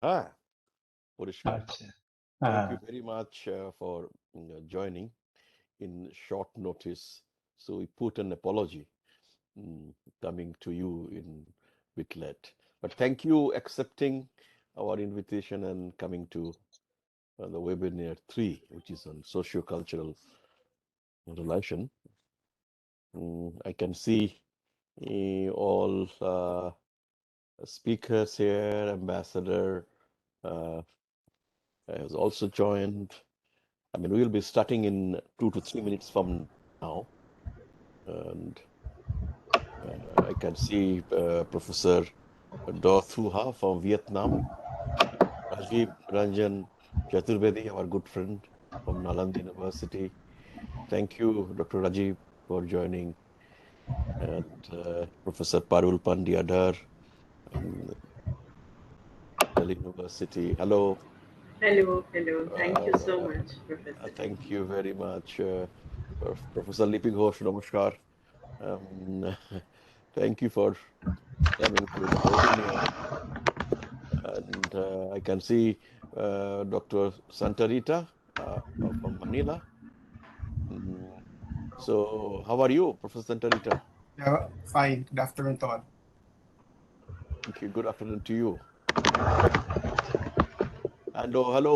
Ah, Purishkar. আচ্ছা। Thank you হ্যাঁ, very much for joining in short notice. So we put an apology mm, coming to you in bit late. But thank you accepting our invitation and coming to the webinar 3, which is on socio-cultural relation. I can see all speakers here. Ambassador uh, has also joined. I mean, we'll be starting in 2 to 3 minutes from now. And I can see Professor Do Thuha from Vietnam, Rajiv Ranjan Chaturvedi, our good friend from Nalanda University. Thank you, Dr. Rajiv, for joining, and Professor Parul Pandiadar, um, Delhi University. Hello. Hello, hello. Thank you so Uh, much, Professor. Thank you very much, Professor Lipi Ghosh. Namaskar. Um, Thank you for coming to the webinar. And I can see Dr. Santarita from Manila. Mm, So, how are you, Professor Santarita? Yeah, fine. Good afternoon to all. Thank you. Good afternoon to you. And oh, hello,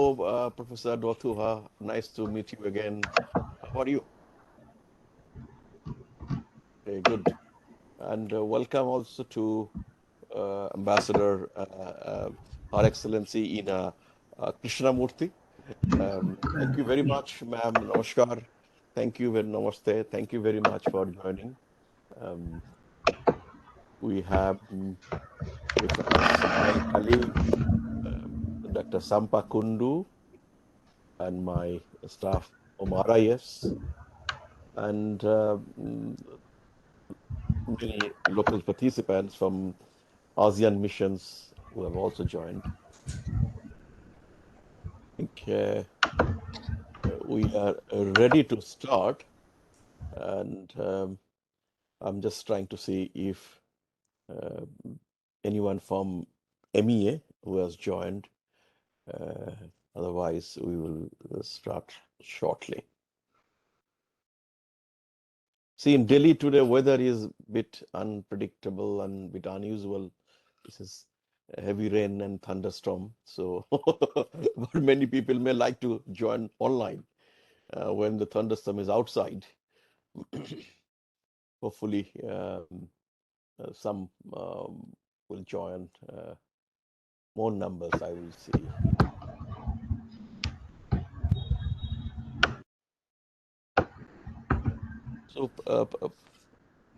Professor Dothuha. Nice to meet you again. How are you? Okay, good. And welcome also to Ambassador Her Excellency Ina Krishnamurthy. Thank you very much, ma'am. Namaskar. Thank you very namaste. Thank you very much for joining. Um, we have with us my colleague, Dr. Sampa Kundu, and my staff, Omara, yes, and many local participants from ASEAN missions who have also joined. I think we are ready to start, and I'm just trying to see if uh, anyone from MEA who has joined. Uh, Otherwise, we will start shortly. See, in Delhi today, weather is a bit unpredictable and a bit unusual. This is heavy rain and thunderstorm. So, but many people may like to join online when the thunderstorm is outside. Hopefully, some will join. More numbers, I will see. So,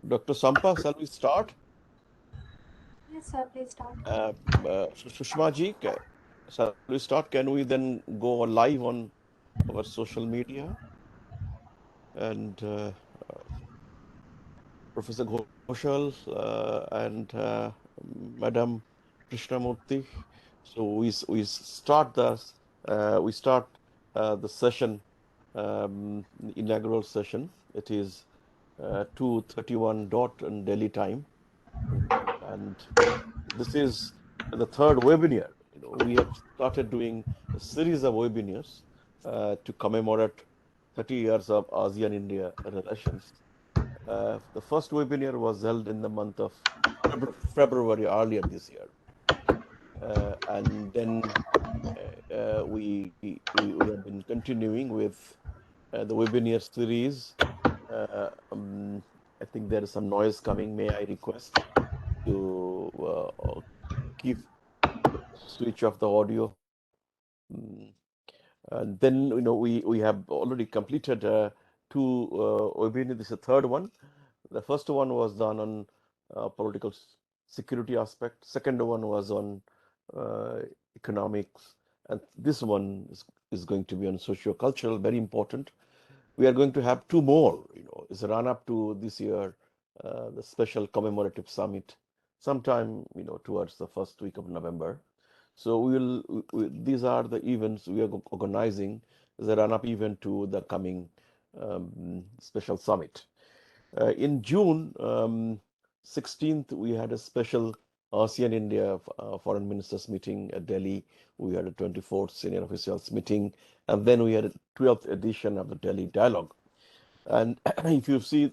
Dr. Sampa, shall we start? Yes, sir, please start. Sushma ji, shall we start? Can we then go live on our social media? And Professor Ghoshal and Madam Krishnamurthy. So we start the session, inaugural session. It is 2:31 dot in Delhi time, and this is the third webinar. We have started doing a series of webinars to commemorate 30 years of ASEAN-India relations. The first webinar was held in the month of February earlier this year. And then we have been continuing with the webinar series. I think there is some noise coming. May I request to keep switch off the audio? Mm, And then we have already completed two webinars. This is the third one. The first one was done on political security aspect. Second one was on uh, economics, and this one is going to be on socio-cultural. Very important. We are going to have two more. It's a run up to this year, the special commemorative summit, sometime towards the first week of November. So these are the events we are organizing as a run-up event to the coming special summit. In June 16th, we had a special ASEAN-India Foreign Ministers meeting at Delhi. We had a 24th senior officials meeting, and then we had a 12th edition of the Delhi Dialogue. And if you see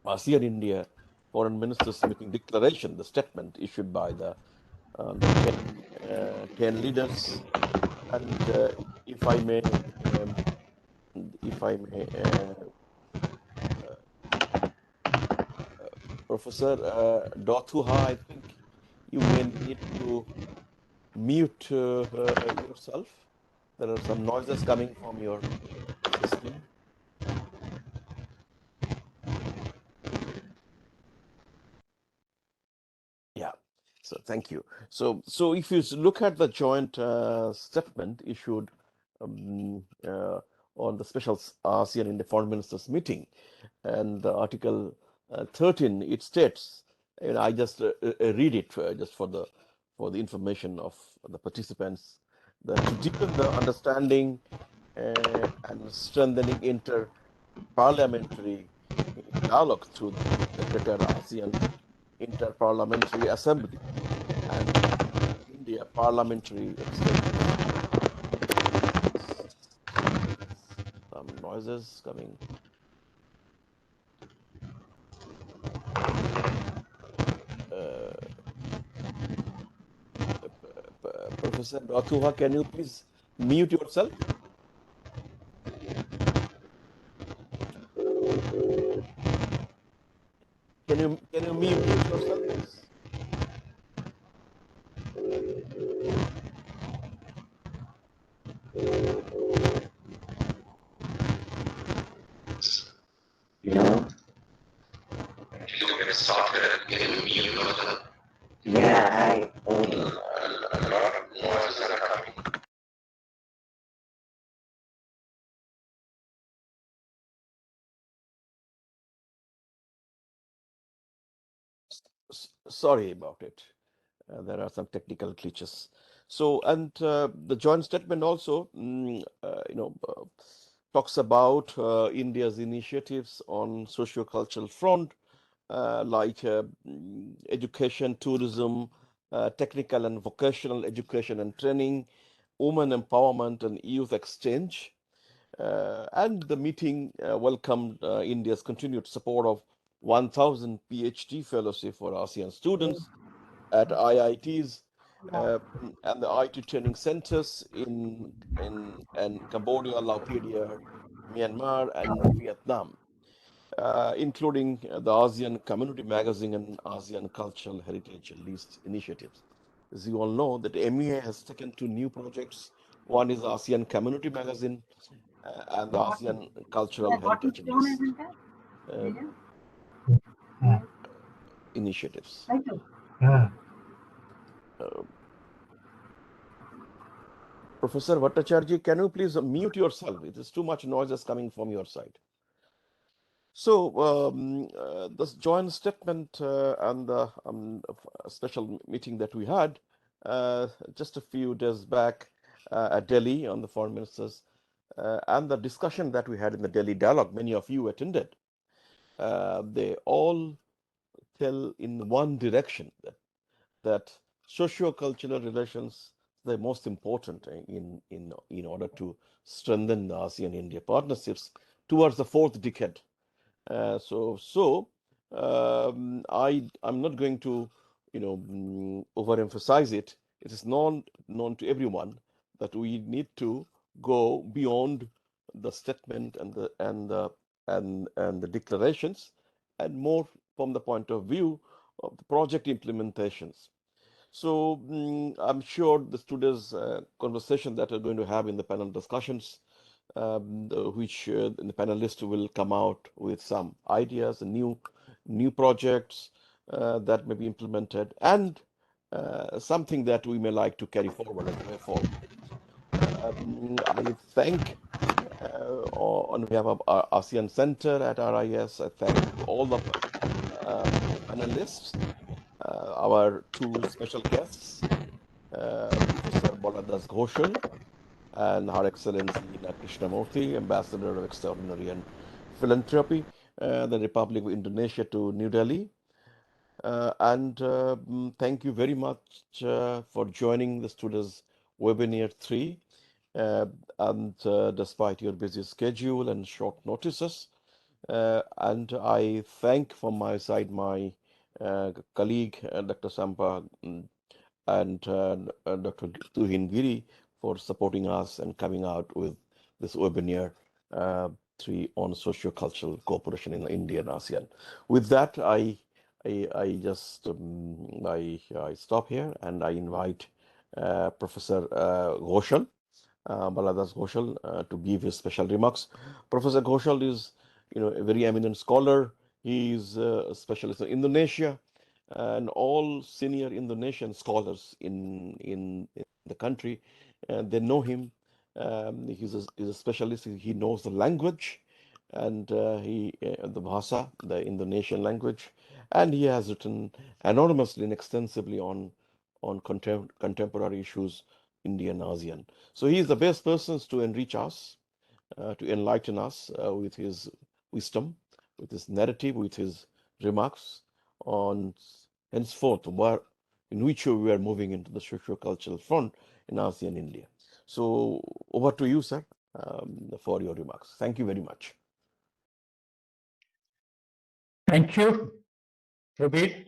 ASEAN-India Foreign Ministers meeting declaration, the statement issued by the 10 leaders, and if I may, um, if I may, Professor Dothuha, I think you may need to mute yourself. There are some noises coming from your system. Yeah. So thank you. So if you look at the joint statement issued um, uh, on the special ASEAN in the foreign ministers meeting, and the Article 13, it states, and I just read it just for the information of the participants, that to deepen the understanding and strengthening inter-parliamentary dialogue through the Greater ASEAN Inter-Parliamentary Assembly and India Parliamentary Exchanges. Some noises coming. Professor Rathuha, can you please mute yourself? Can you mute yourself, please? You get started in you. Yeah, I a lot of noises are coming. Sorry about it. There are some technical glitches. So, and the joint statement also, talks about India's initiatives on socio-cultural front, like education, tourism, technical and vocational education and training, women empowerment and youth exchange. And the meeting welcomed India's continued support of 1,000 PhD fellowship for ASEAN students at IITs and the IT training centers in Cambodia, Laopedia, Myanmar, and Vietnam, including the ASEAN Community Magazine and ASEAN Cultural Heritage List initiatives. As you all know, that MEA has taken two new projects. One is ASEAN Community Magazine and the ASEAN Cultural Heritage List uh, initiatives. Uh, Professor Bhattacharya, can you please mute yourself? It is too much noises coming from your side. So this joint statement and the special meeting that we had just a few days back at Delhi on the foreign ministers and the discussion that we had in the Delhi dialogue, many of you attended. They all tell in one direction that socio-cultural relations are the most important in order to strengthen the ASEAN-India partnerships towards the fourth decade. I'm not going to, overemphasize it. It is known to everyone that we need to go beyond the statement and the declarations, and more from the point of view of the project implementations. So I'm sure the today's conversation that we're going to have in the panel discussions, which the panelists will come out with some ideas and new projects that may be implemented, and something that we may like to carry forward as a way forward. I thank on behalf of our ASEAN Center at RIS, I thank all the panelists, our two special guests, Professor Baladas Ghoshal and Her Excellency Ina Krishnamurthy, Ambassador of Extraordinary and Philanthropy, the Republic of Indonesia to New Delhi. Thank you very much for joining the Students Webinar 3. Uh, Despite your busy schedule and short notices, and I thank from my side my colleague, Dr. Sampa, and Dr. Tuhin Giri for supporting us and coming out with this webinar uh, 3 on socio-cultural cooperation in India and ASEAN. With that, I just I stop here and I invite Professor Ghoshal, Baladas Ghoshal, to give his special remarks. Professor Ghoshal is, a very eminent scholar. He is a specialist in Indonesia, and all senior Indonesian scholars in the country, they know him. He's a specialist. He knows the language, and the Bahasa, the Indonesian language, and he has written enormously and extensively on contemporary issues, Indian ASEAN. So he is the best person to enrich us, to enlighten us with his wisdom, with his narrative, with his remarks on henceforth where in which way we are moving into the socio-cultural front in ASEAN India. So over to you, sir, for your remarks. Thank you very much. Thank you, Prabir,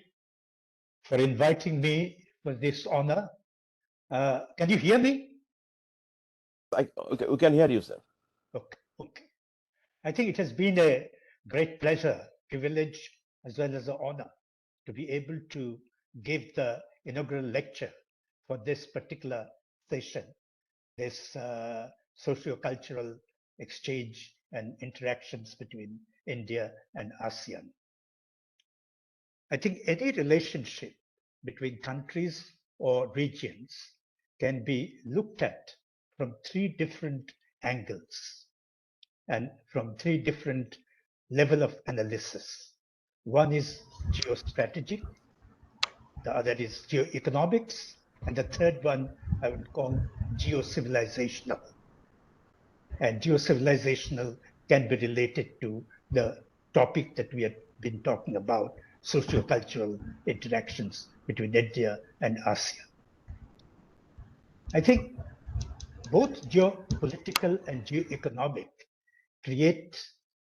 for inviting me for this honor. Can you hear me? Okay, we can hear you, sir. Okay. I think it has been a great pleasure, privilege, as well as an honor to be able to give the inaugural lecture for this particular session, this socio-cultural exchange and interactions between India and ASEAN. I think any relationship between countries or regions can be looked at from three different angles and from three different level of analysis. One is geostrategic, the other is geoeconomics, and the third one I would call geocivilizational. And geocivilizational can be related to the topic that we have been talking about, socio-cultural interactions between India and ASEAN. I think both geopolitical and geoeconomic create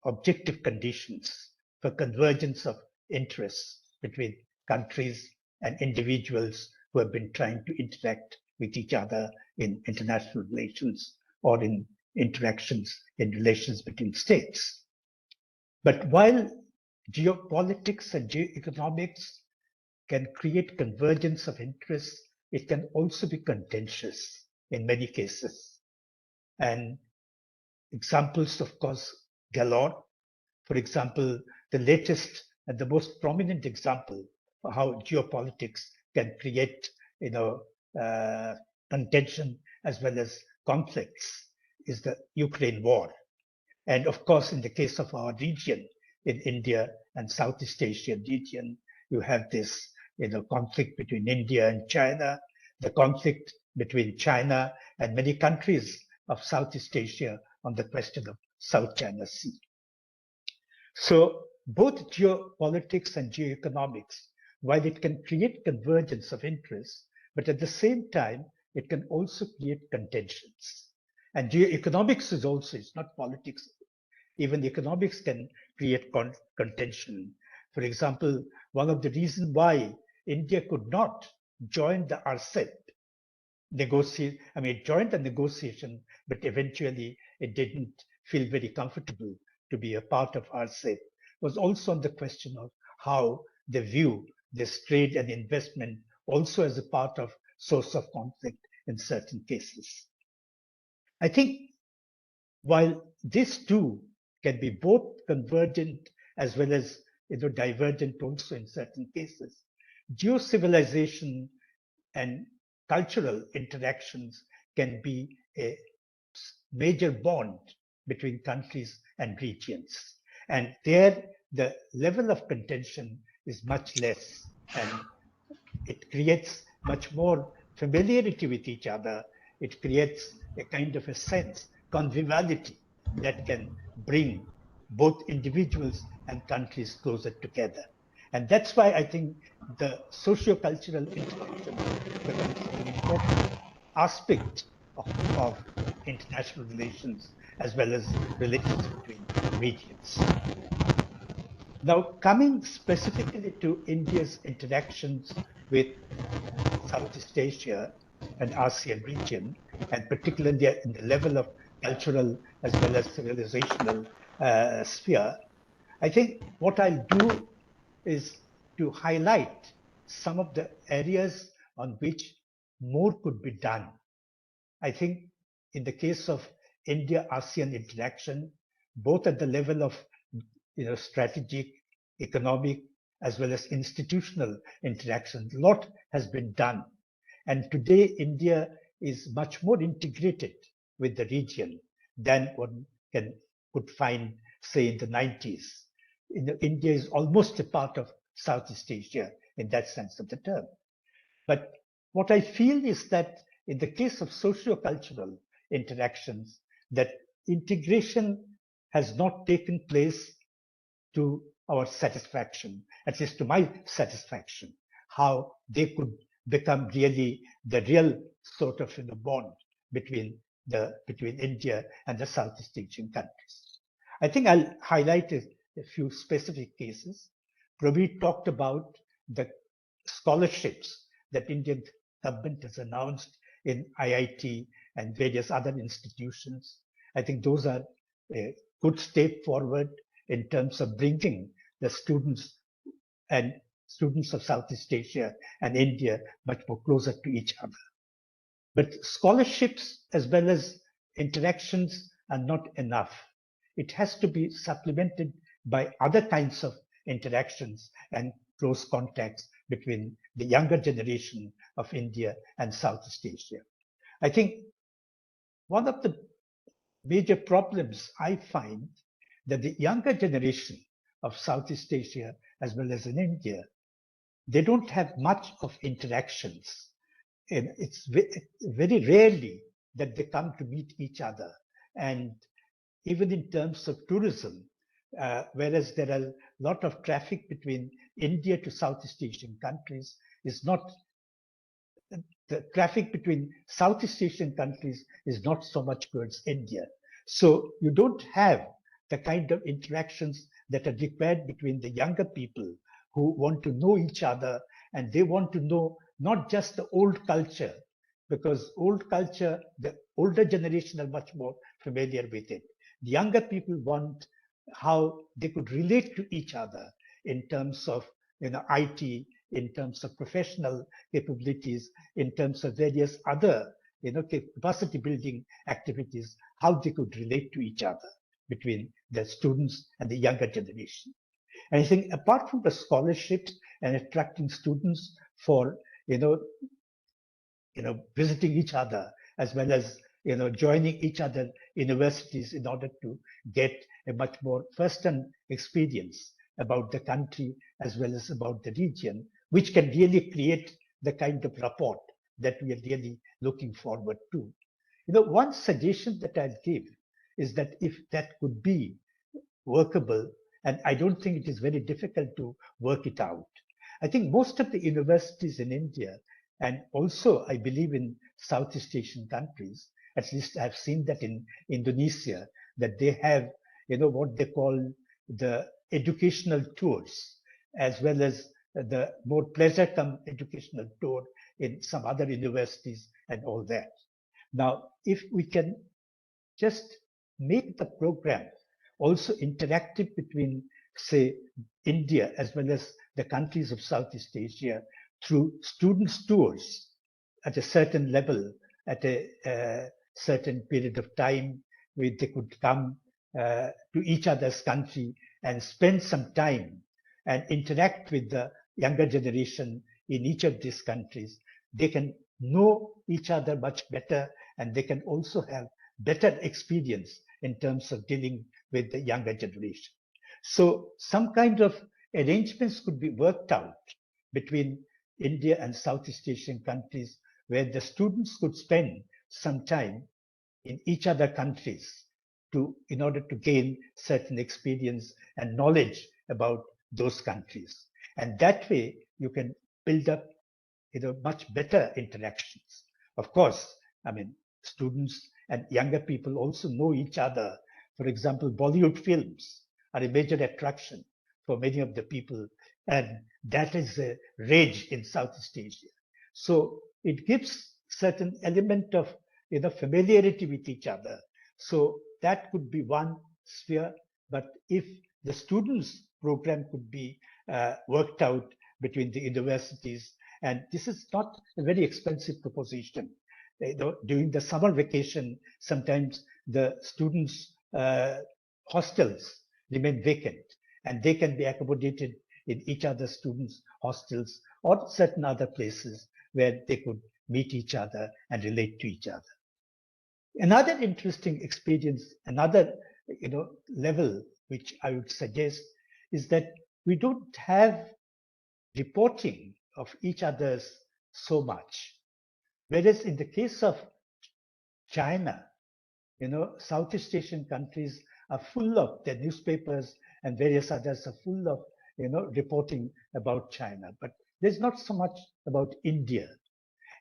objective conditions for convergence of interests between countries and individuals who have been trying to interact with each other in international relations or in interactions in relations between states. But while geopolitics and geoeconomics can create convergence of interests, it can also be contentious in many cases. And examples, of course, galore. For example, the latest and the most prominent example of how geopolitics can create, contention as well as conflicts is the Ukraine war. And of course, in the case of our region, in India and Southeast Asian region, you have this, conflict between India and China, the conflict between China and many countries of Southeast Asia on the question of South China Sea. So both geopolitics and geoeconomics, while it can create convergence of interests, but at the same time, it can also create contentions. And geoeconomics is also, it's not politics. Even economics can create contention. For example, one of the reasons why India could not join the RCEP it joined the negotiation, but eventually it didn't feel very comfortable to be a part of RCEP, was also on the question of how they view this trade and investment also as a part of source of conflict in certain cases. I think while these two can be both convergent as well as divergent also in certain cases, geo-civilization and cultural interactions can be a major bond between countries and regions. And there, the level of contention is much less, and it creates much more familiarity with each other. It creates a kind of a sense, conviviality, that can bring both individuals and countries closer together. And that's why I think the socio-cultural interaction becomes an important aspect of international relations as well as relations between regions. Now, coming specifically to India's interactions with Southeast Asia and ASEAN region, and particularly in the level of cultural as well as civilizational sphere, I think what I'll do is to highlight some of the areas on which more could be done. I think in the case of India-ASEAN interaction, both at the level of strategic, economic, as well as institutional interaction, a lot has been done. And today, India is much more integrated with the region than one could find, say, in the 90s. India is almost a part of Southeast Asia in that sense of the term. But what I feel is that in the case of socio-cultural interactions, that integration has not taken place to our satisfaction, at least to my satisfaction, how they could become really the real sort of bond between India and the Southeast Asian countries. I think I'll highlight a few specific cases. Praveer talked about the scholarships that Indian government has announced in IIT and various other institutions. I think those are a good step forward in terms of bringing the students of Southeast Asia and India much more closer to each other. But scholarships as well as interactions are not enough. It has to be supplemented by other kinds of interactions and close contacts between the younger generation of India and Southeast Asia. I think one of the major problems I find that the younger generation of Southeast Asia as well as in India, they don't have much of interactions. And it's very rarely that they come to meet each other. And even in terms of tourism, whereas there are a lot of traffic between India to Southeast Asian countries, is not the traffic between Southeast Asian countries is not so much towards India. So you don't have the kind of interactions that are required between the younger people who want to know each other, and they want to know not just the old culture, because old culture, the older generation are much more familiar with it. The younger people want how they could relate to each other in terms of IT, in terms of professional capabilities, in terms of various other capacity building activities, how they could relate to each other between the students and the younger generation. And I think apart from the scholarships and attracting students for visiting each other as well as joining each other universities in order to get a much more first-hand experience about the country as well as about the region, which can really create the kind of rapport that we are really looking forward to. One suggestion that I'd give is that if that could be workable, and I don't think it is very difficult to work it out. I think most of the universities in India, and also I believe in Southeast Asian countries, at least I've seen that in Indonesia, that they have, what they call the educational tours, as well as the more pleasure come educational tour in some other universities and all that. Now, if we can just make the program also interactive between, say, India as well as the countries of Southeast Asia through students' tours at a certain level, at a certain period of time, where they could come to each other's country and spend some time and interact with the younger generation in each of these countries. They can know each other much better, and they can also have better experience in terms of dealing with the younger generation. So some kind of arrangements could be worked out between India and Southeast Asian countries where the students could spend some time in each other countries in order to gain certain experience and knowledge about those countries. And that way you can build up much better interactions. Of course, I mean, students and younger people also know each other. For example, Bollywood films are a major attraction for many of the people, and that is a rage in Southeast Asia. So it gives certain element of familiarity with each other. So that could be one sphere. But if the students' program could be worked out between the universities, and this is not a very expensive proposition. During the summer vacation, sometimes the students' hostels remain vacant, and they can be accommodated in each other's students' hostels or certain other places where they could meet each other and relate to each other. Another interesting experience, another level which I would suggest is that we don't have reporting of each other's so much. Whereas in the case of China, Southeast Asian countries are full of their newspapers and various others are full of, reporting about China. But there's not so much about India.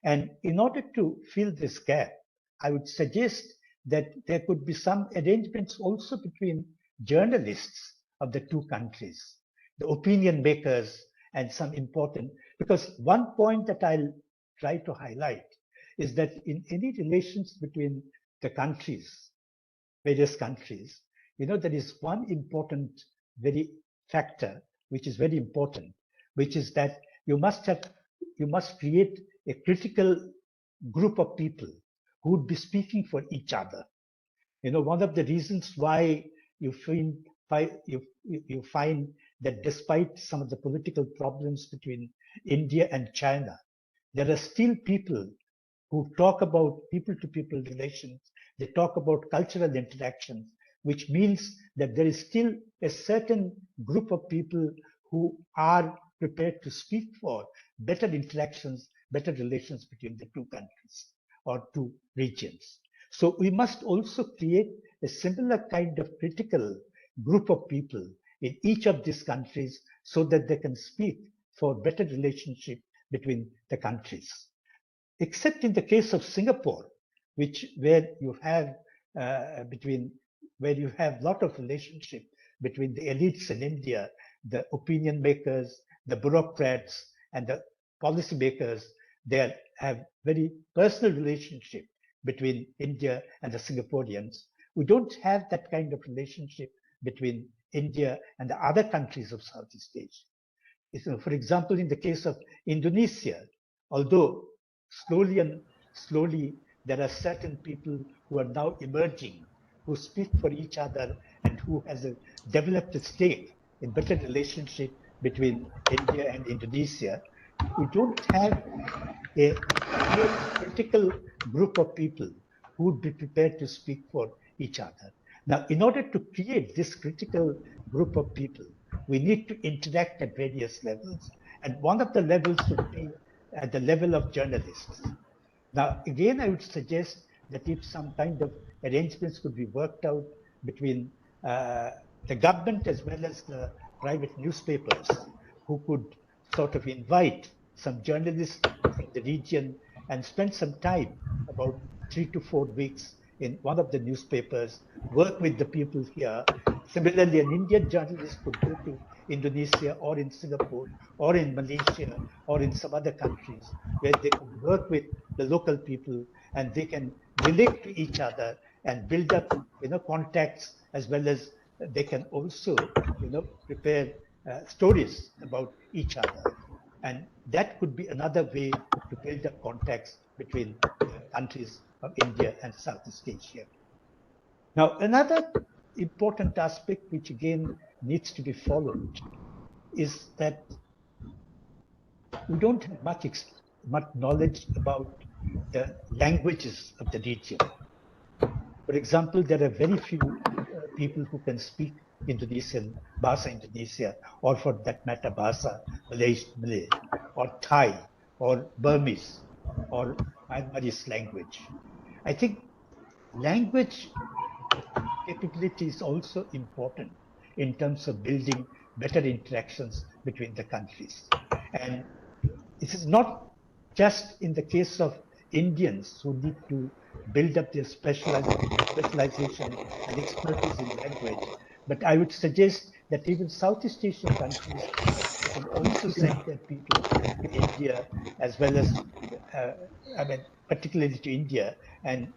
And in order to fill this gap, I would suggest that there could be some arrangements also between journalists of the two countries, the opinion makers, and some important, because one point that I'll try to highlight is that in any relations between the countries, various countries, there is one important very factor which is very important, which is that you must create a critical group of people who would be speaking for each other. One of the reasons why you find that despite some of the political problems between India and China, there are still people who talk about people-to-people relations. They talk about cultural interactions, which means that there is still a certain group of people who are prepared to speak for better interactions, better relations between the two countries or two regions. So we must also create a similar kind of critical group of people in each of these countries so that they can speak for better relationship between the countries. Except in the case of Singapore, where you have lot of relationship between the elites in India, the opinion makers, the bureaucrats, and the policy makers. They have very personal relationship between India and the Singaporeans. We don't have that kind of relationship between India and the other countries of Southeast Asia. For example, in the case of Indonesia, although slowly there are certain people who are now emerging, who speak for each other and who has developed a stake in better relationship between India and Indonesia. We don't have a real critical group of people who would be prepared to speak for each other. Now, in order to create this critical group of people, we need to interact at various levels. And one of the levels would be at the level of journalists. Now, again, I would suggest that if some kind of arrangements could be worked out between the government as well as the private newspapers, who could sort of invite some journalists from the region and spend some time, about 3 to 4 weeks, in one of the newspapers, work with the people here. Similarly, an Indian journalist could go to Indonesia or in Singapore or in Malaysia or in some other countries where they could work with the local people and they can relate to each other and build up contacts, as well as they can also prepare stories about each other. And that could be another way to build up contacts between the countries of India and Southeast Asia. Now, another important aspect which again needs to be followed is that we don't have much knowledge about the languages of the region. For example, there are very few people who can speak Indonesian, Bahasa Indonesia, or for that matter, Bahasa Malay, or Thai, or Burmese, or Myanmarese language. I think language capability is also important in terms of building better interactions between the countries. And it is not just in the case of Indians who need to build up their specialization and expertise in language, but I would suggest that even Southeast Asian countries can also send their people to India as well as, uh, I mean, particularly to India, and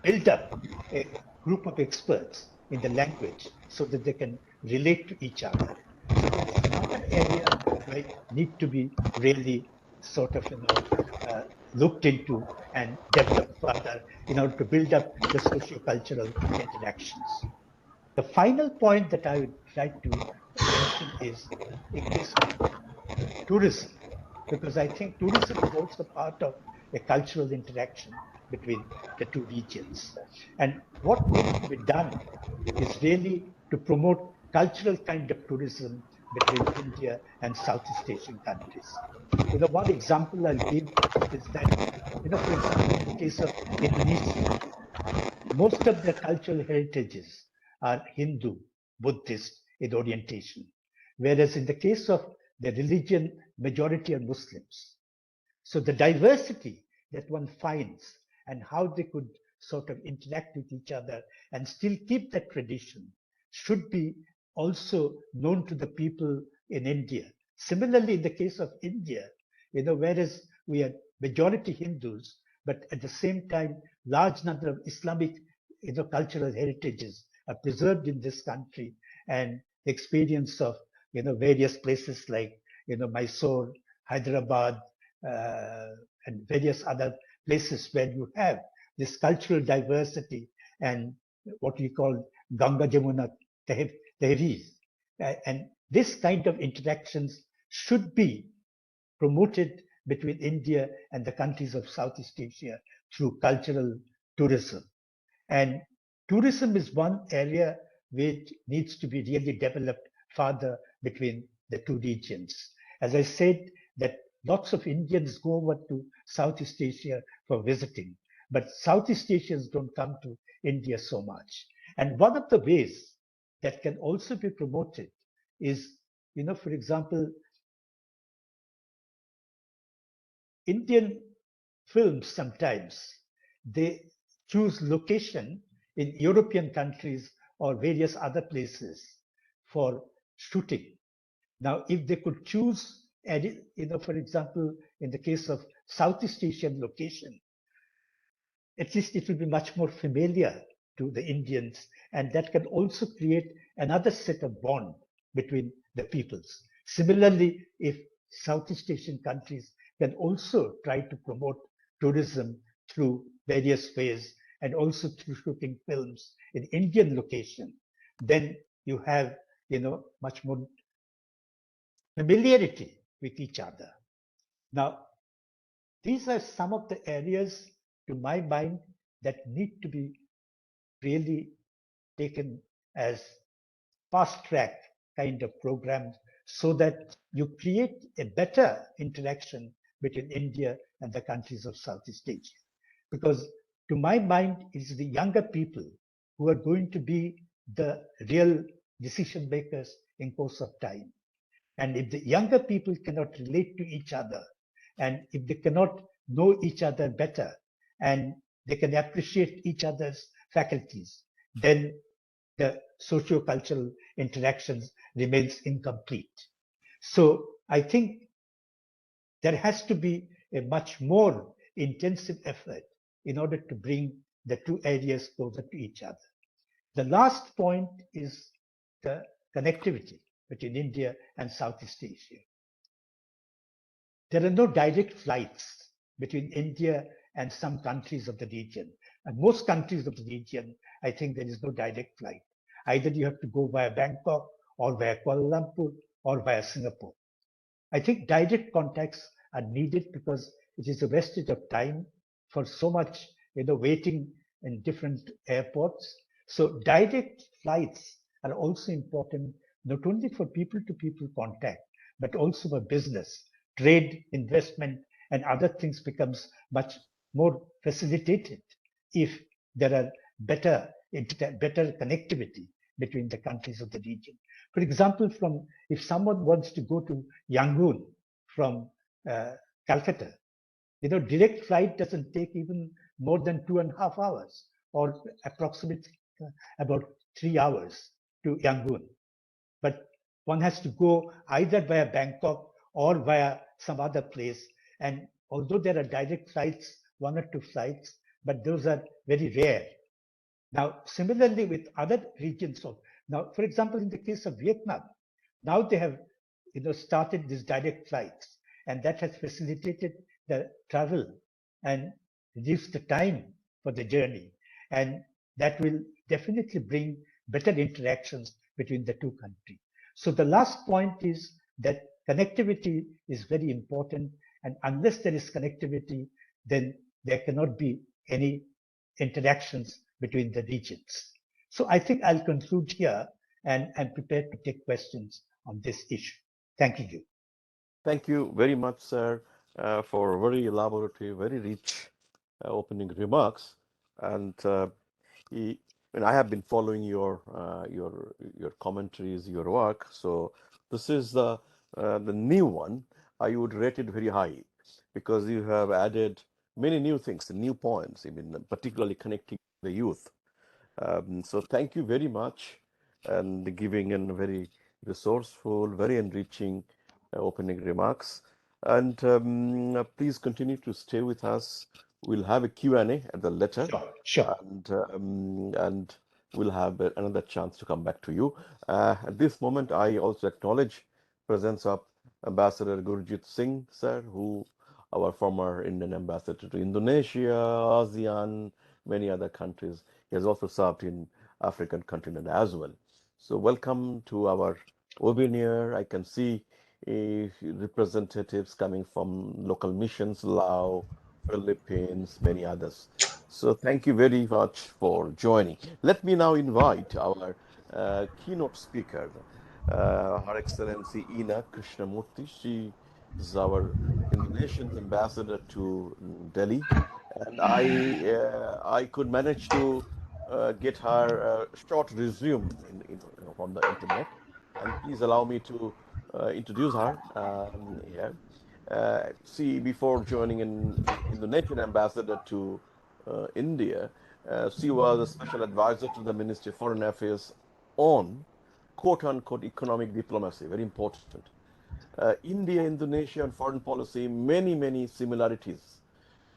build up a group of experts in the language so that they can relate to each other. So there is another area where need to be really sort of, looked into and developed further in order to build up the socio-cultural interactions. The final point that I would like to mention is in case of tourism, because I think tourism is also part of a cultural interaction between the two regions. And what needs to be done is really to promote cultural kind of tourism between India and Southeast Asian countries. One example I'll give is that, for example, in the case of Indonesia, most of their cultural heritages are Hindu, Buddhist in orientation, whereas in the case of the religion, majority are Muslims. So the diversity that one finds and how they could sort of interact with each other and still keep that tradition should be also known to the people in India. Similarly, in the case of India, whereas we are majority Hindus, but at the same time, large number of Islamic, cultural heritages are preserved in this country, and the experience of, various places like, Mysore, Hyderabad, and various other places where you have this cultural diversity and what we call Ganga Jamuna Tehreer. And this kind of interactions should be promoted between India and the countries of Southeast Asia through cultural tourism. And tourism is one area which needs to be really developed further between the two regions. As I said, that lots of Indians go over to Southeast Asia for visiting, but Southeast Asians don't come to India so much. And one of the ways that can also be promoted is, for example, Indian films sometimes, they choose location in European countries or various other places for shooting. Now, if they could choose, for example, in the case of Southeast Asian location, at least it will be much more familiar to the Indians, and that can also create another set of bond between the peoples. Similarly, if Southeast Asian countries can also try to promote tourism through various ways and also through shooting films in Indian location, then you have, much more familiarity with each other. Now, these are some of the areas, to my mind, that need to be really taken as fast track kind of programs so that you create a better interaction between India and the countries of Southeast Asia. Because to my mind, it's the younger people who are going to be the real decision makers in course of time. And if the younger people cannot relate to each other, and if they cannot know each other better, and they can appreciate each other's faculties, then the socio-cultural interactions remains incomplete. So I think there has to be a much more intensive effort in order to bring the two areas closer to each other. The last point is the connectivity between India and Southeast Asia. There are no direct flights between India and some countries of the region. And most countries of the region, I think there is no direct flight. Either you have to go via Bangkok or via Kuala Lumpur or via Singapore. I think direct contacts are needed because it is a wastage of time for so much, waiting in different airports. So direct flights are also important, not only for people-to-people contact, but also for business, trade, investment, and other things becomes much more facilitated if there are better connectivity between the countries of the region. For example, if someone wants to go to Yangon from Calcutta, direct flight doesn't take even more than 2.5 hours, or approximately about 3 hours to Yangon. But one has to go either via Bangkok or via some other place. And although there are direct flights, 1 or 2 flights, but those are very rare. Now, similarly with other regions now, for example, in the case of Vietnam, now they have started these direct flights, and that has facilitated the travel and reduced the time for the journey. And that will definitely bring better interactions between the two countries. So the last point is that connectivity is very important, and unless there is connectivity, then there cannot be any interactions between the regions. So I think I'll conclude here, and I'm prepared to take questions on this issue. Thank you. Thank you very much, sir, for very elaborative, very rich opening remarks. And and I have been following your commentaries, your work. So this is the new one. I would rate it very high because you have added many new things, new points, even particularly connecting the youth. So thank you very much, and giving in very resourceful, very enriching opening remarks. And please continue to stay with us. We'll have a Q&A at the later, Sure. and we'll have another chance to come back to you. At this moment, I also acknowledge presence of Ambassador Gurjit Singh, sir, who our former Indian ambassador to Indonesia, ASEAN, many other countries. He has also served in African continent as well. So welcome to our webinar. I can see representatives coming from local missions, Laos, Philippines, many others. So thank you very much for joining. Let me now invite our keynote speaker, Her Excellency Ina Krishnamurti. She is our Indonesian ambassador to Delhi, and I could manage to get her short resume from the internet. And please allow me to introduce her here. See, before joining in Indonesian ambassador to India, she was a special advisor to the Ministry of Foreign Affairs on quote unquote economic diplomacy, very important. India, Indonesia, and foreign policy, many similarities.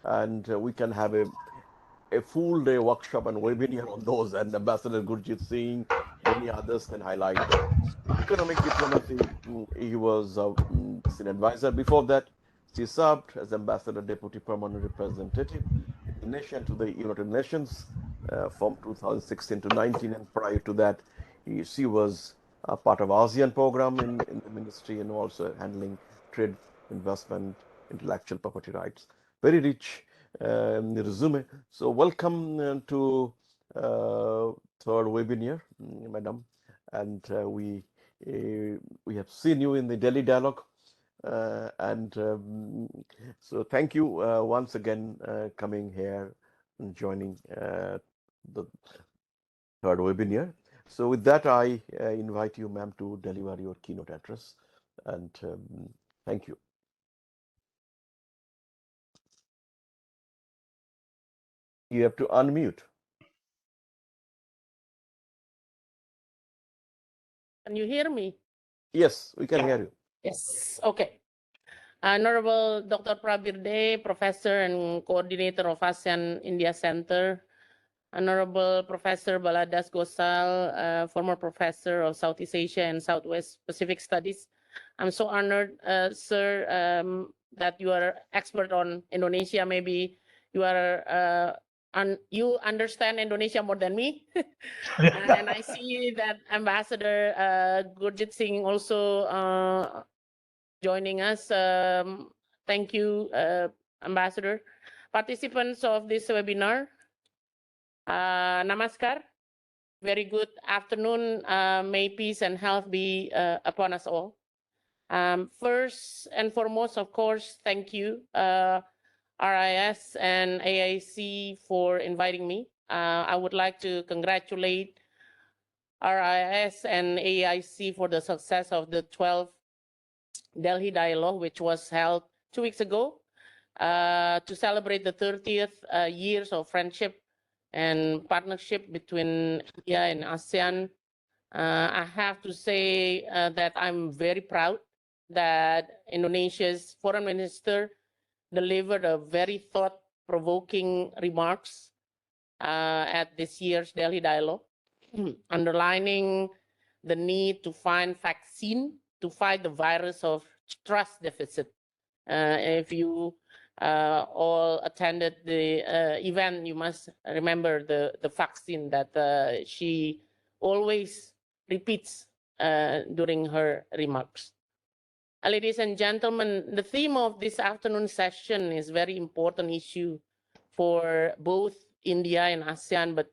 And we can have a full day workshop and webinar on those, and Ambassador Gurjit Singh, many others can highlight that. Economic diplomacy, he was an advisor. Before that, she served as Ambassador Deputy Permanent Representative in the nation to the United Nations from 2016 to 19, and prior to that, she was part of ASEAN program in the ministry, and also handling trade, investment, intellectual property rights. Very rich resume. So welcome to third webinar, madam, and we have seen you in the Delhi dialogue, and so thank you once again coming here and joining the third webinar. So with that, I invite you, ma'am, to deliver your keynote address, and thank you. You have to unmute. Can you hear me? Yes, we can hear you. Yes, okay. Honorable Dr. Prabir Dey, Professor and Coordinator of ASEAN India Center, Honorable Professor Baladas Gosal, former Professor of Southeast Asia and Southwest Pacific Studies. I'm so honored, sir, that you are expert on Indonesia. Maybe you are you understand Indonesia more than me. And I see that Ambassador Gurjit Singh also joining us. Thank you, Ambassador. Participants of this webinar, Namaskar. Very good afternoon. May peace and health be upon us all. First and foremost, of course, thank you, RIS and AIC, for inviting me. I would like to congratulate RIS and AIC for the success of the 12th Delhi Dialogue, which was held 2 weeks ago to celebrate the 30th years of friendship and partnership between India and ASEAN. I have to say that I'm very proud that Indonesia's foreign minister delivered a very thought-provoking remarks at this year's Delhi Dialogue, underlining the need to find vaccine to fight the virus of trust deficit. If you all attended the event, you must remember the vaccine that she always repeats during her remarks. Ladies and gentlemen, the theme of this afternoon session is very important issue for both India and ASEAN, but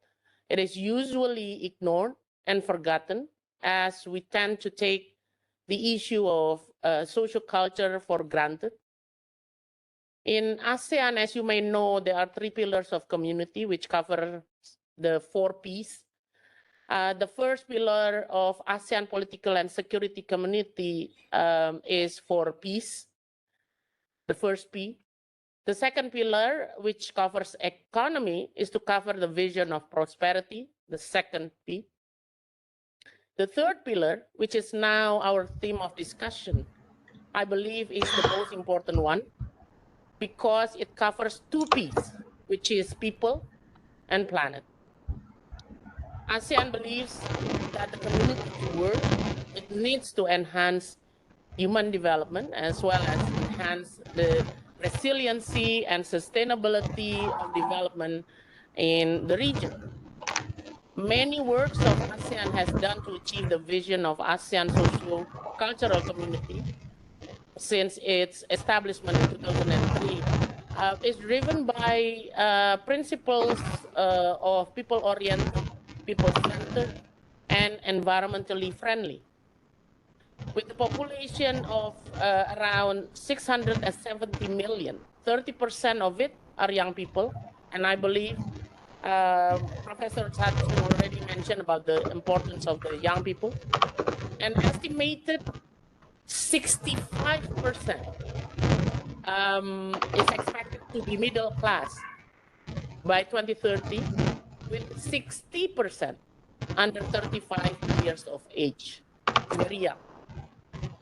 it is usually ignored and forgotten as we tend to take the issue of social culture for granted. In ASEAN, as you may know, there are 3 pillars of community which cover the 4 Ps. The first pillar of ASEAN political and security community is for peace, the first P. The second pillar, which covers economy, is to cover the vision of prosperity, the second P. The third pillar, which is now our theme of discussion, I believe is the most important one because it covers 2 Ps, which is people and planet. ASEAN believes that the community's work, it needs to enhance human development as well as enhance the resiliency and sustainability of development in the region. Many works of ASEAN has done to achieve the vision of ASEAN socio-cultural community since its establishment in 2003 is driven by principles of people-oriented, people-centered, and environmentally friendly. With a population of around 670 million, 30% of it are young people. And I believe Professor Sachin already mentioned about the importance of the young people. An estimated 65% is expected to be middle class by 2030, with 60% under 35 years of age. It's very young.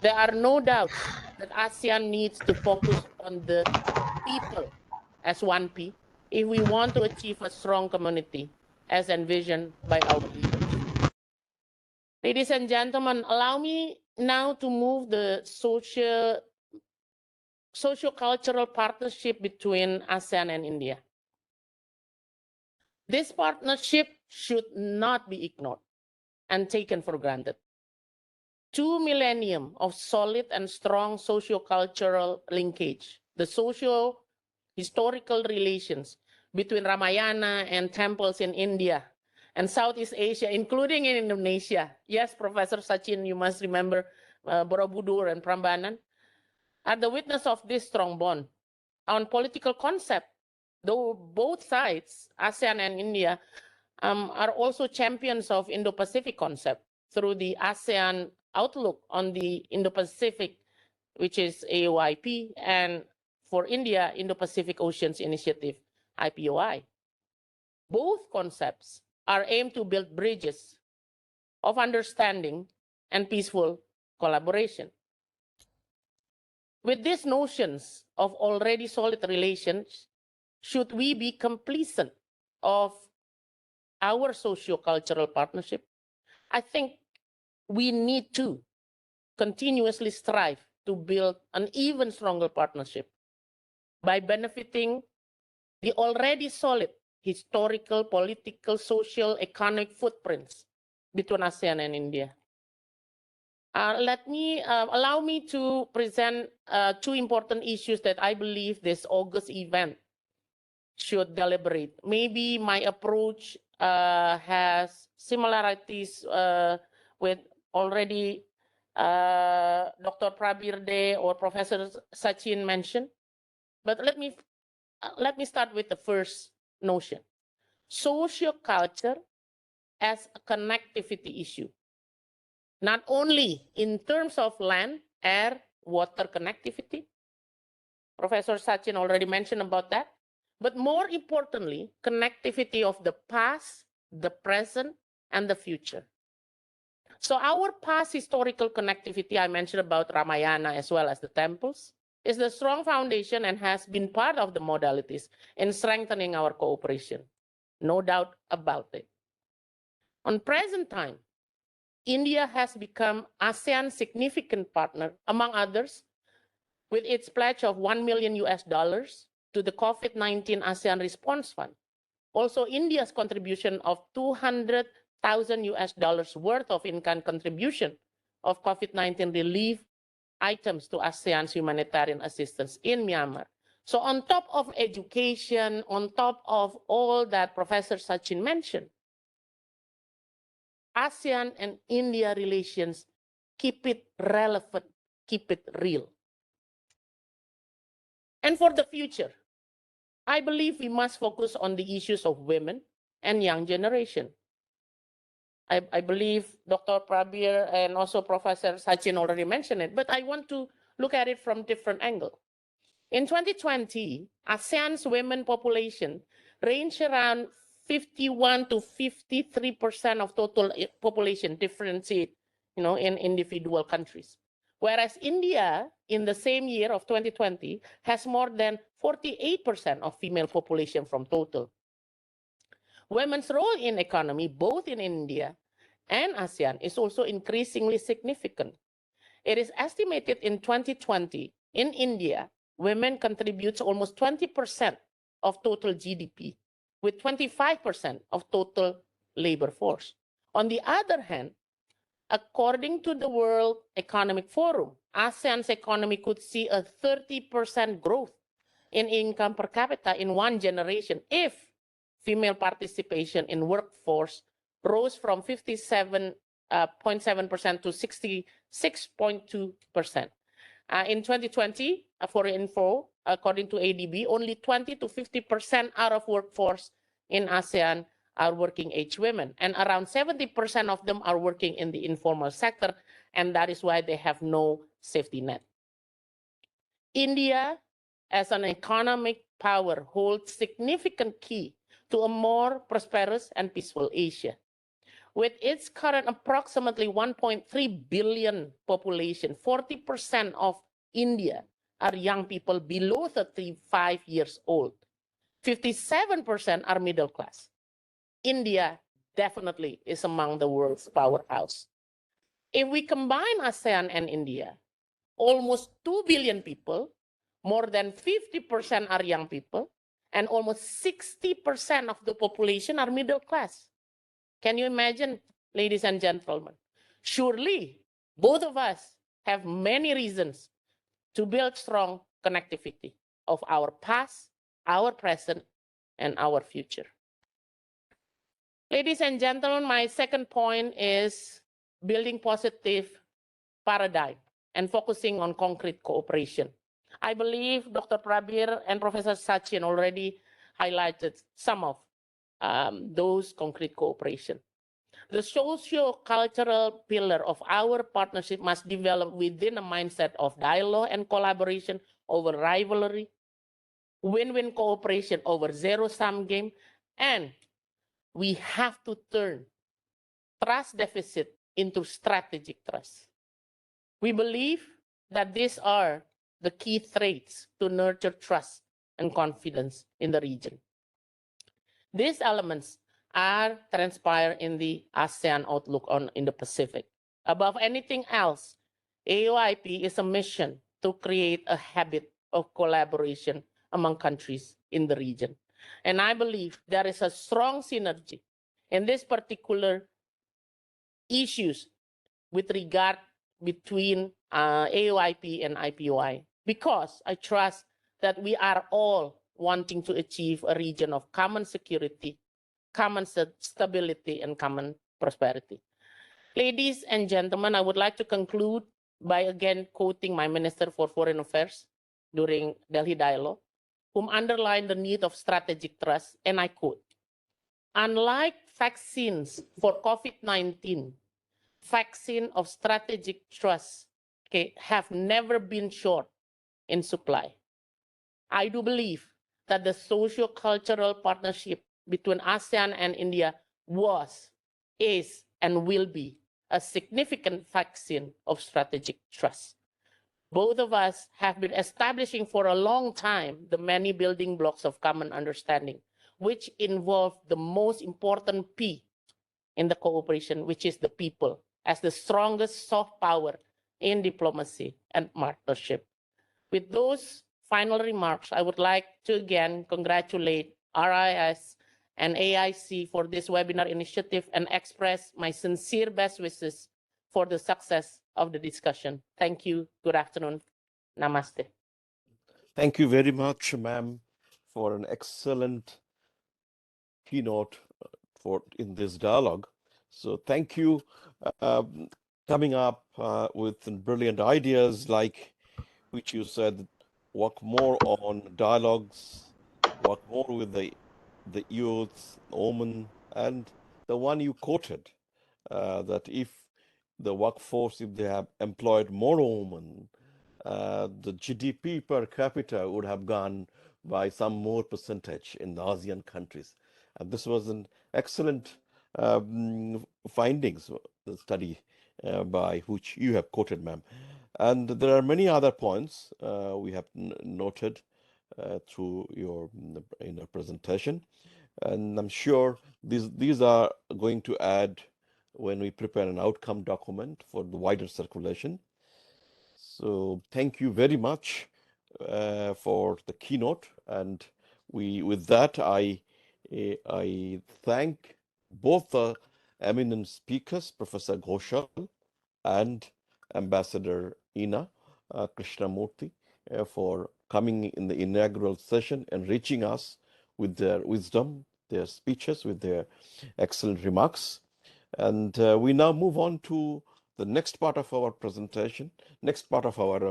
There are no doubts that ASEAN needs to focus on the people as 1P if we want to achieve a strong community as envisioned by our leaders. Ladies and gentlemen, allow me now to move the socio-cultural partnership between ASEAN and India. This partnership should not be ignored and taken for granted. 2 millennium of solid and strong socio-cultural linkage, the socio-historical relations between Ramayana and temples in India and Southeast Asia, including in Indonesia. Yes, Professor Sachin, you must remember Borobudur and Prambanan, are the witness of this strong bond. On political concept, though both sides, ASEAN and India, are also champions of Indo-Pacific concept through the ASEAN Outlook on the Indo-Pacific, which is AOIP, and for India, Indo-Pacific Oceans Initiative, IPOI. Both concepts are aimed to build bridges of understanding and peaceful collaboration. With these notions of already solid relations, should we be complacent of our socio-cultural partnership? I think we need to continuously strive to build an even stronger partnership by benefiting the already solid historical, political, social, economic footprints between ASEAN and India. Allow me to present 2 important issues that I believe this August event should deliberate. Maybe my approach has similarities with already Dr. Prabirde or Professor Sachin mentioned. But let me start with the first notion. Socioculture as a connectivity issue, not only in terms of land, air, water connectivity. Professor Sachin already mentioned about that. But more importantly, connectivity of the past, the present, and the future. So our past historical connectivity, I mentioned about Ramayana as well as the temples, is the strong foundation and has been part of the modalities in strengthening our cooperation. No doubt about it. On present time, India has become ASEAN's significant partner, among others, with its pledge of $1 million to the COVID-19 ASEAN Response Fund. Also, India's contribution of $200,000 worth of in-kind contribution of COVID-19 relief items to ASEAN's humanitarian assistance in Myanmar. So on top of education, on top of all that Professor Sachin mentioned, ASEAN and India relations keep it relevant, keep it real. And for the future, I believe we must focus on the issues of women and young generation. I believe Dr. Prabir and also Professor Sachin already mentioned it, but I want to look at it from different angle. In 2020, ASEAN's women population ranged around 51 to 53% of total population, differentiate, in individual countries. Whereas India, in the same year of 2020, has more than 48% of female population from total. Women's role in economy, both in India and ASEAN, is also increasingly significant. It is estimated in 2020, in India, women contribute almost 20% of total GDP, with 25% of total labor force. On the other hand, according to the World Economic Forum, ASEAN's economy could see a 30% growth in income per capita in one generation if female participation in workforce rose from 57.7% to 66.2%. In 2020, for info, according to ADB, only 20 to 50% out of workforce in ASEAN are working age women, and around 70% of them are working in the informal sector, and that is why they have no safety net. India, as an economic power, holds significant key to a more prosperous and peaceful Asia. With its current approximately 1.3 billion population, 40% of India are young people below 35 years old. 57% are middle class. India definitely is among the world's powerhouse. If we combine ASEAN and India, almost 2 billion people, more than 50% are young people, and almost 60% of the population are middle class. Can you imagine, ladies and gentlemen? Surely, both of us have many reasons to build strong connectivity of our past, our present, and our future. Ladies and gentlemen, my second point is building positive paradigm and focusing on concrete cooperation. I believe Dr. Prabir and Professor Sachin already highlighted some of those concrete cooperation. The socio-cultural pillar of our partnership must develop within a mindset of dialogue and collaboration over rivalry, win-win cooperation over zero-sum game, and we have to turn trust deficit into strategic trust. We believe that these are the key traits to nurture trust and confidence in the region. These elements are transpired in the ASEAN outlook on Indo-Pacific. Above anything else, AOIP is a mission to create a habit of collaboration among countries in the region. And I believe there is a strong synergy in this particular issues with regard between AOIP and IPOI, because I trust that we are all wanting to achieve a region of common security, common stability, and common prosperity. Ladies and gentlemen, I would like to conclude by again quoting my Minister for Foreign Affairs during Delhi Dialogue, whom underlined the need of strategic trust, and I quote, Unlike vaccines for COVID-19, vaccine of strategic trust have never been short in supply. I do believe that the socio-cultural partnership between ASEAN and India was, is, and will be a significant vaccine of strategic trust. Both of us have been establishing for a long time the many building blocks of common understanding, which involve the most important P in the cooperation, which is the people, as the strongest soft power in diplomacy and partnership. With those final remarks, I would like to again congratulate RIS and AIC for this webinar initiative and express my sincere best wishes for the success of the discussion. Thank you. Good afternoon. Namaste. Thank you very much, ma'am, for an excellent keynote for in this dialogue. So thank you. Coming up with brilliant ideas like which you said, work more on dialogues, work more with the youth, women, and the one you quoted, that if the workforce, if they have employed more women, the GDP per capita would have gone by some more percentage in the ASEAN countries. And this was an excellent findings, the study by which you have quoted, ma'am. And there are many other points we have noted through your in your presentation, and I'm sure these are going to add when we prepare an outcome document for the wider circulation. So thank you very much for the keynote, and with that I thank both the eminent speakers, Professor Ghoshal and Ambassador Ina Krishnamurthy, for coming in the inaugural session and reaching us with their wisdom, their speeches, with their excellent remarks. And we now move on to the next part of our presentation, next part of our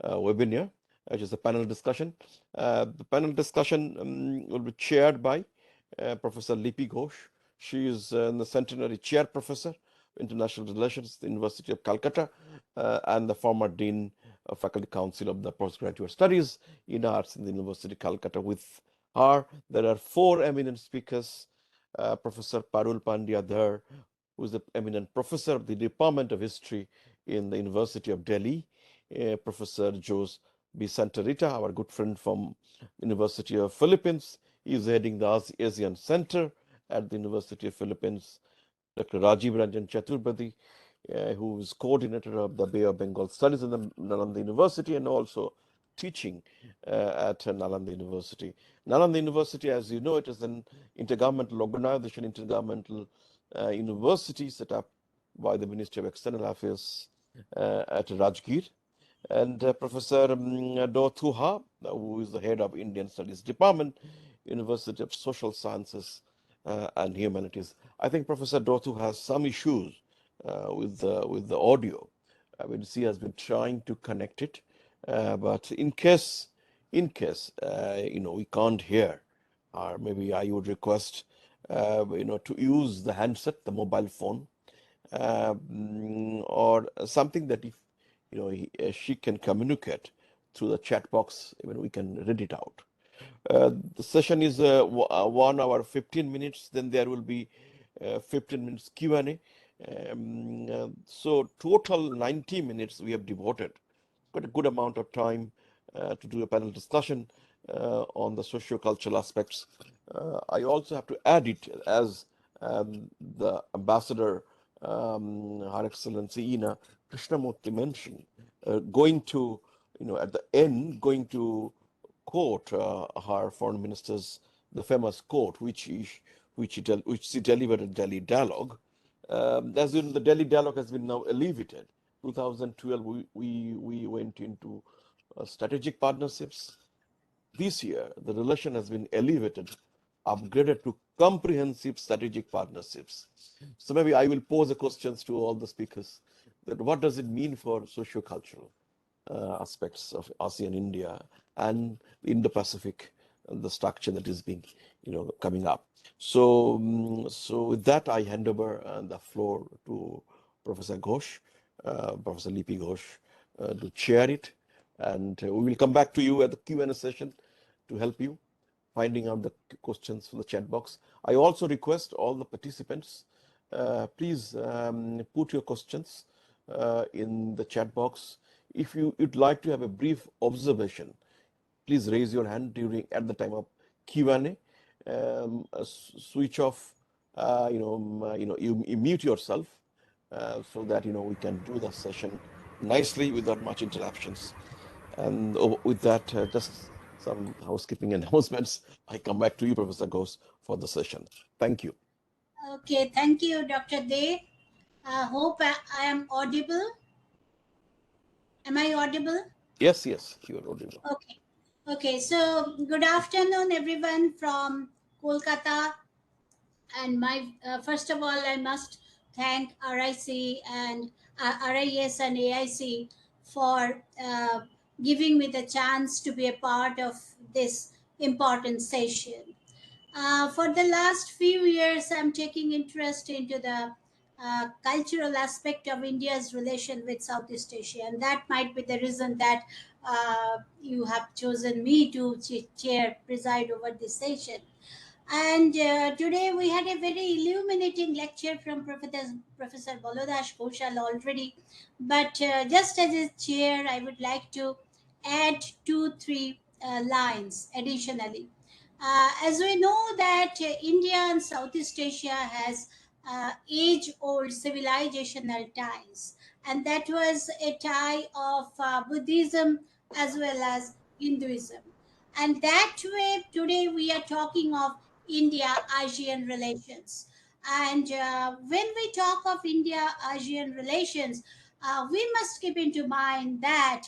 webinar, which is the panel discussion. The panel discussion will be chaired by Professor Lipi Ghosh. She is the centenary chair professor, International Relations at the University of Calcutta, and the former Dean of Faculty Council of the Postgraduate Studies in Arts in the University of Calcutta. With her, there are four eminent speakers. Professor Parul Pandya Dhar, who is the eminent professor of the Department of History in the University of Delhi. Professor Jose B. Santarita, our good friend from University of Philippines. He is heading the ASEAN Center at the University of Philippines. Dr. Rajiv Ranjan Chaturbedi, who is coordinator of the Bay of Bengal Studies in the Nalanda University and also teaching at Nalanda University. Nalanda University, as you know, it is an intergovernmental organization, intergovernmental university set up by the Ministry of External Affairs at Rajgir. And Professor Do Thuha, who is the head of Indian Studies Department, University of Social Sciences and Humanities. I think Professor Dothu has some issues with the audio. I mean, she has been trying to connect it, but in case we can't hear, or maybe I would request to use the handset, the mobile phone, or something that if she can communicate through the chat box, even we can read it out. The session is 1 hour 15 minutes. Then there will be 15 minutes Q&A. So total 90 minutes we have devoted, quite a good amount of time to do a panel discussion on the socio-cultural aspects. I also have to add it as the ambassador, Her Excellency Ina Krishnamurthy mentioned, going to, at the end, going to quote her foreign minister's, the famous quote, which she delivered at Delhi Dialogue. As in the Delhi Dialogue has been now elevated. 2012, we went into strategic partnerships. This year, the relation has been elevated, upgraded to comprehensive strategic partnerships. So maybe I will pose the questions to all the speakers that what does it mean for socio-cultural aspects of ASEAN India and Indo-Pacific, the structure that is being, coming up. So with that, I hand over the floor to Professor Ghosh, Professor Lipi Ghosh, to chair it, and we will come back to you at the Q&A session to help you finding out the questions from the chat box. I also request all the participants, please put your questions in the chat box. If you'd like to have a brief observation, please raise your hand at the time of Q&A. Switch off, you mute yourself so that we can do the session nicely without much interruptions. And with that, just some housekeeping announcements. I come back to you, Professor Ghosh, for the session. Thank you. Okay, thank you, Dr. Day. I hope I am audible. Am I audible? Yes, you are audible. Okay. Okay, so good afternoon, everyone from Kolkata. And first of all, I must thank RIC and RIS and AIC for giving me the chance to be a part of this important session. For the last few years, I'm taking interest into the cultural aspect of India's relation with Southeast Asia, and that might be the reason that you have chosen me to preside over this session. And today we had a very illuminating lecture from Professor Baladas Ghoshal already. But just as a chair, I would like to add 2-3 lines additionally. As we know that India and Southeast Asia has age-old civilizational ties, and that was a tie of Buddhism as well as Hinduism. And that way, today we are talking of India-ASEAN relations. And when we talk of India-ASEAN relations, we must keep into mind that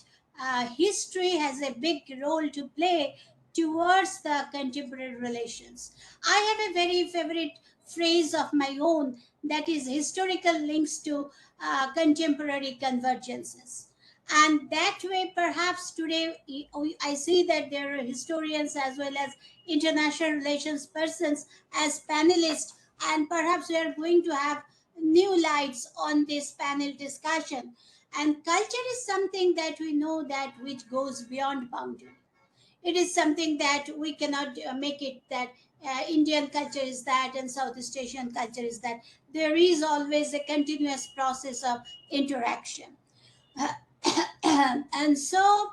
history has a big role to play towards the contemporary relations. I have a very favorite phrase of my own, that is historical links to contemporary convergences. And that way, perhaps today I see that there are historians as well as international relations persons as panelists, and perhaps we are going to have new lights on this panel discussion. And culture is something that we know that which goes beyond boundary. It is something that we cannot make it that Indian culture is that and Southeast Asian culture is that. There is always a continuous process of interaction. And so,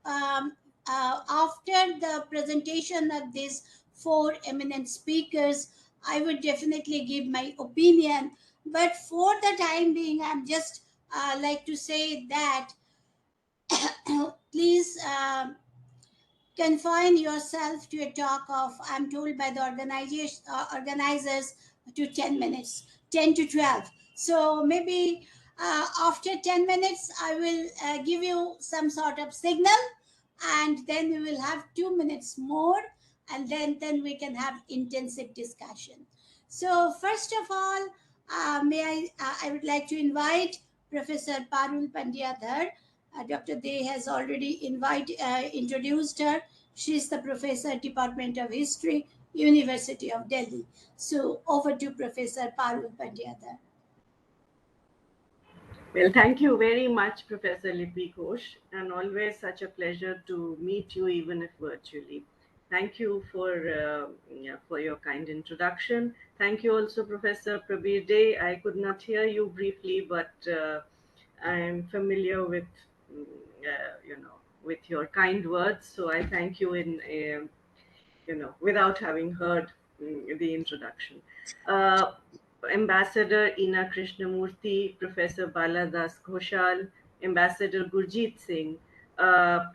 after the presentation of these four eminent speakers, I would definitely give my opinion. But for the time being, I'm just like to say that please confine yourself to a talk of, I'm told by the organizers, to 10 minutes, 10 to 12. So maybe after 10 minutes, I will give you some sort of signal, and then we will have 2 minutes more, and then we can have intensive discussion. So first of all, I would like to invite Professor Parul Pandyadhar. Dr. Dey has already introduced her. She is the professor, Department of History, University of Delhi. So over to Professor Parul Pandyadhar. Well, thank you very much, Professor Lipi Ghosh, and always such a pleasure to meet you, even if virtually. Thank you for your kind introduction. Thank you also, Professor Prabir Dey. I could not hear you briefly, but I am familiar with with your kind words. So I thank you without having heard the introduction. Ambassador Ina Krishnamurthy, Professor Baladas Ghoshal, Ambassador Gurjeet Singh,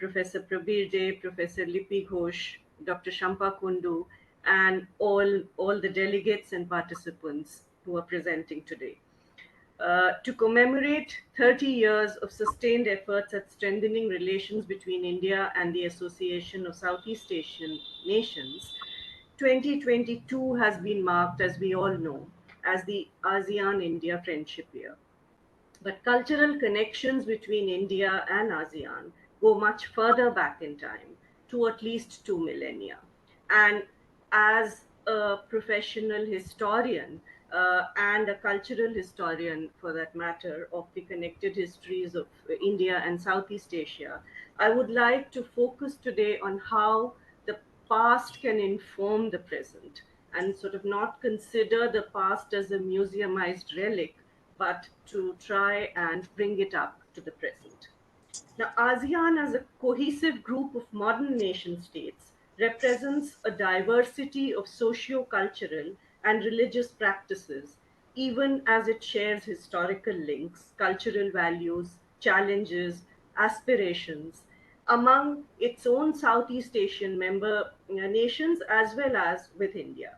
Professor Prabir Dey, Professor Lipi Ghosh, Dr. Shampa Kundu, and all the delegates and participants who are presenting today. To commemorate 30 years of sustained efforts at strengthening relations between India and the Association of Southeast Asian Nations, 2022 has been marked, as we all know, as the ASEAN-India Friendship Year. But cultural connections between India and ASEAN go much further back in time, to at least 2 millennia. And as a professional historian and a cultural historian, for that matter, of the connected histories of India and Southeast Asia, I would like to focus today on how the past can inform the present and sort of not consider the past as a museumized relic, but to try and bring it up to the present. Now, ASEAN as a cohesive group of modern nation states represents a diversity of socio-cultural and religious practices, even as it shares historical links, cultural values, challenges, aspirations among its own Southeast Asian member nations as well as with India.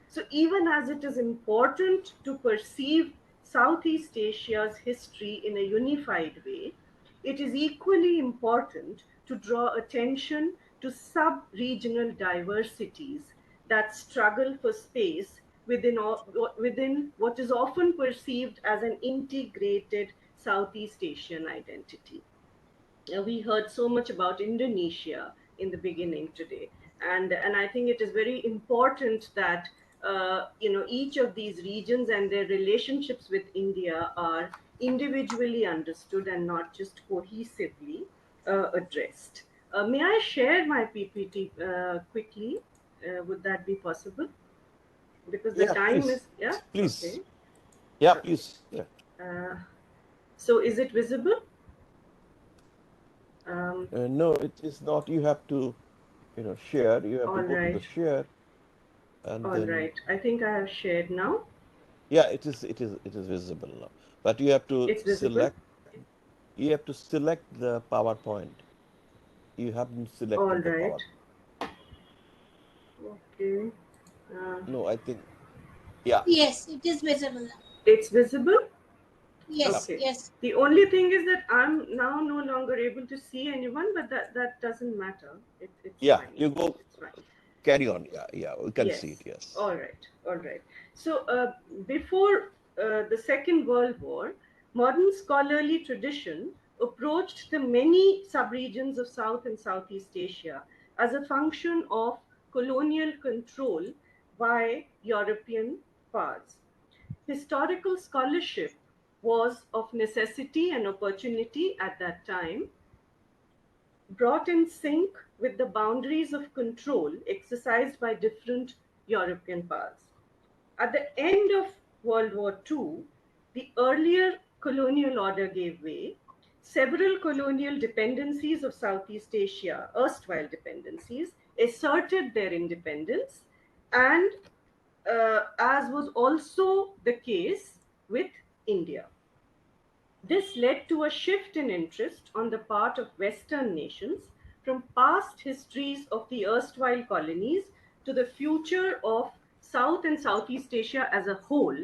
So, even as it is important to perceive Southeast Asia's history in a unified way, it is equally important to draw attention to sub regional diversities that struggle for space within what is often perceived as an integrated Southeast Asian identity. We heard so much about Indonesia in the beginning today, and I think it is very important that each of these regions and their relationships with India are individually understood and not just cohesively addressed. May I share my PPT quickly? Would that be possible? Because the Yeah, time please. is, yeah, Please. okay. Yeah, Okay. please. Yeah. So is it visible? No, it is not. You have to, share. You have to All go to the right. share, and All then right. I think I have shared now. yeah, it is visible now. But you have to It's visible. select the PowerPoint. You haven't All selected the right. PowerPoint. Okay. Uh, No, I think yeah. Yes, it is visible now. it's visible. Yes, Okay. yes. The only thing is that I'm now no longer able to see anyone, but that doesn't matter. It's Yeah, fine. you go It's fine. carry on. Yeah, yeah, we can see it. Yes. Yes. All right. All right. So before the Second World War, modern scholarly tradition approached the many subregions of South and Southeast Asia as a function of colonial control by European powers. Historical scholarship was of necessity and opportunity at that time, brought in sync with the boundaries of control exercised by different European powers. At the end of World War II, the earlier colonial order gave way. Several colonial dependencies of Southeast Asia, erstwhile dependencies, asserted their independence, and as was also the case with India. This led to a shift in interest on the part of Western nations from past histories of the erstwhile colonies to the future of South and Southeast Asia as a whole,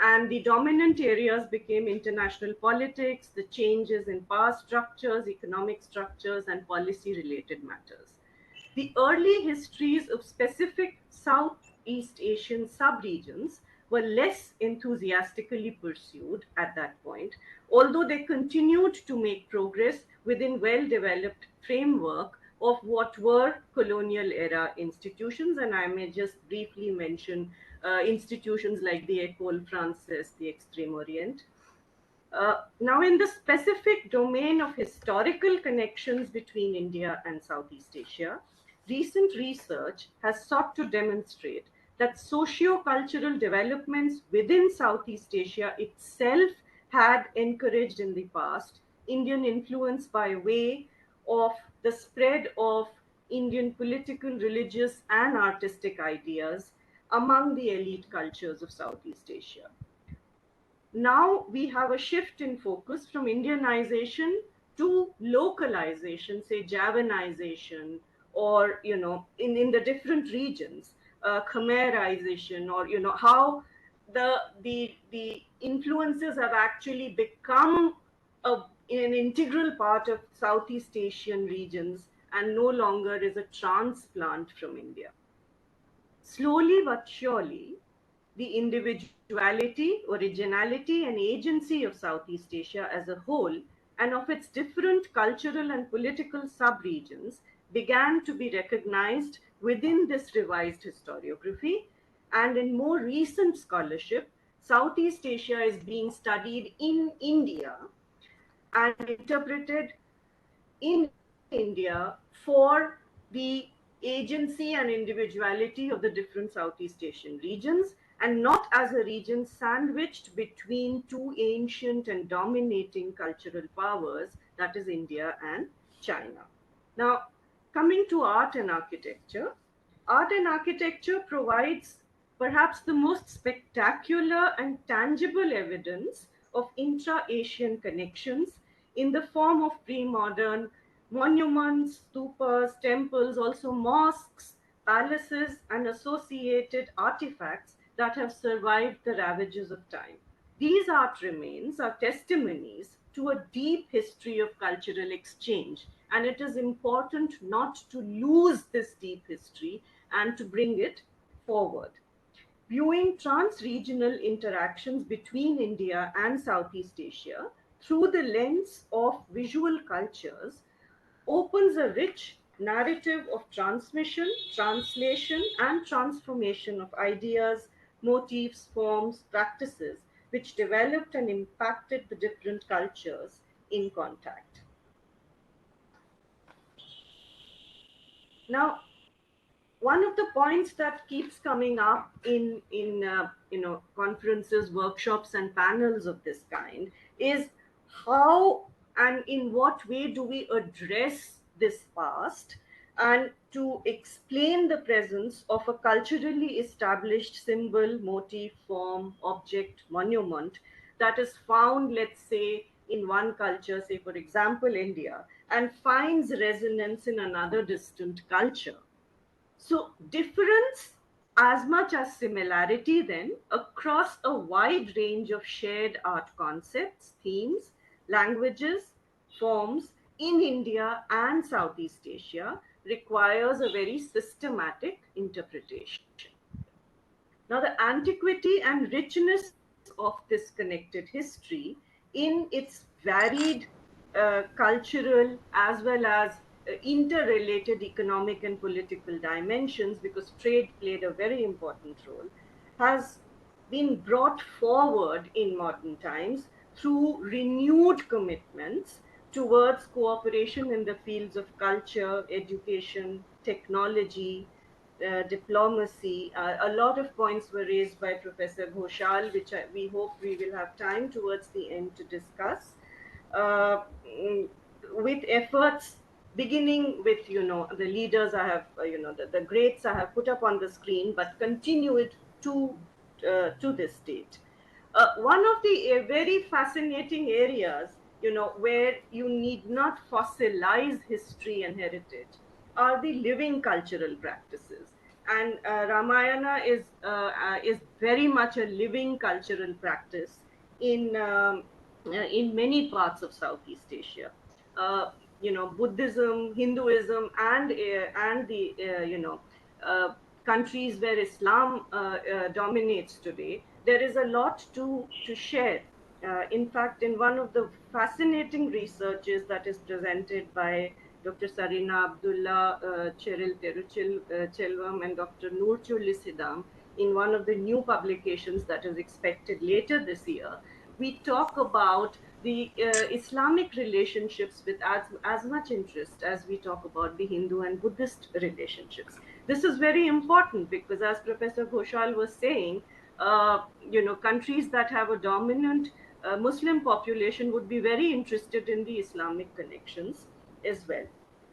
and the dominant areas became international politics, the changes in power structures, economic structures, and policy related matters. The early histories of specific Southeast Asian subregions were less enthusiastically pursued at that point, although they continued to make progress within well-developed framework of what were colonial era institutions. And I may just briefly mention institutions like the École Française, the Extreme Orient. Now, in the specific domain of historical connections between India and Southeast Asia, recent research has sought to demonstrate that socio-cultural developments within Southeast Asia itself had encouraged in the past Indian influence by way of the spread of Indian political, religious, and artistic ideas among the elite cultures of Southeast Asia. Now we have a shift in focus from Indianization to localization, say Javanization, or in the different regions, Khmerization, or how the influences have actually become an integral part of Southeast Asian regions and no longer is a transplant from India. Slowly but surely, the individuality, originality, and agency of Southeast Asia as a whole and of its different cultural and political subregions began to be recognized within this revised historiography And in more recent scholarship, Southeast Asia is being studied in India and interpreted in India for the agency and individuality of the different Southeast Asian regions, and not as a region sandwiched between two ancient and dominating cultural powers, that is India and China. Now, coming to art and architecture provides perhaps the most spectacular and tangible evidence of intra-Asian connections in the form of pre-modern monuments, stupas, temples, also mosques, palaces, and associated artifacts that have survived the ravages of time. These art remains are testimonies to a deep history of cultural exchange, and it is important not to lose this deep history and to bring it forward. Viewing trans-regional interactions between India and Southeast Asia through the lens of visual cultures opens a rich narrative of transmission, translation, and transformation of ideas, motifs, forms, practices, which developed and impacted the different cultures in contact. Now, one of the points that keeps coming up in conferences, workshops, and panels of this kind is how and in what way do we address this past and to explain the presence of a culturally established symbol, motif, form, object, monument that is found, let's say, in one culture, say for example India, and finds resonance in another distant culture. So, difference as much as similarity, then, across a wide range of shared art concepts, themes, languages, forms in India and Southeast Asia requires a very systematic interpretation. Now, the antiquity and richness of this connected history in its varied cultural as well as interrelated economic and political dimensions, because trade played a very important role, has been brought forward in modern times through renewed commitments towards cooperation in the fields of culture, education, technology, diplomacy. A lot of points were raised by Professor Ghoshal, which we hope we will have time towards the end to discuss. Uh, mm, with efforts beginning with the leaders I have the greats I have put up on the screen, but continue it to this date. One of the very fascinating areas, where you need not fossilize history and heritage, are the living cultural practices. And Ramayana is very much a living cultural practice in many parts of Southeast Asia. Buddhism, Hinduism, and the countries where Islam dominates today, there is a lot to share. In fact, in one of the fascinating researches that is presented by Dr. Sarina Abdullah, Cheryl Teruchil Chelvam, and Dr. Noor Chullisidam, in one of the new publications that is expected later this year, we talk about the Islamic relationships with as much interest as we talk about the Hindu and Buddhist relationships. This is very important because, as Professor Ghoshal was saying, countries that have a dominant Muslim population would be very interested in the Islamic connections as well.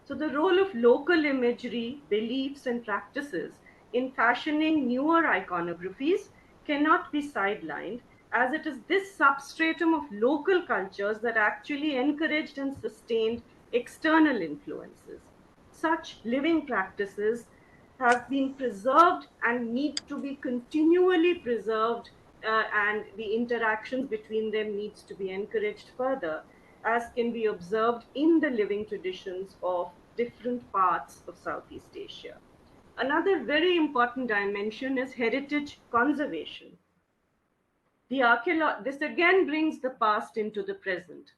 So the role of local imagery, beliefs, and practices in fashioning newer iconographies cannot be sidelined, as it is this substratum of local cultures that actually encouraged and sustained external influences. Such living practices have been preserved and need to be continually preserved, and the interactions between them needs to be encouraged further, as can be observed in the living traditions of different parts of Southeast Asia. Another very important dimension is heritage conservation. This again brings the past into the present.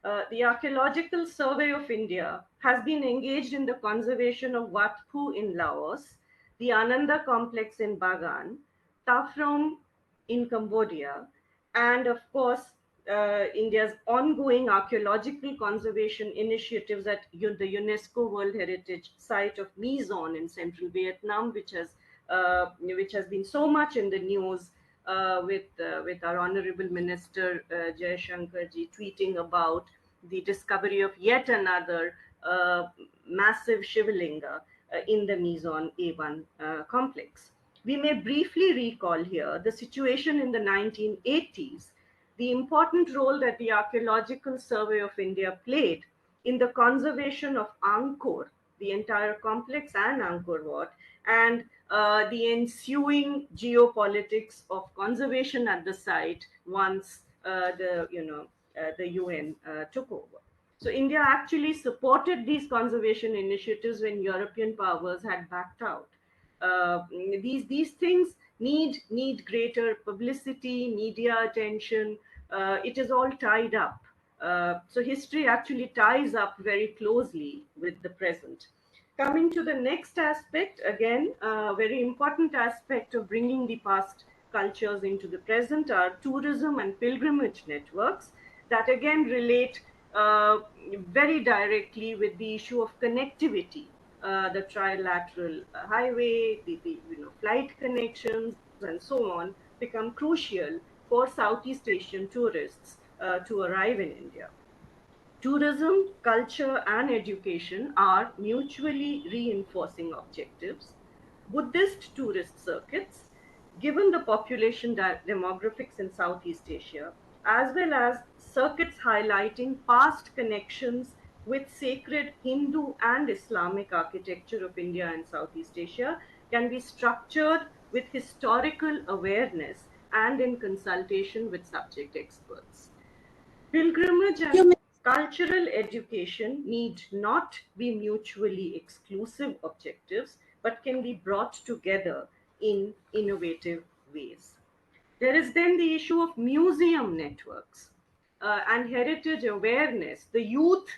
The Archaeological Survey of India has been engaged in the conservation of Wat Phu in Laos, the Ananda complex in Bagan, Tafrom in Cambodia, and of course, India's ongoing archaeological conservation initiatives at the UNESCO World Heritage Site of Mizon in central Vietnam, which has been so much in the news, with our honorable minister Jai Shankarji tweeting about the discovery of yet another massive Shivalinga in the Mizon A1 complex. We may briefly recall here the situation in the 1980s, the important role that the Archaeological Survey of India played in the conservation of Angkor, the entire complex, and Angkor Wat, and the ensuing geopolitics of conservation at the site once the UN took over. So India actually supported these conservation initiatives when European powers had backed out. These things need greater publicity, media attention. It is all tied up. So history actually ties up very closely with the present. Coming to the next aspect, again, a very important aspect of bringing the past cultures into the present are tourism and pilgrimage networks that again relate very directly with the issue of connectivity. The trilateral highway, the flight connections, and so on become crucial for Southeast Asian tourists to arrive in India. Tourism, culture, and education are mutually reinforcing objectives. Buddhist tourist circuits, given the population demographics in Southeast Asia, as well as circuits highlighting past connections with sacred Hindu and Islamic architecture of India and Southeast Asia, can be structured with historical awareness and in consultation with subject experts. Pilgrimage and cultural education need not be mutually exclusive objectives, but can be brought together in innovative ways. There is then the issue of museum networks and heritage awareness. The youth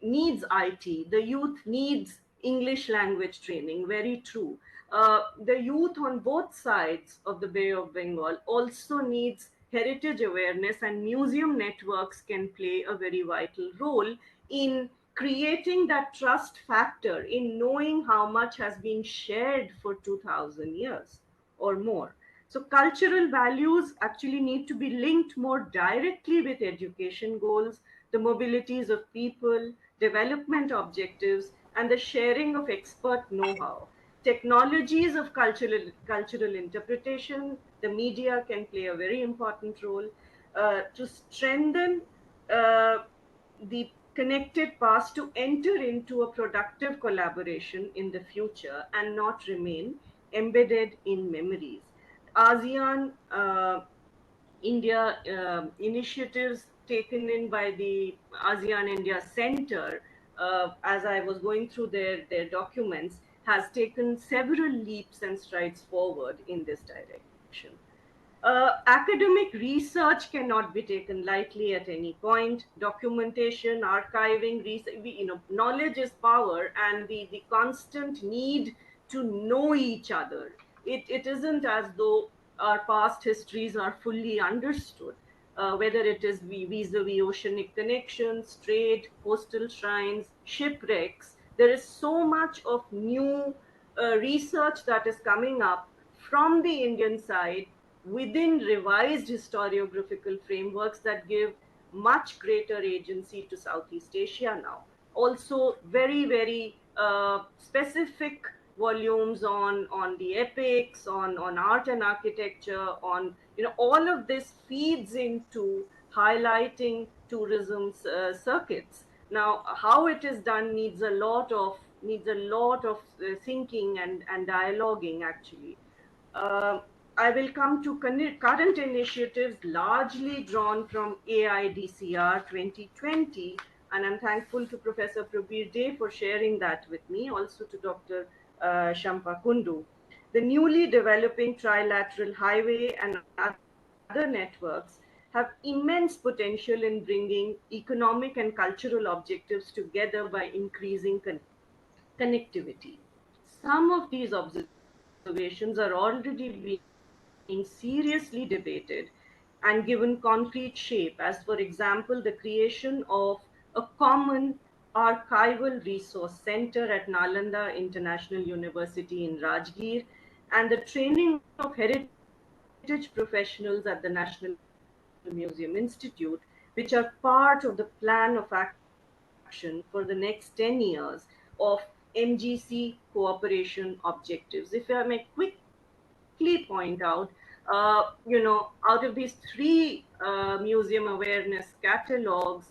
needs IT. The youth needs English language training. Very true. The youth on both sides of the Bay of Bengal also needs heritage awareness, and museum networks can play a very vital role in creating that trust factor, in knowing how much has been shared for 2000 years or more. So cultural values actually need to be linked more directly with education goals, the mobilities of people, development objectives, and the sharing of expert know-how. Technologies of cultural interpretation, the media can play a very important role to strengthen uh, the connected past, to enter into a productive collaboration in the future and not remain embedded in memories. ASEAN India initiatives taken in by the ASEAN India Center, as I was going through their documents, has taken several leaps and strides forward in this direction. Academic research cannot be taken lightly at any point. Documentation, archiving, knowledge is power, and the constant need to know each other. It isn't as though our past histories are fully understood, whether it is vis-a-vis oceanic connections, trade, coastal shrines, shipwrecks. There is so much of new research that is coming up from the Indian side within revised historiographical frameworks that give much greater agency to Southeast Asia now. Also, very, very specific volumes on the epics, on art and architecture, on all of this feeds into highlighting tourism circuits. Now, how it is done needs a lot of thinking and dialoguing actually. Uh, I will come to current initiatives largely drawn from AIDCR 2020, and I'm thankful to Professor Prabir Dey for sharing that with me, also to Dr. Shampa Kundu. The newly developing trilateral highway and other networks have immense potential in bringing economic and cultural objectives together by increasing connectivity. Some of these observations observations are already being seriously debated and given concrete shape, as, for example, the creation of a common archival resource center at Nalanda International University in Rajgir and the training of heritage professionals at the National Museum Institute, which are part of the plan of action for the next 10 years of MGC cooperation objectives. If I may quickly point out, out of these three museum awareness catalogs,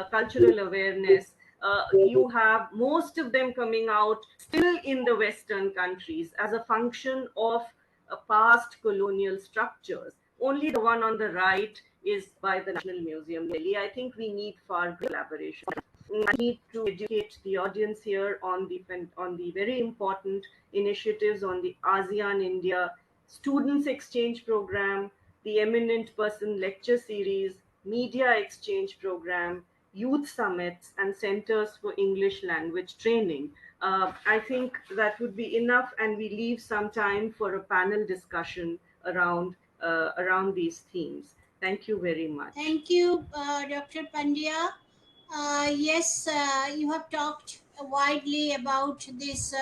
cultural awareness, you have most of them coming out still in the Western countries as a function of past colonial structures. Only the one on the right is by the National Museum Delhi. I think we need far greater collaboration. I need to educate the audience here on the very important initiatives on the ASEAN India Students Exchange Program, the Eminent Person Lecture Series, Media Exchange Program, youth summits, and centers for English language training. I think that would be enough, and we leave some time for a panel discussion around these themes. Thank you very much. Thank you, Dr. Pandya. Yes, you have talked widely about this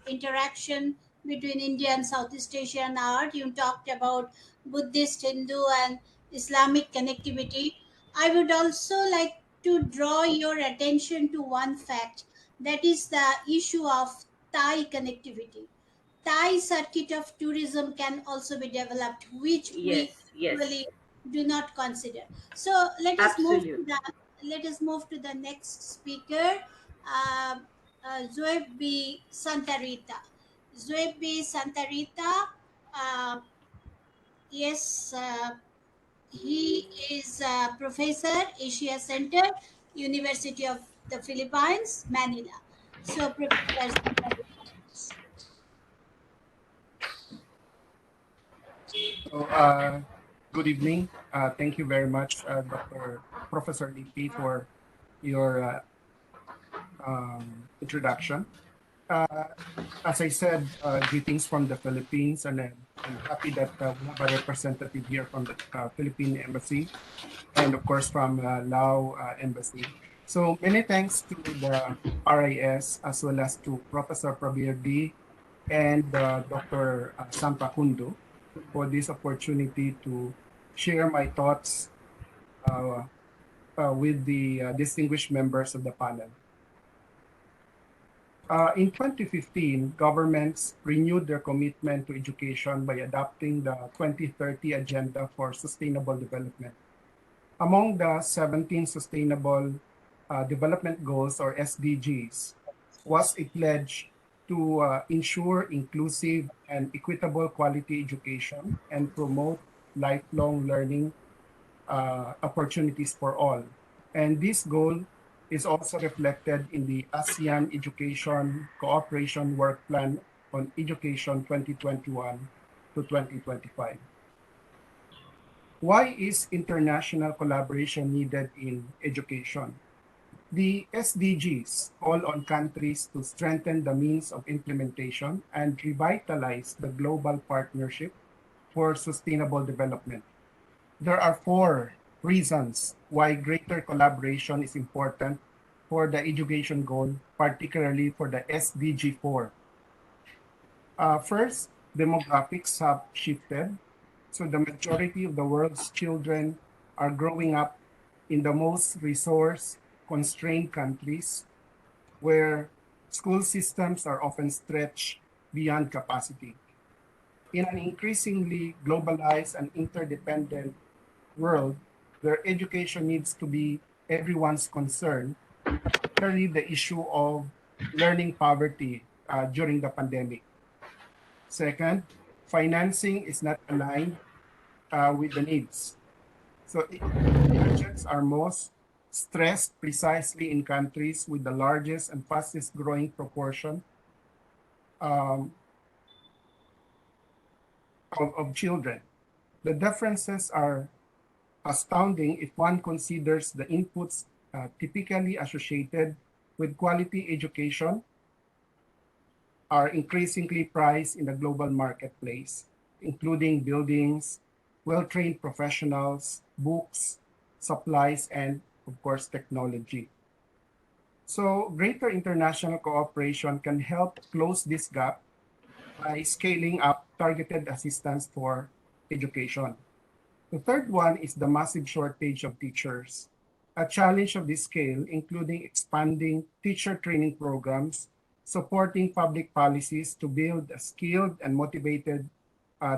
interaction between India and Southeast Asian art. You talked about Buddhist, Hindu, and Islamic connectivity. I would also like to draw your attention to one fact, that is the issue of Thai connectivity. Thai circuit of tourism can also be developed, which we Yes, yes, usually do not consider. So absolutely. let us move to the next speaker, uh, Zoeb B. Santarita. Zoeb B. Santarita, uh, yes, he is a professor, Asia Center, University of the Philippines, Manila. So, Professor Santarita. So, good evening. Thank you very much, Dr. Professor Lipi, for your introduction. Uh, as I said, greetings from the Philippines, and I'm happy that we have a representative here from the Philippine Embassy, and of course from Lao Embassy. So many thanks to the RIS as well as to Professor Prabir D and Dr. Sampa Kundu for this opportunity to share my thoughts uh, with the distinguished members of the panel. In 2015, governments renewed their commitment to education by adopting the 2030 Agenda for Sustainable Development. Among the 17 Sustainable Development Goals, or SDGs, was a pledge to ensure inclusive and equitable quality education and promote lifelong learning opportunities for all. And this goal is also reflected in the ASEAN Education Cooperation Work Plan on Education 2021 to 2025. Why is international collaboration needed in education? The SDGs call on countries to strengthen the means of implementation and revitalize the global partnership for sustainable development. There are four reasons why greater collaboration is important for the education goal, particularly for the SDG 4. First, demographics have shifted. So the majority of the world's children are growing up in the most resource constrained countries where school systems are often stretched beyond capacity. In an increasingly globalized and interdependent world where education needs to be everyone's concern, particularly the issue of learning poverty during the pandemic. Second, financing is not aligned with the needs. So budgets are most stressed precisely in countries with the largest and fastest growing proportion um, of children. The differences are astounding if one considers the inputs typically associated with quality education are increasingly priced in the global marketplace, including buildings, well-trained professionals, books, supplies, and of course, technology. So greater international cooperation can help close this gap by scaling up targeted assistance for education. The third one is the massive shortage of teachers. A challenge of this scale, including expanding teacher training programs, supporting public policies to build a skilled and motivated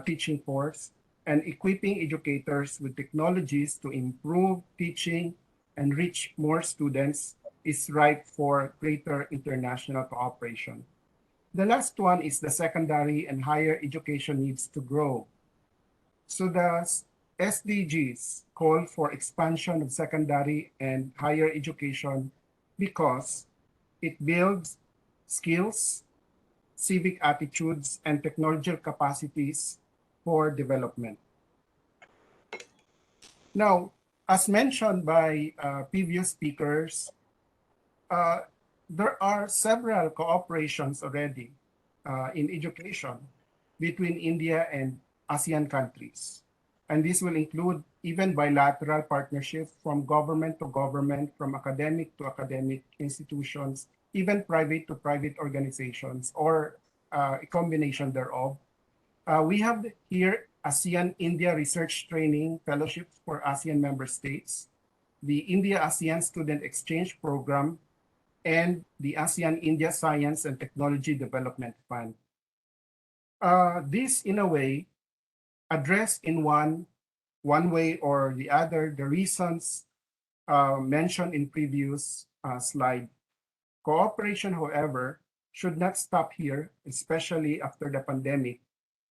teaching force, and equipping educators with technologies to improve teaching and reach more students is ripe for greater international cooperation. The last one is the secondary and higher education needs to grow. So the SDGs call for expansion of secondary and higher education because it builds skills, civic attitudes, and technological capacities for development. Now, as mentioned by previous speakers, uh, there are several cooperations already in education between India and ASEAN countries. And this will include even bilateral partnerships from government to government, from academic to academic institutions, even private to private organizations, or a combination thereof. We have here ASEAN India Research Training Fellowships for ASEAN member states, the India ASEAN Student Exchange Program, and the ASEAN India Science and Technology Development Fund. This, in a way, address in one way or the other the reasons mentioned in previous slide. Cooperation, however, should not stop here, especially after the pandemic,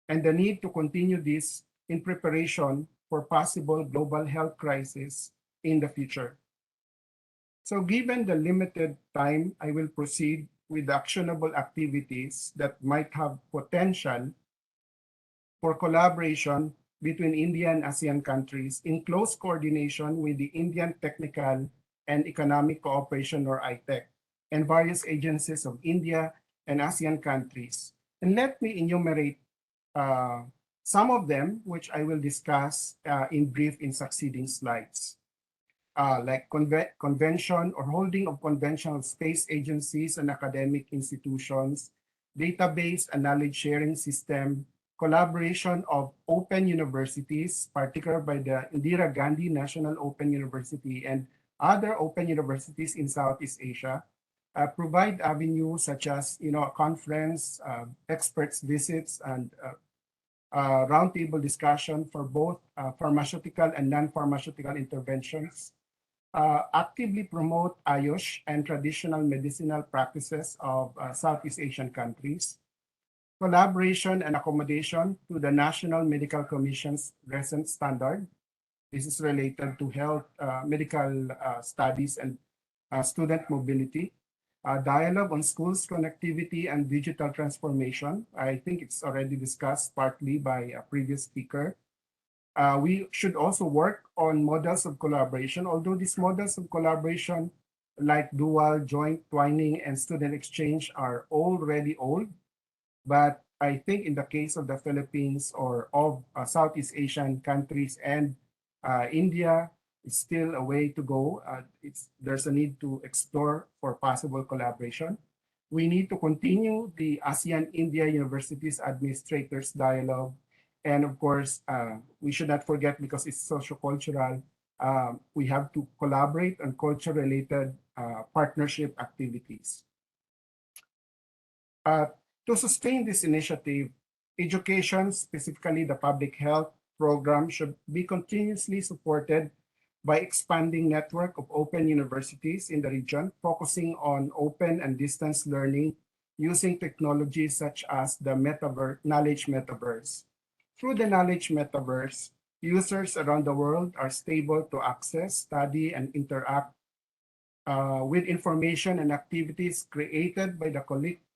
and the need to continue this in preparation for possible global health crisis in the future. So given the limited time, I will proceed with actionable activities that might have potential for collaboration between India and ASEAN countries in close coordination with the Indian Technical and Economic Cooperation, or ITEC, and various agencies of India and ASEAN countries. And let me enumerate uh, some of them, which I will discuss in brief in succeeding slides. Like convention or holding of conventional space agencies and academic institutions, database and knowledge sharing system, collaboration of open universities, particularly by the Indira Gandhi National Open University and other open universities in Southeast Asia, provide avenues such as a conference, experts visits, and roundtable discussion for both pharmaceutical and non-pharmaceutical interventions, actively promote Ayush and traditional medicinal practices of Southeast Asian countries, collaboration and accommodation to the National Medical Commission's recent standard. This is related to health, medical studies and student mobility. Dialogue on schools connectivity and digital transformation. I think it's already discussed partly by a previous speaker. We should also work on models of collaboration, although these models of collaboration like dual, joint, twining, and student exchange are already old. But I think in the case of the Philippines or of Southeast Asian countries and India, it's still a way to go. There's a need to explore for possible collaboration. We need to continue the ASEAN India Universities Administrators Dialogue. And of course, we should not forget, because it's socio-cultural, we have to collaborate on culture-related partnership activities. To sustain this initiative, education, specifically the public health program, should be continuously supported by expanding network of open universities in the region, focusing on open and distance learning using technologies such as the knowledge metaverse. Through the knowledge metaverse, users around the world are stable to access, study, and interact with information and activities created by the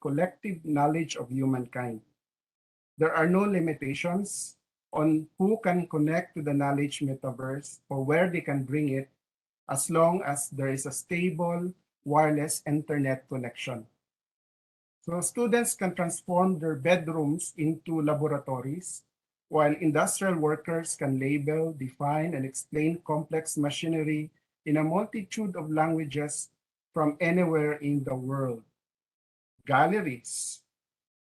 collective knowledge of humankind. There are no limitations on who can connect to the knowledge metaverse or where they can bring it, as long as there is a stable wireless internet connection. So students can transform their bedrooms into laboratories, while industrial workers can label, define, and explain complex machinery in a multitude of languages from anywhere in the world. Galleries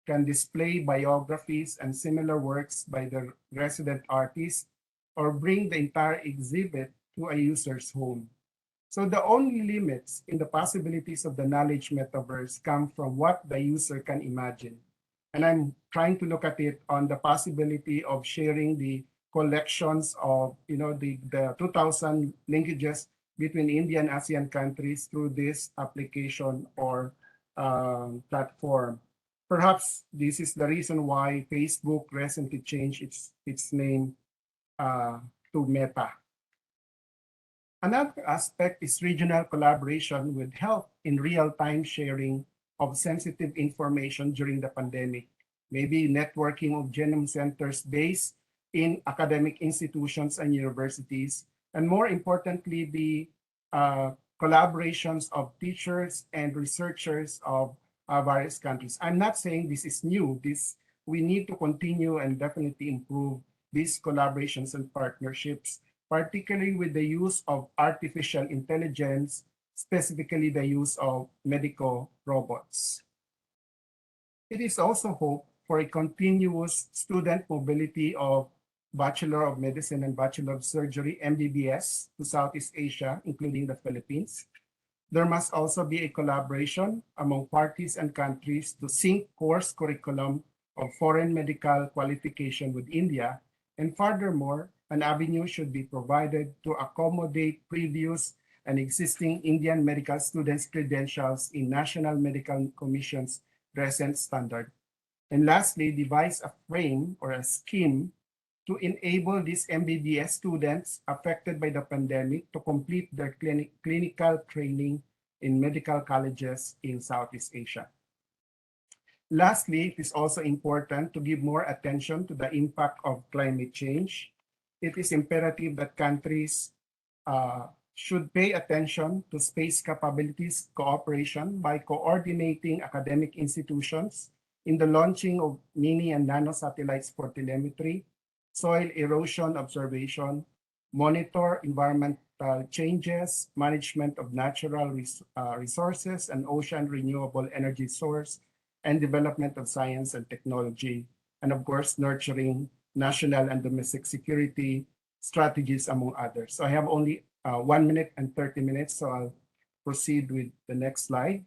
can display biographies and similar works by the resident artist or bring the entire exhibit to a user's home. So the only limits in the possibilities of the knowledge metaverse come from what the user can imagine. And I'm trying to look at it on the possibility of sharing the collections of, the 2,000 linkages between India and ASEAN countries through this application or platform. Perhaps this is the reason why Facebook recently changed its name to Meta. Another aspect is regional collaboration with help in real-time sharing of sensitive information during the pandemic. Maybe networking of genome centers based in academic institutions and universities, and more importantly, the collaborations of teachers and researchers of various countries. I'm not saying this is new. We need to continue and definitely improve these collaborations and partnerships, particularly with the use of artificial intelligence, specifically the use of medical robots. It is also hope for a continuous student mobility of Bachelor of Medicine and Bachelor of Surgery, MBBS, to Southeast Asia, including the Philippines. There must also be a collaboration among parties and countries to sync course curriculum of foreign medical qualification with India, and furthermore, an avenue should be provided to accommodate previous and existing Indian medical students' credentials in National Medical Commission's present standard. And lastly, devise a frame or a scheme to enable these MBBS students affected by the pandemic to complete their clinical training in medical colleges in Southeast Asia. Lastly, it is also important to give more attention to the impact of climate change. It is imperative that countries should pay attention to space capabilities cooperation by coordinating academic institutions in the launching of mini and nano satellites for telemetry, soil erosion observation, monitor environmental changes, management of natural resources and ocean renewable energy source, and development of science and technology, and of course, nurturing national and domestic security strategies, among others. So I have only 1 minute and 30 minutes, so I'll proceed with the next slide.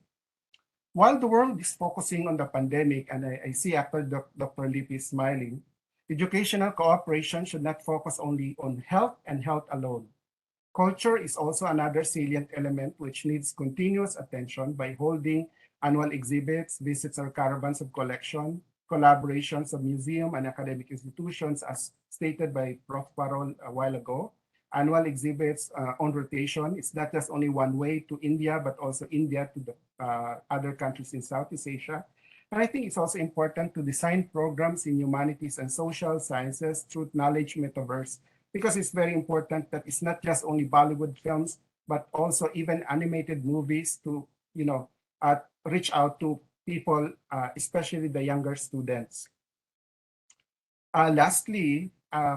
While the world is focusing on the pandemic, and I see Dr. Lip is smiling, educational cooperation should not focus only on health and health alone. Culture is also another salient element which needs continuous attention by holding annual exhibits, visits or caravans of collection, collaborations of museum and academic institutions, as stated by Prof. Parol a while ago. Annual exhibits on rotation. It's not just only one way to India, but also India to the other countries in Southeast Asia. And I think it's also important to design programs in humanities and social sciences through knowledge metaverse, because it's very important that it's not just only Bollywood films, but also even animated movies to, reach out to people, especially the younger students. Lastly,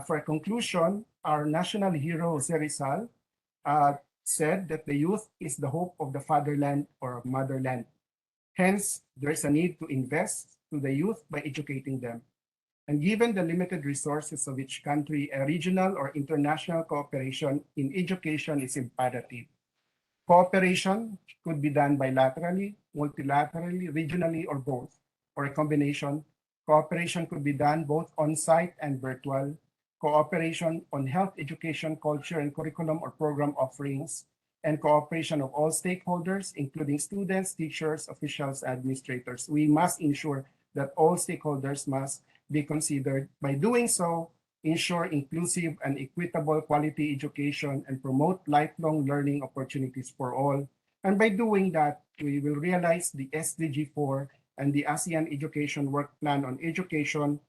for a conclusion, our national hero, Jose Rizal, said that the youth is the hope of the fatherland or motherland. Hence, there is a need to invest to the youth by educating them. And given the limited resources of each country, a regional or international cooperation in education is imperative. Cooperation could be done bilaterally, multilaterally, regionally, or both, or a combination. Cooperation could be done both on-site and virtual. Cooperation on health, education, culture, and curriculum or program offerings, and cooperation of all stakeholders, including students, teachers, officials, administrators. We must ensure that all stakeholders must be considered. By doing so, ensure inclusive and equitable quality education, and promote lifelong learning opportunities for all. And by doing that, we will realize the SDG 4 and the ASEAN Education Work Plan on Education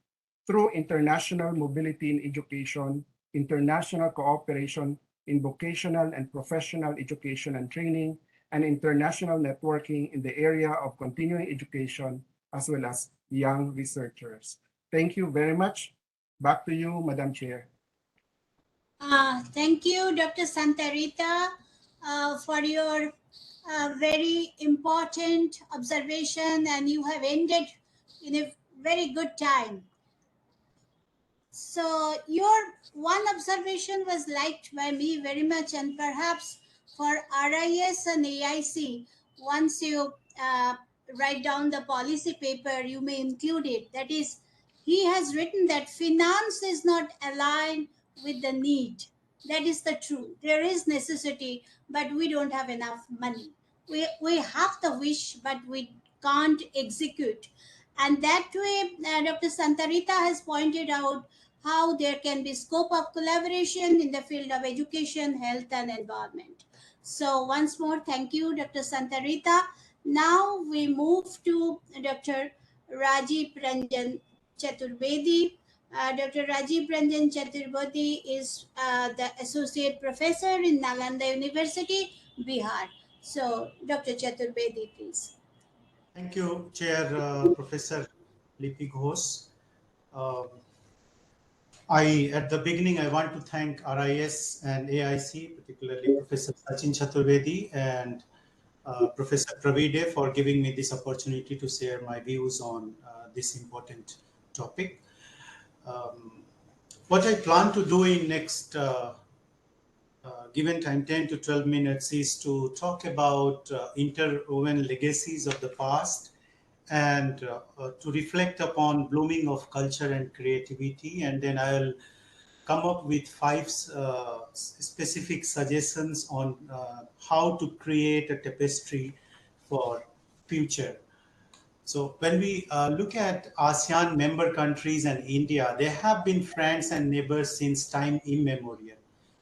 through international mobility in education, international cooperation in vocational and professional education and training, and international networking in the area of continuing education, as well as young researchers. Thank you very much. Back to you, Madam Chair. Thank you, Dr. Santa Rita, for your very important observation, and you have ended in a very good time. So your one observation was liked by me very much, and perhaps for RIS and AIC, once you write down the policy paper, you may include it. That is, he has written that finance is not aligned with the need. That is the truth. There is necessity, but we don't have enough money. We have the wish, but we can't execute. And that way, Dr. Santarita has pointed out how there can be scope of collaboration in the field of education, health, and environment. So once more, thank you, Dr. Santarita. Now we move to Dr. Rajiv Ranjan Chaturvedi. Dr. Rajiv Ranjan Chaturvedi is the Associate Professor in Nalanda University, Bihar. So, Dr. Chaturvedi, please. Thank you, Chair Professor Lipi Ghosh. At the beginning, I want to thank RIS and AIC, particularly Professor Sachin Chaturvedi and Professor Pravide for giving me this opportunity to share my views on this important topic. What I plan to do in next given time 10 to 12 minutes is to talk about interwoven legacies of the past and to reflect upon blooming of culture and creativity, and then I'll come up with 5 specific suggestions on how to create a tapestry for future. So when we look at ASEAN member countries and India, they have been friends and neighbors since time immemorial.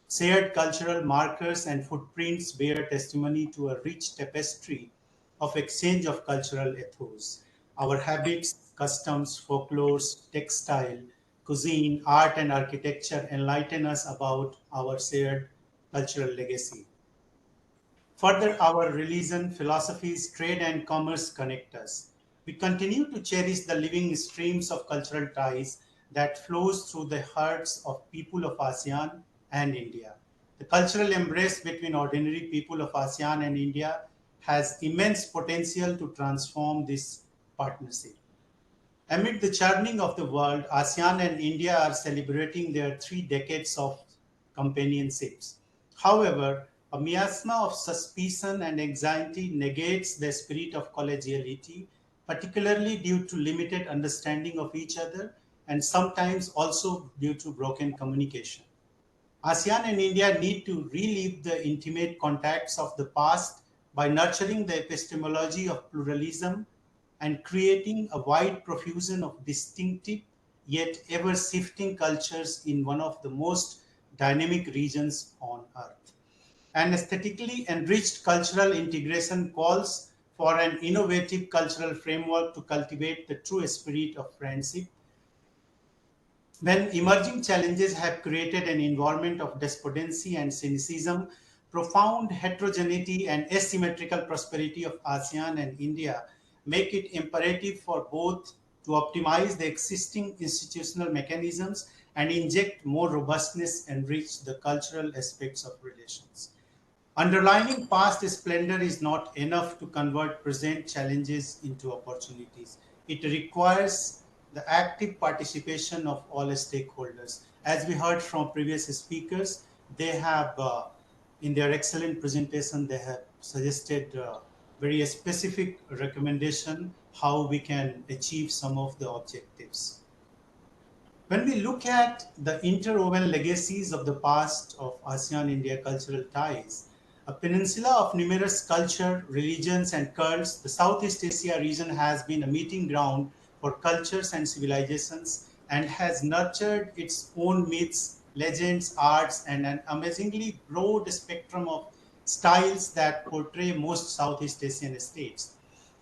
Shared cultural markers and footprints bear testimony to a rich tapestry of exchange of cultural ethos. Our habits, customs, folklores, textile, cuisine, art, and architecture enlighten us about our shared cultural legacy. Further, our religion, philosophies, trade, and commerce connect us. We continue to cherish the living streams of cultural ties that flows through the hearts of people of ASEAN and India. The cultural embrace between ordinary people of ASEAN and India has immense potential to transform this partnership. Amid the churning of the world, ASEAN and India are celebrating their 3 decades of companionships. However, a miasma of suspicion and anxiety negates the spirit of collegiality, particularly due to limited understanding of each other and sometimes also due to broken communication. ASEAN and India need to relive the intimate contacts of the past by nurturing the epistemology of pluralism and creating a wide profusion of distinctive yet ever shifting cultures in one of the most dynamic regions on earth. An aesthetically enriched cultural integration calls for an innovative cultural framework to cultivate the true spirit of friendship. When emerging challenges have created an environment of despondency and cynicism, profound heterogeneity and asymmetrical prosperity of ASEAN and India make it imperative for both to optimize the existing institutional mechanisms and inject more robustness and enrich the cultural aspects of relations. Underlining past splendor is not enough to convert present challenges into opportunities. It requires the active participation of all stakeholders. As we heard from previous speakers, they have, in their excellent presentation, they have suggested very specific recommendation how we can achieve some of the objectives. When we look at the interwoven legacies of the past of ASEAN-India cultural ties, a peninsula of numerous culture, religions, and cults, the Southeast Asia region has been a meeting ground for cultures and civilizations and has nurtured its own myths, legends, arts, and an amazingly broad spectrum of styles that portray most Southeast Asian states.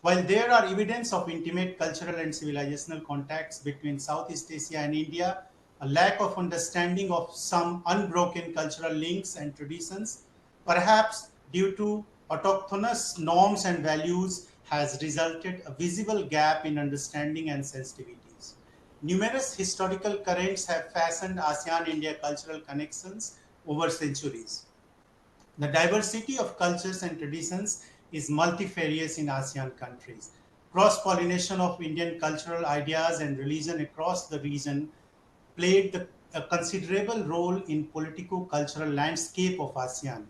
While there are evidence of intimate cultural and civilizational contacts between Southeast Asia and India, a lack of understanding of some unbroken cultural links and traditions, perhaps due to autochthonous norms and values, has resulted a visible gap in understanding and sensitivities. Numerous historical currents have fashioned ASEAN-India cultural connections over centuries. The diversity of cultures and traditions is multifarious in ASEAN countries. Cross-pollination of Indian cultural ideas and religion across the region played a considerable role in politico-cultural landscape of ASEAN.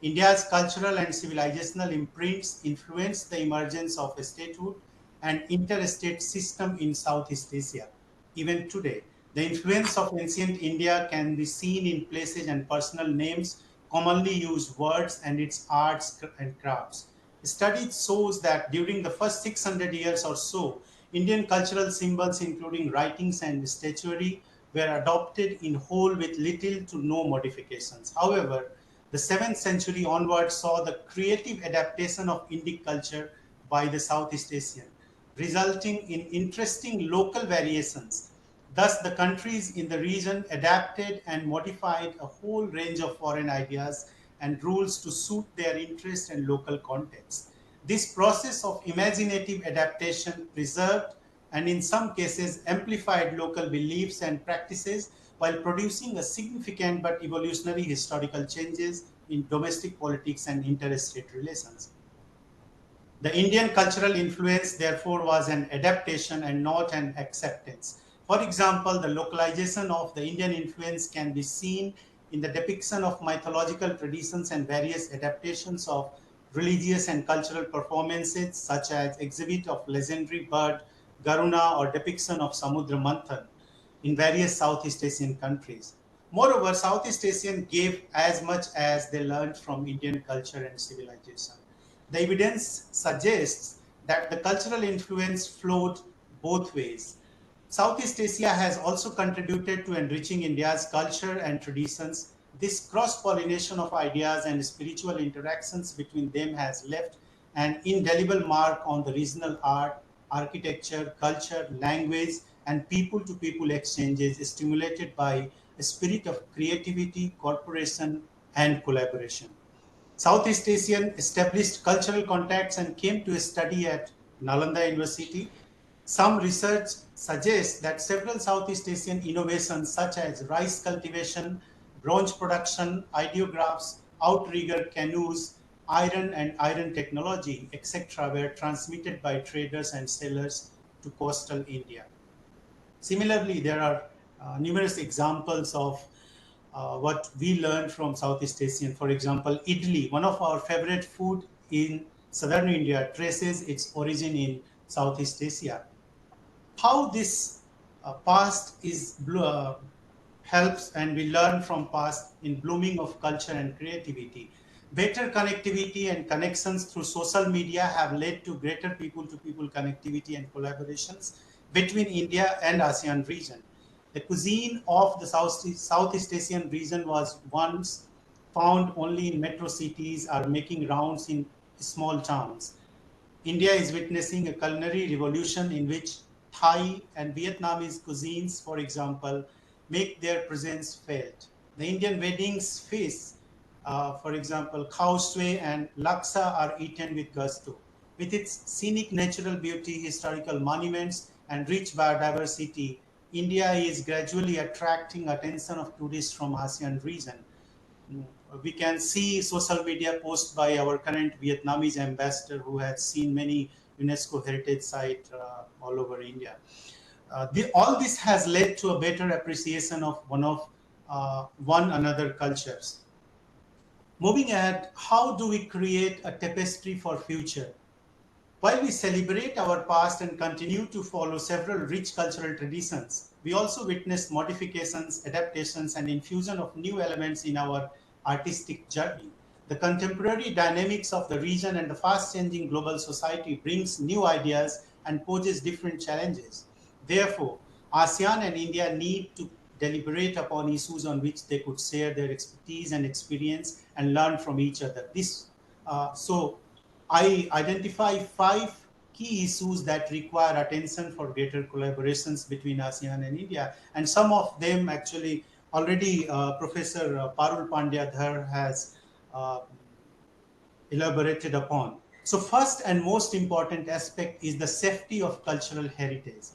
India's cultural and civilizational imprints influenced the emergence of a statehood and interstate system in Southeast Asia. Even today, the influence of ancient India can be seen in places and personal names, commonly used words, and its arts and crafts. Study shows that during the first 600 years or so, Indian cultural symbols, including writings and statuary, were adopted in whole with little to no modifications. However, the 7th century onward saw the creative adaptation of Indic culture by the Southeast Asian, resulting in interesting local variations. Thus, the countries in the region adapted and modified a whole range of foreign ideas and rules to suit their interest and local context. This process of imaginative adaptation preserved and in some cases amplified local beliefs and practices while producing a significant but evolutionary historical changes in domestic politics and interstate relations. The Indian cultural influence, therefore, was an adaptation and not an acceptance. For example, the localization of the Indian influence can be seen in the depiction of mythological traditions and various adaptations of religious and cultural performances, such as exhibit of legendary bird Garuna or depiction of Samudra Manthan in various Southeast Asian countries. Moreover, Southeast Asian gave as much as they learned from Indian culture and civilization. The evidence suggests that the cultural influence flowed both ways. Southeast Asia has also contributed to enriching India's culture and traditions. This cross-pollination of ideas and spiritual interactions between them has left an indelible mark on the regional art, architecture, culture, language, and people-to-people exchanges stimulated by a spirit of creativity, cooperation, and collaboration. Southeast Asian established cultural contacts and came to study at Nalanda University. Some research suggests that several Southeast Asian innovations such as rice cultivation, bronze production, ideographs, outrigger canoes, iron and iron technology, etc. were transmitted by traders and sailors to coastal India. Similarly, there are numerous examples of what we learned from Southeast Asian. For example, idli, one of our favorite food in southern India, traces its origin in Southeast Asia. How this past is helps and we learn from past in blooming of culture and creativity. Better connectivity and connections through social media have led to greater people-to-people connectivity and collaborations between India and ASEAN region. The cuisine of the Southeast Asian region was once found only in metro cities or making rounds in small towns. India is witnessing a culinary revolution in which Thai and Vietnamese cuisines, for example, make their presence felt. The Indian weddings feast, for example, khao sui and laksa are eaten with gusto. With its scenic natural beauty, historical monuments, and rich biodiversity, India is gradually attracting attention of tourists from ASEAN region. We can see social media posts by our current Vietnamese ambassador who has seen many UNESCO heritage sites all over India. All this has led to a better appreciation of one another cultures. Moving ahead, how do we create a tapestry for future? While we celebrate our past and continue to follow several rich cultural traditions, we also witness modifications, adaptations, and infusion of new elements in our artistic journey. The contemporary dynamics of the region and the fast-changing global society brings new ideas and poses different challenges. Therefore, ASEAN and India need to deliberate upon issues on which they could share their expertise and experience and learn from each other. So I identify 5 key issues that require attention for greater collaborations between ASEAN and India. And some of them actually already Professor Parul Pandyadhar has elaborated upon. So first and most important aspect is the safety of cultural heritage.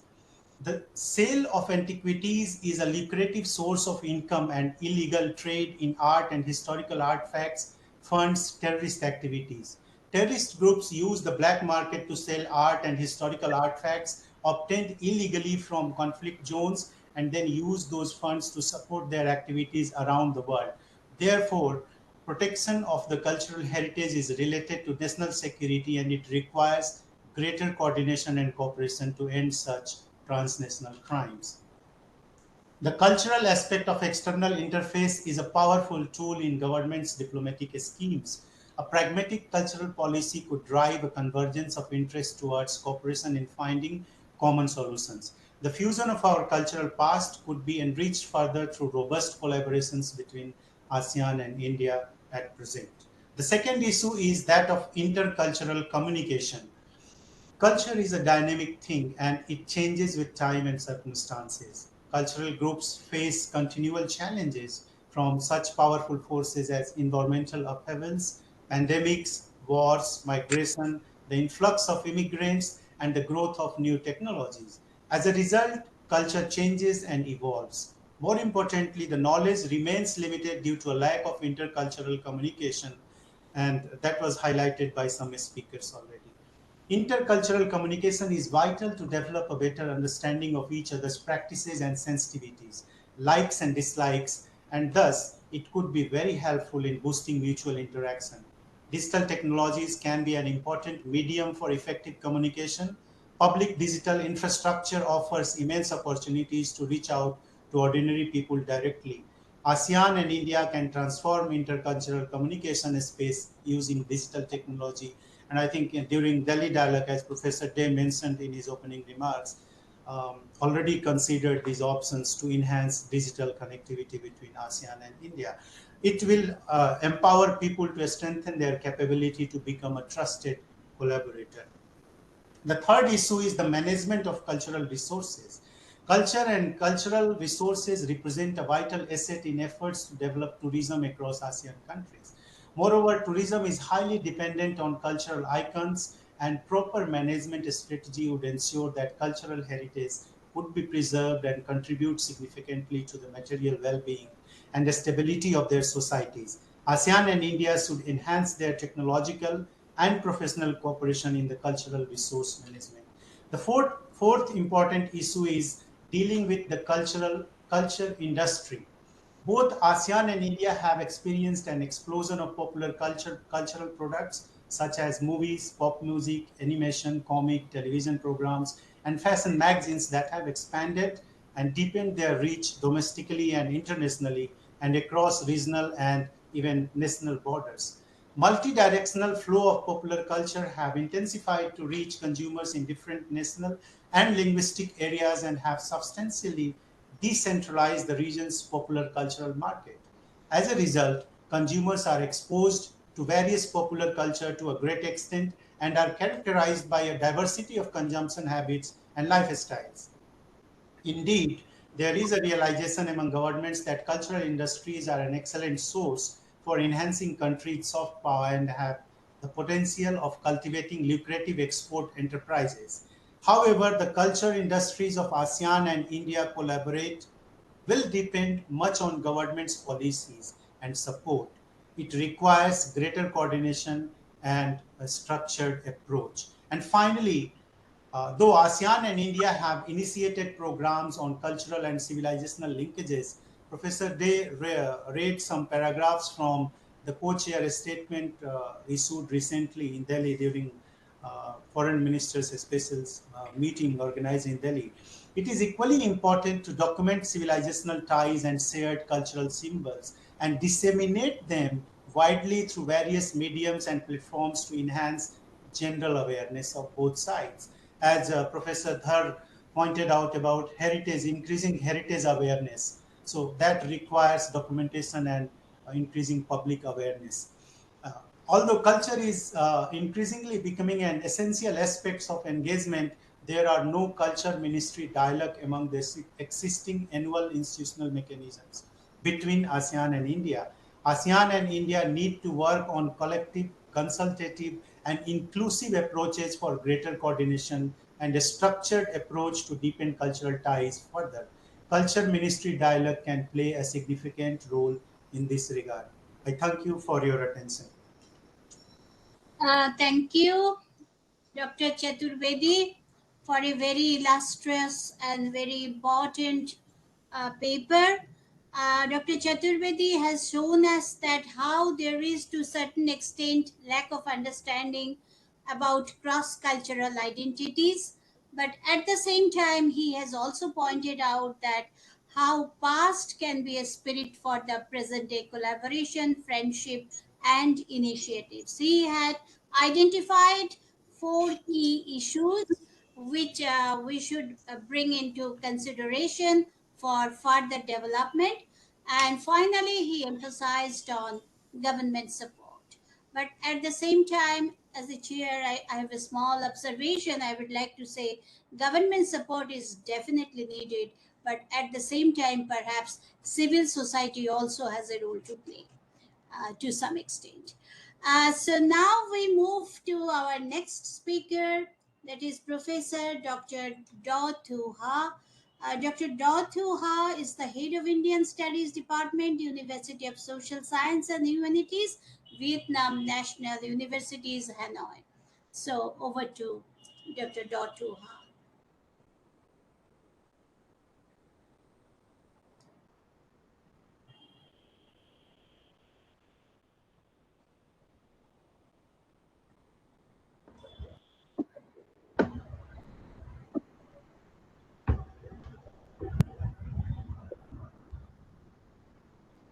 The sale of antiquities is a lucrative source of income, and illegal trade in art and historical artifacts funds terrorist activities. Terrorist groups use the black market to sell art and historical artifacts obtained illegally from conflict zones and then use those funds to support their activities around the world. Therefore, protection of the cultural heritage is related to national security, and it requires greater coordination and cooperation to end such transnational crimes. The cultural aspect of external interface is a powerful tool in government's diplomatic schemes. A pragmatic cultural policy could drive a convergence of interest towards cooperation in finding common solutions. The fusion of our cultural past could be enriched further through robust collaborations between ASEAN and India at present. The second issue is that of intercultural communication. Culture is a dynamic thing and it changes with time and circumstances. Cultural groups face continual challenges from such powerful forces as environmental upheavals, pandemics, wars, migration, the influx of immigrants, and the growth of new technologies. As a result, culture changes and evolves. More importantly, the knowledge remains limited due to a lack of intercultural communication, and that was highlighted by some speakers already. Intercultural communication is vital to develop a better understanding of each other's practices and sensitivities, likes and dislikes, and thus it could be very helpful in boosting mutual interaction. Digital technologies can be an important medium for effective communication. Public digital infrastructure offers immense opportunities to reach out to ordinary people directly. ASEAN and India can transform intercultural communication space using digital technology. And I think during Delhi dialogue, as Professor Day mentioned in his opening remarks, already considered these options to enhance digital connectivity between ASEAN and India. It will empower people to strengthen their capability to become a trusted collaborator. The third issue is the management of cultural resources. Culture and cultural resources represent a vital asset in efforts to develop tourism across ASEAN countries. Moreover, tourism is highly dependent on cultural icons, and proper management strategy would ensure that cultural heritage would be preserved and contribute significantly to the material well-being and the stability of their societies. ASEAN and India should enhance their technological and professional cooperation in the cultural resource management. The fourth important issue is dealing with the culture industry. Both ASEAN and India have experienced an explosion of popular cultural products such as movies, pop music, animation, comic, television programs, and fashion magazines that have expanded and deepened their reach domestically and internationally and across regional and even national borders. Multi-directional flow of popular culture have intensified to reach consumers in different national and linguistic areas and have substantially decentralized the region's popular cultural market. As a result, consumers are exposed to various popular culture to a great extent and are characterized by a diversity of consumption habits and lifestyles. Indeed, there is a realization among governments that cultural industries are an excellent source for enhancing countries' soft power and have the potential of cultivating lucrative export enterprises. However, the culture industries of ASEAN and India collaborate will depend much on government's policies and support. It requires greater coordination and a structured approach. And finally, though ASEAN and India have initiated programs on cultural and civilizational linkages, Professor Day read some paragraphs from the co-chair statement issued recently in Delhi during foreign ministers' special meeting organized in Delhi. It is equally important to document civilizational ties and shared cultural symbols and disseminate them widely through various mediums and platforms to enhance general awareness of both sides. As Professor Dhar pointed out about heritage, increasing heritage awareness. So that requires documentation and increasing public awareness. Uh, Although culture is increasingly becoming an essential aspect of engagement, there are no culture ministry dialogue among the existing annual institutional mechanisms between ASEAN and India. ASEAN and India need to work on collective, consultative, and inclusive approaches for greater coordination and a structured approach to deepen cultural ties further. Culture Ministry dialogue can play a significant role in this regard. I thank you for your attention. Thank you, Dr. Chaturvedi, for a very illustrious and very important paper. Dr. Chaturvedi has shown us that how there is to certain extent lack of understanding about cross-cultural identities, but at the same time he has also pointed out that how past can be a spirit for the present day collaboration, friendship, and initiatives. He had identified four key issues which we should bring into consideration for further development. And finally, he emphasized on government support. But at the same time, as a chair, I have a small observation. I would like to say government support is definitely needed, but at the same time, perhaps civil society also has a role to play to some extent. So now we move to our next speaker, that is Professor Dr. Daw Thu Ha. Dr. Daw Thu Ha is the head of Indian Studies Department, University of Social Science and Humanities, Vietnam National Universities, Hanoi. So over to Dr. Daw Thu Ha.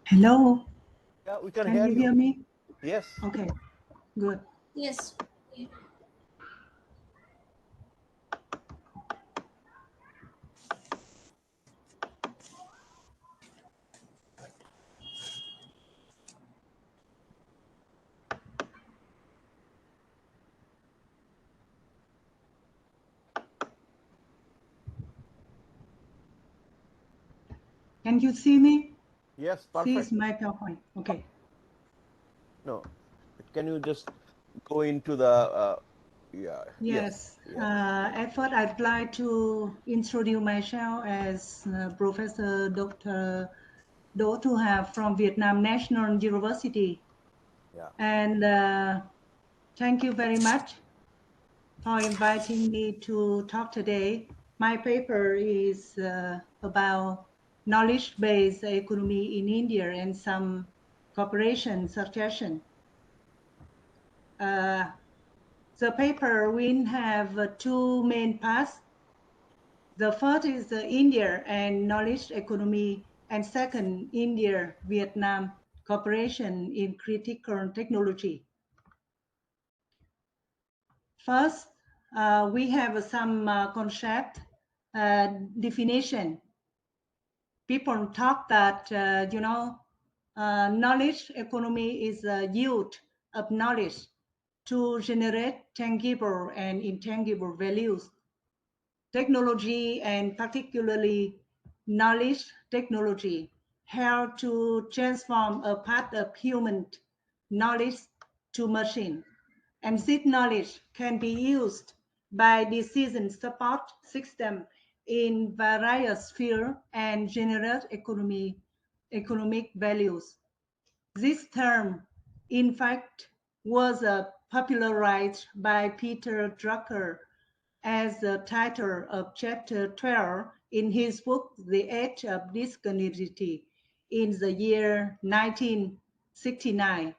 Hello, Yeah, we can can hear you you. hear me? Yes. Okay, good. Yes. Can you see me? Yes, See perfect. my PowerPoint. Okay. No, can you just go into the yeah, Yes. yes. At first, I'd like to introduce myself as Professor Dr. Do Thu Ha from Vietnam National University. Yeah. And thank you very much for inviting me to talk today. My paper is about knowledge-based economy in India and some cooperation suggestion. The paper will have two main parts. The first is India and knowledge economy, and second, India-Vietnam cooperation in critical technology. First, we have some concept definition. People talk that, knowledge economy is a use of knowledge to generate tangible and intangible values. Technology, and particularly knowledge technology, help to transform a part of human knowledge to machine. And this knowledge can be used by decision support system in various fields and generate economic values. This term, in fact, was popularized by Peter Drucker as the title of chapter 12 in his book, The Age of Discontinuity, in the year 1969.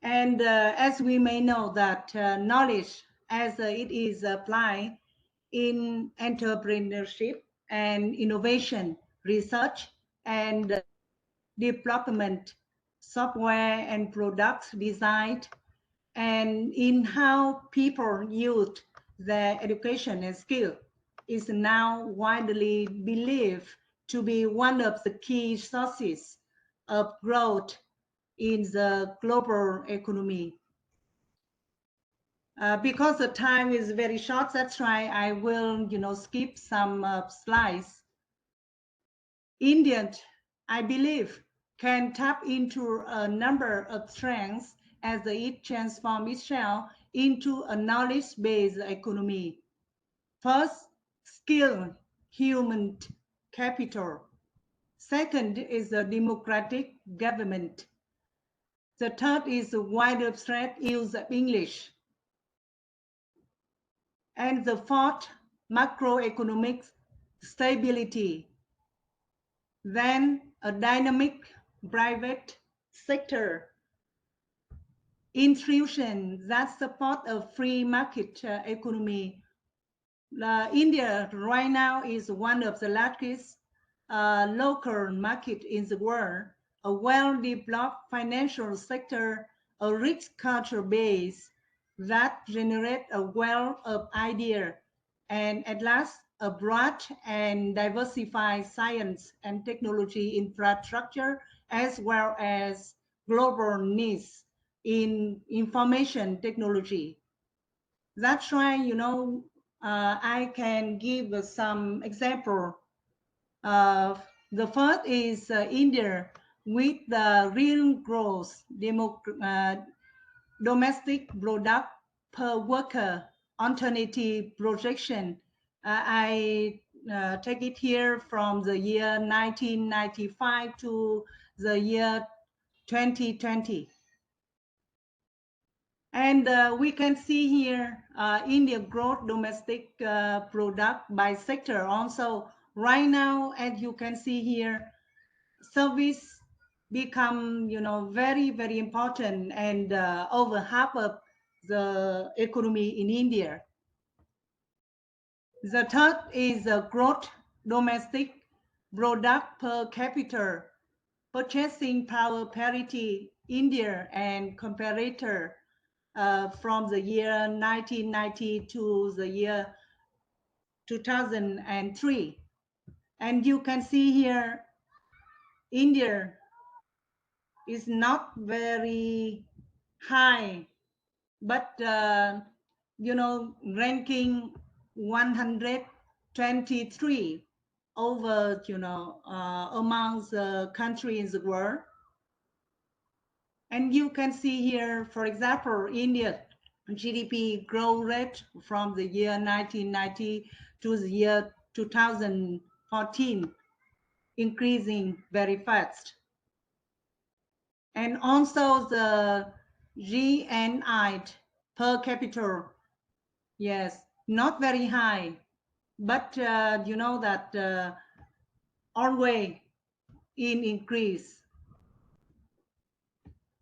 And as we may know that knowledge as it is applied in entrepreneurship and innovation, research and development, software and products design, and in how people use their education and skill is now widely believed to be one of the key sources of growth in the global economy. Because the time is very short, that's why I will, skip some slides. India, I believe, can tap into a number of strengths as it transforms itself into a knowledge-based economy. First, skill, human capital. Second is the democratic government. The third is the widespread use of English. And the fourth, macroeconomic stability. Then a dynamic private sector, institutions that support a free market economy. India right now is one of the largest local market in the world, a well-developed financial sector, a rich culture base that generate a wealth of ideas, and at last, a broad and diversified science and technology infrastructure, as well as global needs in information technology. That's why, I can give some example. The first is India with the real growth, domestic product per worker, alternative projection. I take it here from the year 1995 to the year 2020. And we can see here India growth domestic product by sector also. Right now, as you can see here, service become very, very important, and over half of the economy in India. The third is growth domestic product per capita, purchasing power parity, India and comparator from the year 1990 to the year 2003. And you can see here, India is not very high, but ranking 123 over amongst the countries in the world. And you can see here, for example, India GDP growth rate from the year 1990 to the year 2014, increasing very fast. And also the GNI per capita, yes, not very high, but you know that always in increase.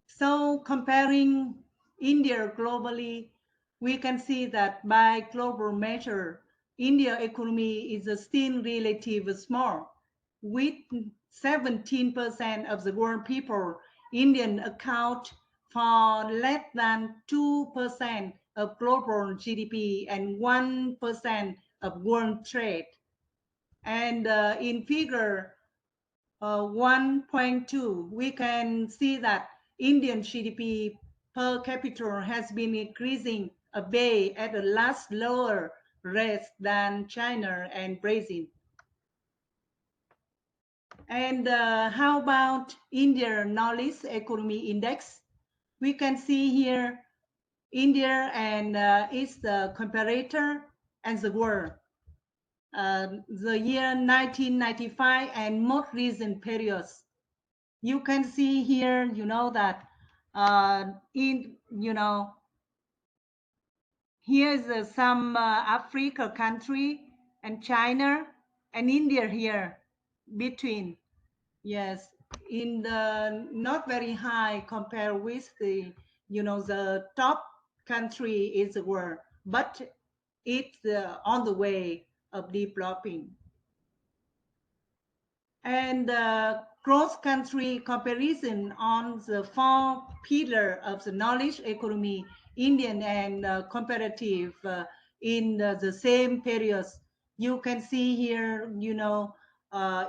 So comparing India globally, we can see that by global measure, India economy is still relatively small. With 17% of the world people, Indian account for less than 2% of global GDP and 1% of world trade. And in figure 1.2, we can see that Indian GDP per capita has been increasing a bit at a much lower rate than China and Brazil. And how about India Knowledge Economy Index? We can see here India and its the comparator and the world. The year 1995 and most recent periods. You can see here, that here's some Africa country and China and India here between. Yes, in the not very high compared with the, the top country is the world, but it's on the way of developing. And cross-country comparison on the four pillars of the knowledge economy, Indian and comparative in the same periods. You can see here,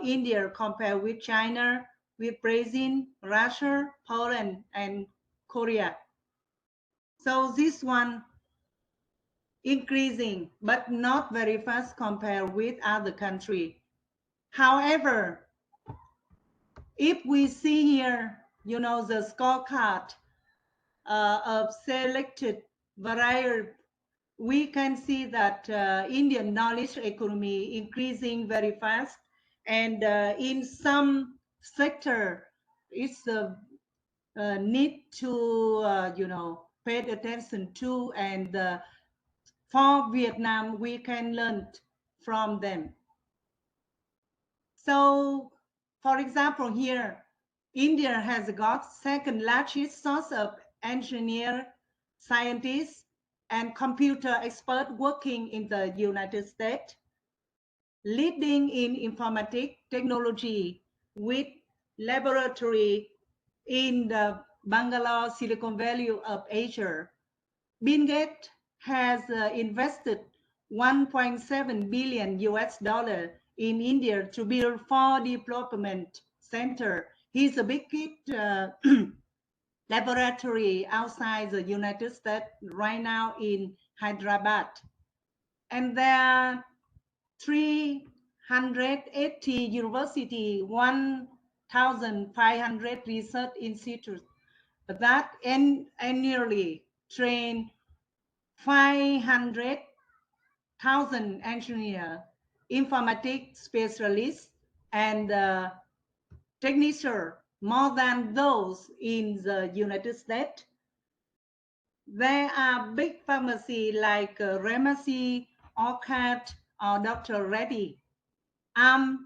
India compared with China, with Brazil, Russia, Poland, and Korea. So this one increasing, but not very fast compared with other countries. However, if we see here, the scorecard of selected variety, we can see that Indian knowledge economy increasing very fast, and in some sector, it's need to pay attention to, and for Vietnam, we can learn from them. So, for example, here, India has got second largest source of engineer, scientists, and computer expert working in the United States, leading in informatic technology with laboratory in the Bangalore, Silicon Valley of Asia. Bill Gates has invested 1.7 billion US dollar in India to build 4 development center. He's the biggest laboratory outside the United States right now in Hyderabad. And there are 380 university, 1,500 research institutes that annually train 500,000 engineers, informatics specialists, and technicians, more than those in the United States. There are big pharmacies like Remasi, Orchid, or Dr. Reddy.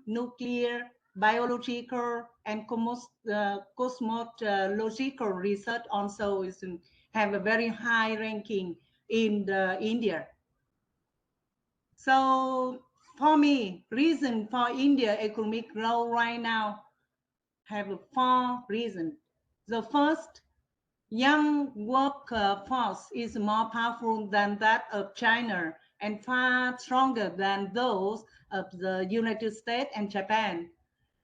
Nuclear, biological, and cosmological research also have a very high ranking in India. So for me, reason for India economic growth right now have 4 reasons. The first, young workforce is more powerful than that of China and far stronger than those of the United States and Japan.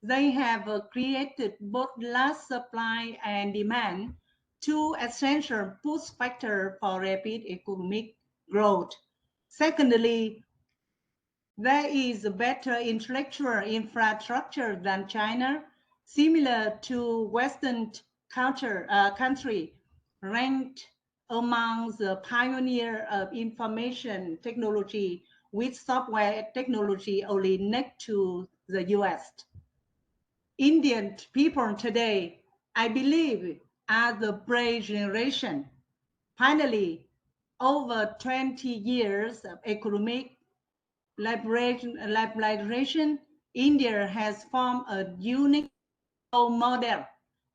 They have created both large supply and demand, 2 essential push factors for rapid economic growth. Secondly, there is a better intellectual infrastructure than China, similar to Western country, ranked among the pioneer of information technology with software technology only next to the US. Indian people today, I believe, are the brave generation. Finally, over 20 years of economic liberation, India has formed a unique role model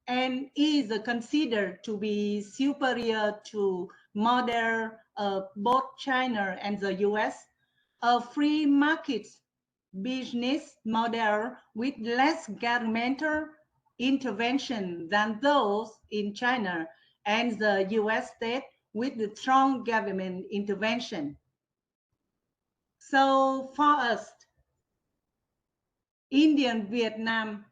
and is considered to be superior to model of both China and the US, a free market business model with less governmental intervention than those in China and the US state with the strong government intervention. So for us, Indian Vietnam,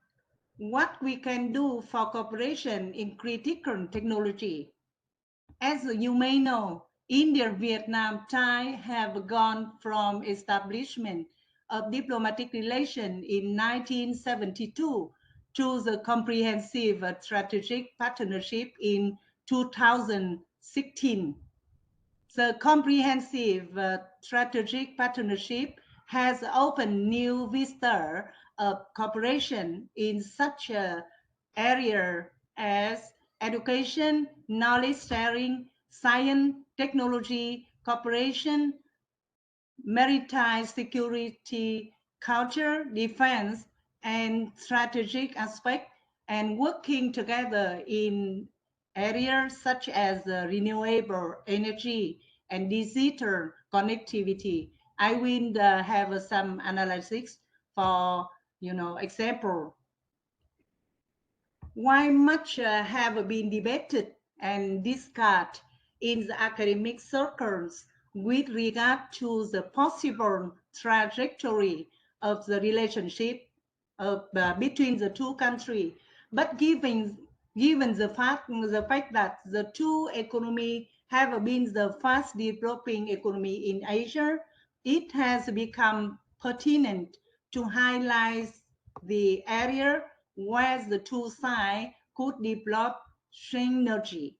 what we can do for cooperation in critical technology. As you may know, India-Vietnam ties have gone from establishment of diplomatic relations in 1972 to the comprehensive strategic partnership in 2016. The comprehensive strategic partnership has opened new vistas of cooperation in such areas as education, knowledge sharing, science, technology, cooperation, maritime security, culture, defense, and strategic aspects, and working together in areas such as renewable energy and digital connectivity. I will have some analysis for example. Why much have been debated and discussed in the academic circles with regard to the possible trajectory of the relationship between the two countries. But given the fact that the two economies have been the fast developing economy in Asia, it has become pertinent to highlight the area where the two sides could develop synergy.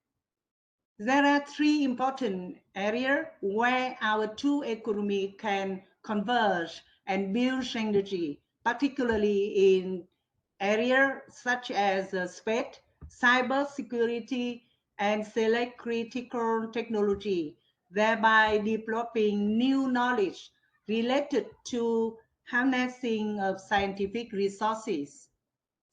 There are three important areas where our two economies can converge and build synergy, particularly in areas such as space, cyber security, and select critical technology, thereby developing new knowledge related to harnessing of scientific resources.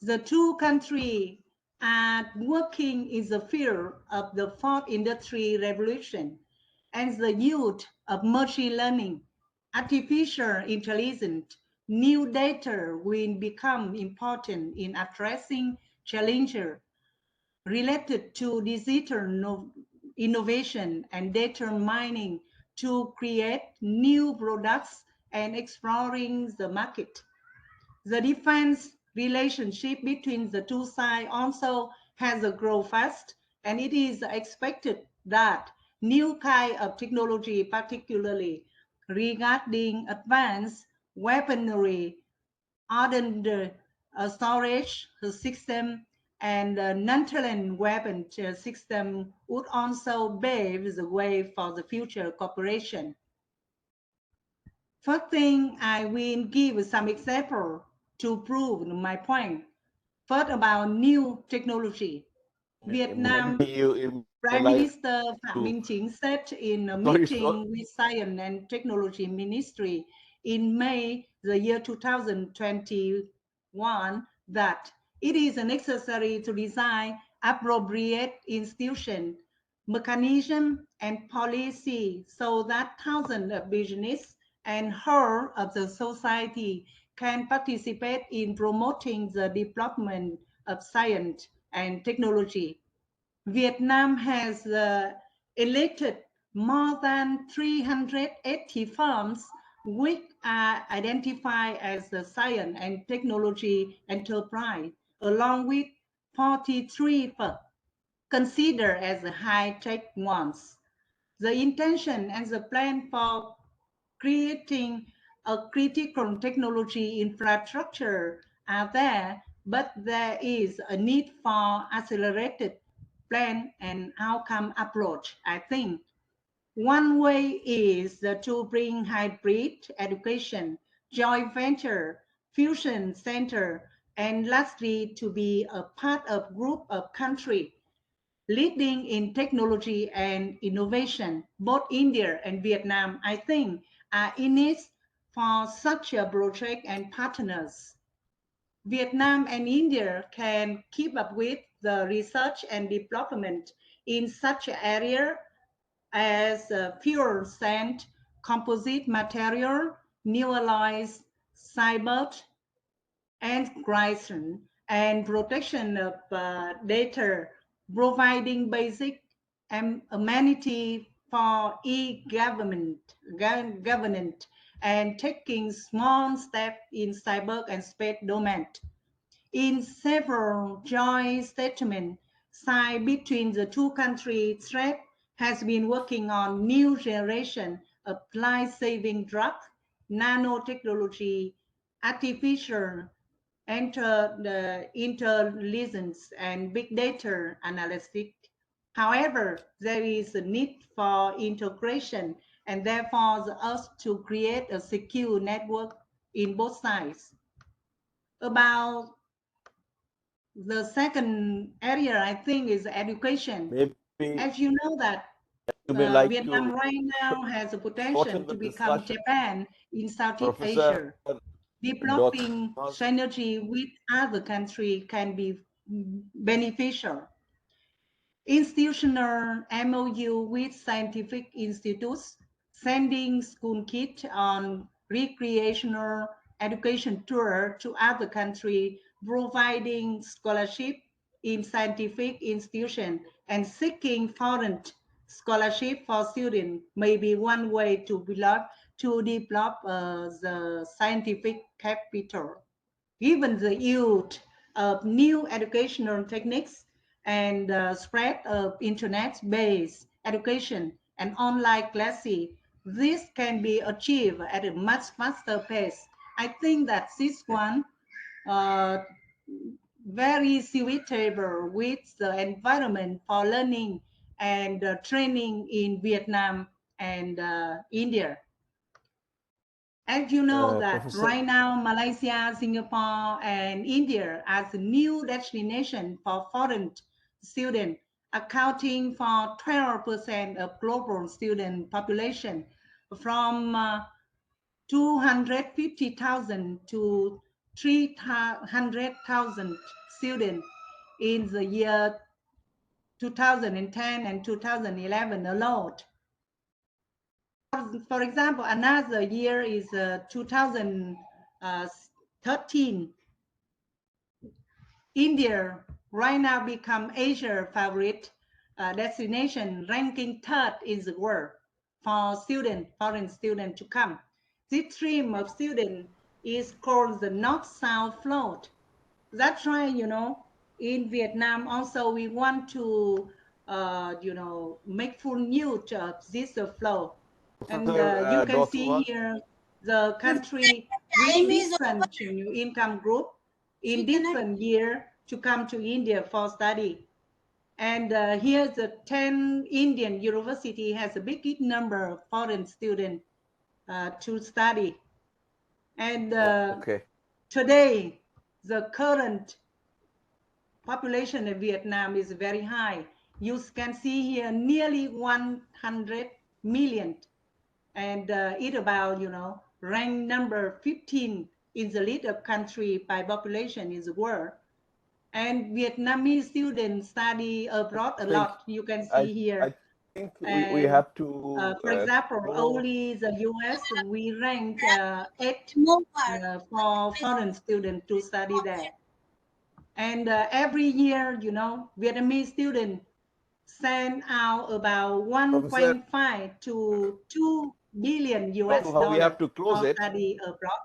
The two countries are working in the field of the fourth industrial revolution and the use of machine learning, artificial intelligence, new data will become important in addressing challenges related to digital innovation and data mining to create new products and exploring the market. The defense relationship between the two sides also has grown fast, and it is expected that new kind of technology, particularly regarding advanced weaponry, hardened storage system, and non-talent weapon system would also pave the way for the future cooperation. First thing, I will give some example to prove my point. First, about new technology. Vietnam Maybe you may Prime like Minister Phạm to. Minh Chính said in a Sorry, sorry. meeting with Science and Technology Ministry in May the year 2021 that it is necessary to design appropriate institution, mechanism, and policy so that thousands of business and whole of the society can participate in promoting the development of science and technology. Vietnam has elected more than 380 firms which are identified as the science and technology enterprise, along with 43 considered as high-tech ones. The intention and the plan for creating a critical technology infrastructure are there, but there is a need for accelerated plan and outcome approach. I think one way is to bring hybrid education, joint venture, fusion center, and lastly to be a part of group of countries leading in technology and innovation. Both India and Vietnam, I think, are in it for such a project and partners. Vietnam and India can keep up with the research and development in such area as fuel sand, composite material, new alloys, cyber, and encryption and protection of data, providing basic amenity for governance, and taking small steps in cyber and space domain. In several joint statements signed between the two countries, TRADE has been working on new generation of life-saving drugs, nanotechnology, artificial intelligence, and big data analytics. However, there is a need for integration and therefore the urge to create a secure network in both sides. About the second area, I think, is education. Maybe As you know that you may like Vietnam to right now has a potential shorten to the become discussion. Japan in Southeast Professor Asia. Dot Developing synergy with other countries can be beneficial. Institutional MOU with scientific institutes, sending school kids on recreational education tour to other countries, providing scholarship in scientific institutions, and seeking foreign scholarship for students may be one way to develop the scientific capital. Given the use of new educational techniques and the spread of internet-based education and online classes, this can be achieved at a much faster pace. I think that this one uh, very suitable with the environment for learning and training in Vietnam and India. As you know that Professor, right now, Malaysia, Singapore, and India as a new destination for foreign students, accounting for 12% of global student population, from 250,000 to 300,000 students in the year 2010 and 2011 alone. For example, another year is 2013. India right now become Asia favorite destination, ranking third in the world for foreign students to come. This stream of students is called the North-South float. That's right, in Vietnam also we want to, make full use of this flow. And you Professor can see Dotua, here the country with Time is different over. income group in We cannot. different year to come to India for study. And here the 10 Indian university has a big number of foreign students to study. And okay. today, the current population of Vietnam is very high. You can see here nearly 100 million, and it about, ranked number 15 in the list of country by population in the world. And Vietnamese students study abroad a think lot. You can I see here. I think we And have to for example, close. only the US, we rank 8 More. for foreign students to study there. And every year, Vietnamese students send out about Professor 1.5 to 2 billion US Dotua, we dollar have to close for it. study abroad.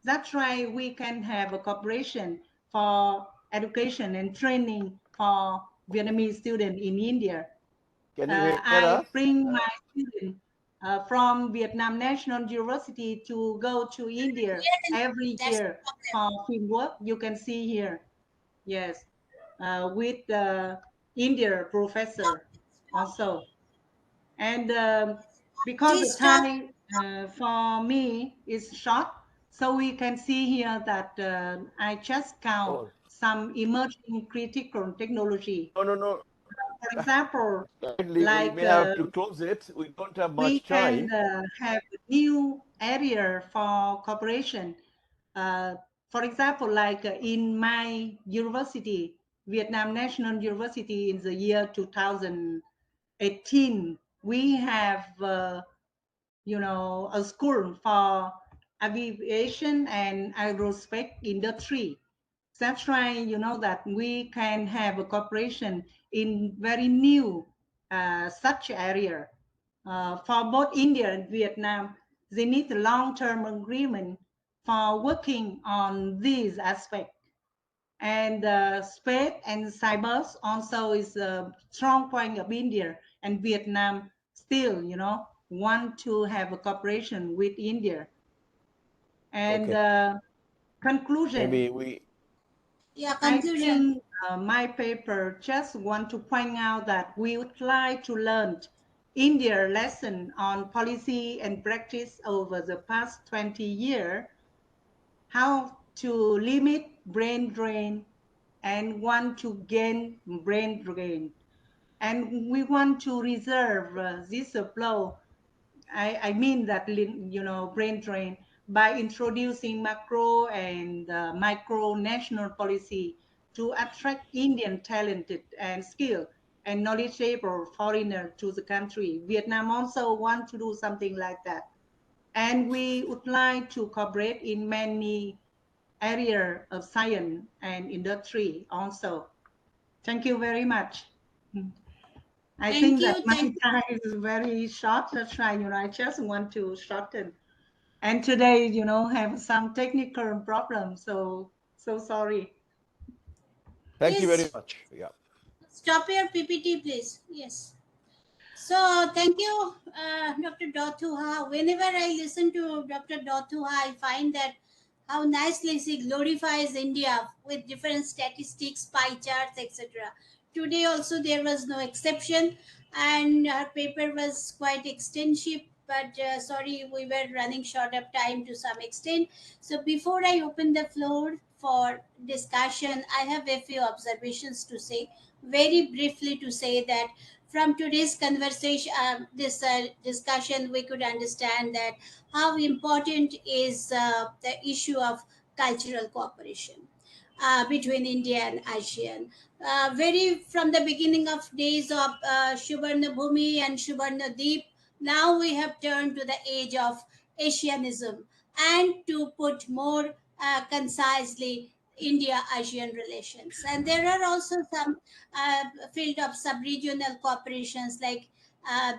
That's why we can have a cooperation for education and training for Vietnamese students in India. Can you hear I us? bring my students from Vietnam National University to go to India every That's year the for problem. field work. You can see here. Yes, with the India professor also. And because the Please stop. time for me is short, so we can see here that I just count Oh, some emerging critical technology. no. For example, Kindly, we like may have to close it. We don't have we much can time. have a new area for cooperation. Uh, for example, like in my university, Vietnam National University, in the year 2018, we have, a school for aviation and aerospace industry. That's right, that we can have a cooperation in very new such area. For both India and Vietnam, they need a long-term agreement for working on these aspects. And space and cyber also is a strong point of India, and Vietnam still, want to have a cooperation with India. And Okay. conclusion, Maybe we. Yeah, I conclusion. think my paper just want to point out that we would like to learn India lesson on policy and practice over the past 20 years, how to limit brain drain and want to gain brain drain. And we want to reserve this flow. I mean that, brain drain, by introducing macro and micro national policy to attract Indian talented and skilled and knowledgeable foreigner to the country. Vietnam also want to do something like that. And we would like to cooperate in many areas of science and industry also. Thank you very much. I Thank think that you. my Thank you. time is very short. That's why, I just want to shorten. And today, have some technical problems. So sorry. Thank you very Please much. Yeah. stop your PPT, please. Yes. So thank you, Dr. Dothuha. Whenever I listen to Dr. Dothuha, I find that how nicely she glorifies India with different statistics, pie charts, etc. today also there was no exception, and her paper was quite extensive. But sorry, we were running short of time to some extent. So before I open the floor for discussion, I have a few observations to say. Very briefly, to say that from today's conversation, this discussion, we could understand that how important is the issue of cultural cooperation between India and ASEAN. Very from the beginning of days of Shubarna Bhumi and Shubarna Deep, now we have turned to the age of Asianism, and to put more concisely, India-ASEAN relations. And there are also some field of sub-regional cooperations like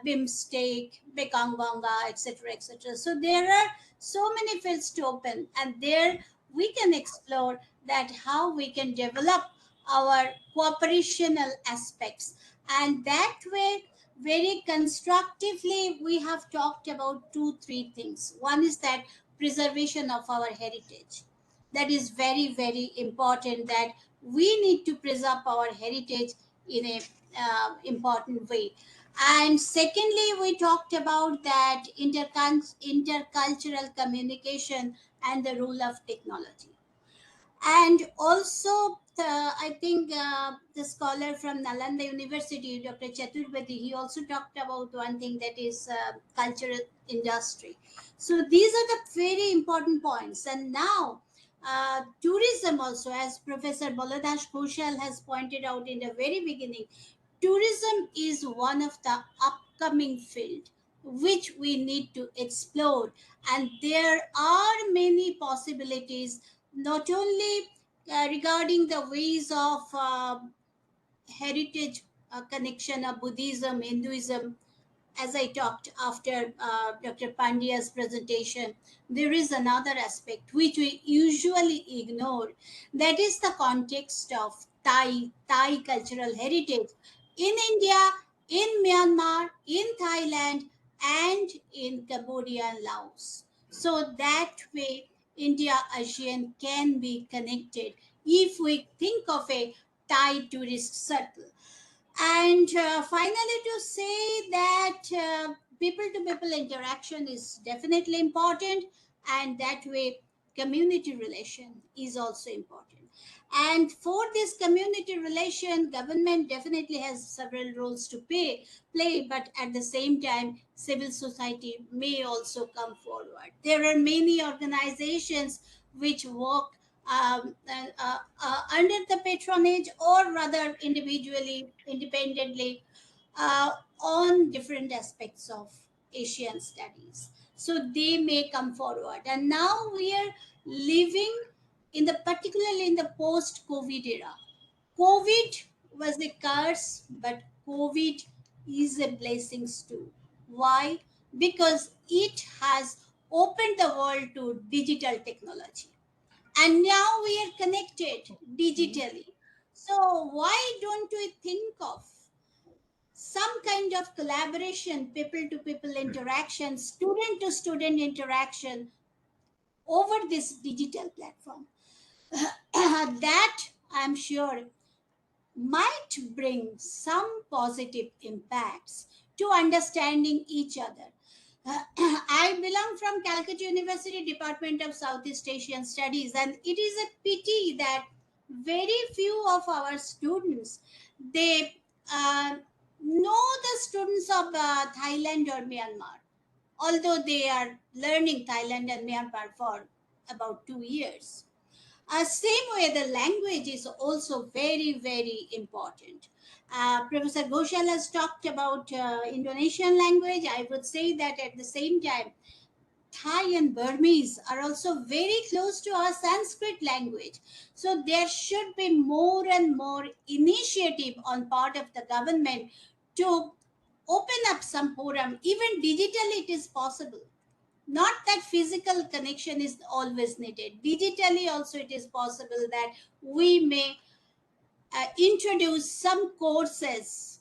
BIMSTEC, Mekong Bonga, etc., etc. So there are so many fields to open, and there we can explore that how we can develop our cooperational aspects, and that way very constructively we have talked about two three things. One is that preservation of our heritage, that is very very important, that we need to preserve our heritage in a important way. And secondly, we talked about that intercultural communication and the role of technology. And also, I think the scholar from Nalanda University, Dr. Chaturvedi, he also talked about one thing, that is cultural industry. So these are the very important points. And now, tourism also, as Professor Baladash Ghoshal has pointed out in the very beginning, tourism is one of the upcoming field which we need to explore, and there are many possibilities, not only regarding the ways of heritage connection of Buddhism, Hinduism. As I talked after Dr. Pandya's presentation, there is another aspect which we usually ignore. That is the context of Thai cultural heritage in India, in Myanmar, in Thailand, and in Cambodia and Laos. So that way, India ASEAN can be connected if we think of a Thai tourist circle. And finally, to say that people to people interaction is definitely important, and that way, community relation is also important. And for this community relation, government definitely has several roles to play, but at the same time, civil society may also come forward. There are many organizations which work under the patronage, or rather individually, independently, uh, on different aspects of Asian studies. So they may come forward. And now we are living in the particularly in the post-COVID era. COVID was a curse, but COVID is a blessing too. Why? Because it has opened the world to digital technology, and now we are connected digitally. So why don't we think of some kind of collaboration, people to people interaction, student to student interaction over this digital platform? That, I'm sure, might bring some positive impacts to understanding each other. I belong from Calcutta University Department of Southeast Asian Studies, and it is a pity that very few of our students, they know the students of Thailand or Myanmar, although they are learning Thailand and Myanmar for about 2 years. Same way, the language is also very, very important. Professor Ghoshal has talked about Indonesian language. I would say that at the same time, Thai and Burmese are also very close to our Sanskrit language. So there should be more and more initiative on part of the government to open up some forum. Even digitally, it is possible. Not that physical connection is always needed. Digitally, also, it is possible that we may introduce some courses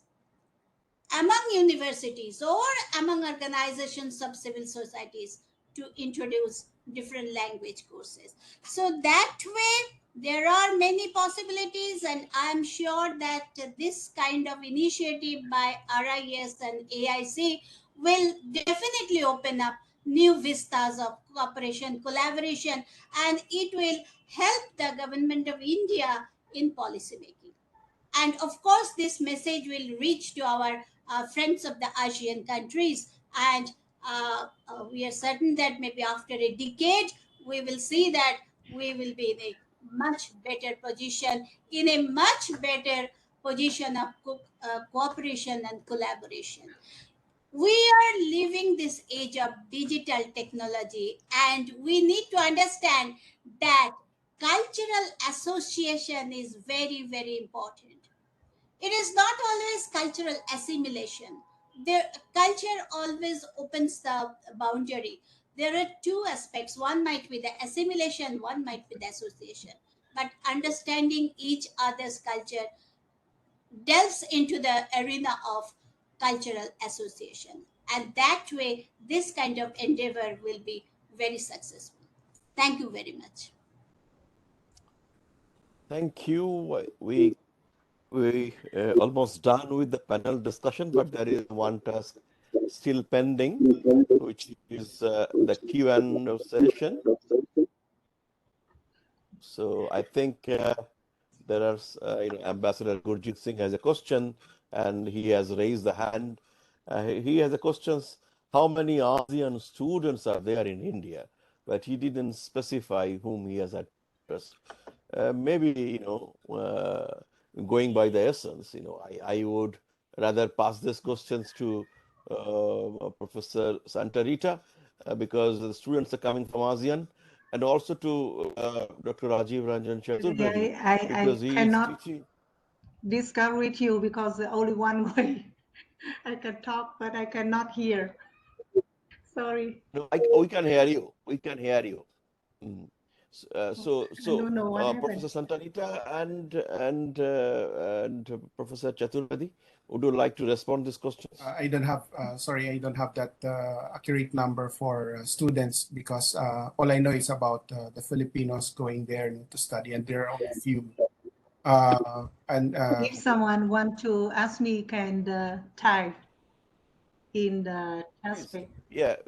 among universities or among organizations of civil societies to introduce different language courses. So that way, There are many possibilities, and I'm sure that this kind of initiative by RIS and AIC will definitely open up new vistas of cooperation, collaboration, and it will help the government of India in policy making. And of course, this message will reach to our friends of the ASEAN countries. And we are certain that maybe after a decade, we will see that we will be in a much better position, in a much better position of cooperation and collaboration. We are living this age of digital technology, and we need to understand that cultural association is very, very important. It is not always cultural assimilation. The culture always opens the boundary. There are two aspects. One might be the assimilation, one might be the association. But understanding each other's culture delves into the arena of cultural association. And that way, this kind of endeavor will be very successful. Thank you very much. Thank you. We almost done with the panel discussion, but there is one task still pending, which is the Q&A session. So I think there are, Ambassador Gurjit Singh has a question, and he has raised the hand. He has a question: how many ASEAN students are there in India? But he didn't specify whom he has addressed. Maybe, going by the essence, I would rather pass these questions to Professor Santa Rita, because the students are coming from ASEAN, and also to Dr. Rajiv Ranjan Chaturvedi, because I he is cannot teaching. discuss with you because the only one way I can talk, but I cannot hear. Sorry. No, we can hear you. We can hear you. Mm. I don't know what happened. Professor Santanita and Professor Chaturvedi, would you like to respond to these questions? I don't have, sorry, I don't have that accurate number for students, because all I know is about the Filipinos going there to study, and there are only few. If someone want to ask me, can type in the Please. aspect. Yes.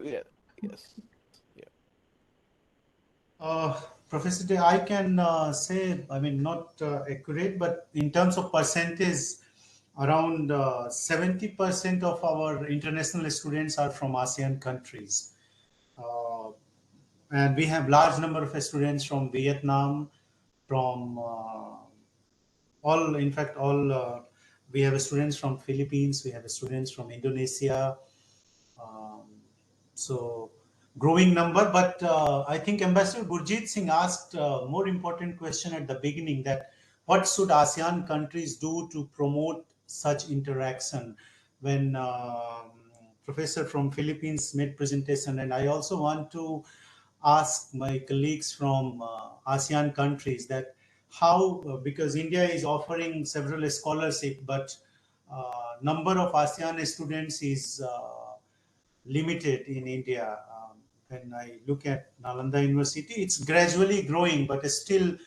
Professor Day, I can say, I mean, not accurate, but in terms of percentage, around 70% of our international students are from ASEAN countries. And we have large number of students from Vietnam, from all, in fact, all, we have students from Philippines, we have students from Indonesia. Um, so growing number, but I think Ambassador Gurjit Singh asked a more important question at the beginning, that what should ASEAN countries do to promote such interaction? When Professor from Philippines made presentation, and I also want to ask my colleagues from ASEAN countries that how, because India is offering several scholarship, but number of ASEAN students is limited in India. When I look at Nalanda University, it's gradually growing, but it's still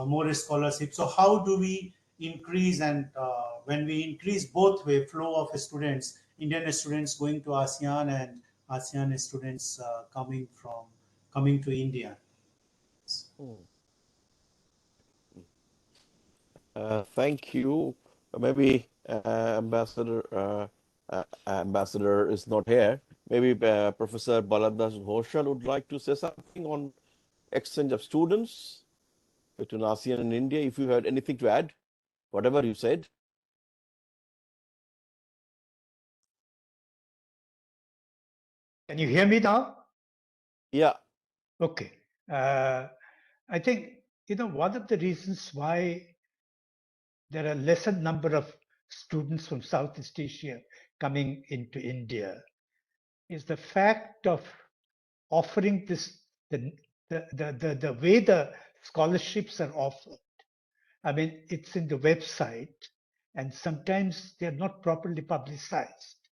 more scholarship. So how do we increase, and when we increase both way flow of students, Indian students going to ASEAN and ASEAN students coming to India? Thank you. Maybe Ambassador is not here. Maybe Professor Baladas Ghoshal would like to say something on exchange of students between ASEAN and India. If you had anything to add, whatever you said. Can you hear me now? Yeah. Okay. I think, one of the reasons why there are lesser number of students from Southeast Asia coming into India is the fact of offering this, the way the scholarships are offered. I mean, it's in the website, and sometimes they're not properly publicized.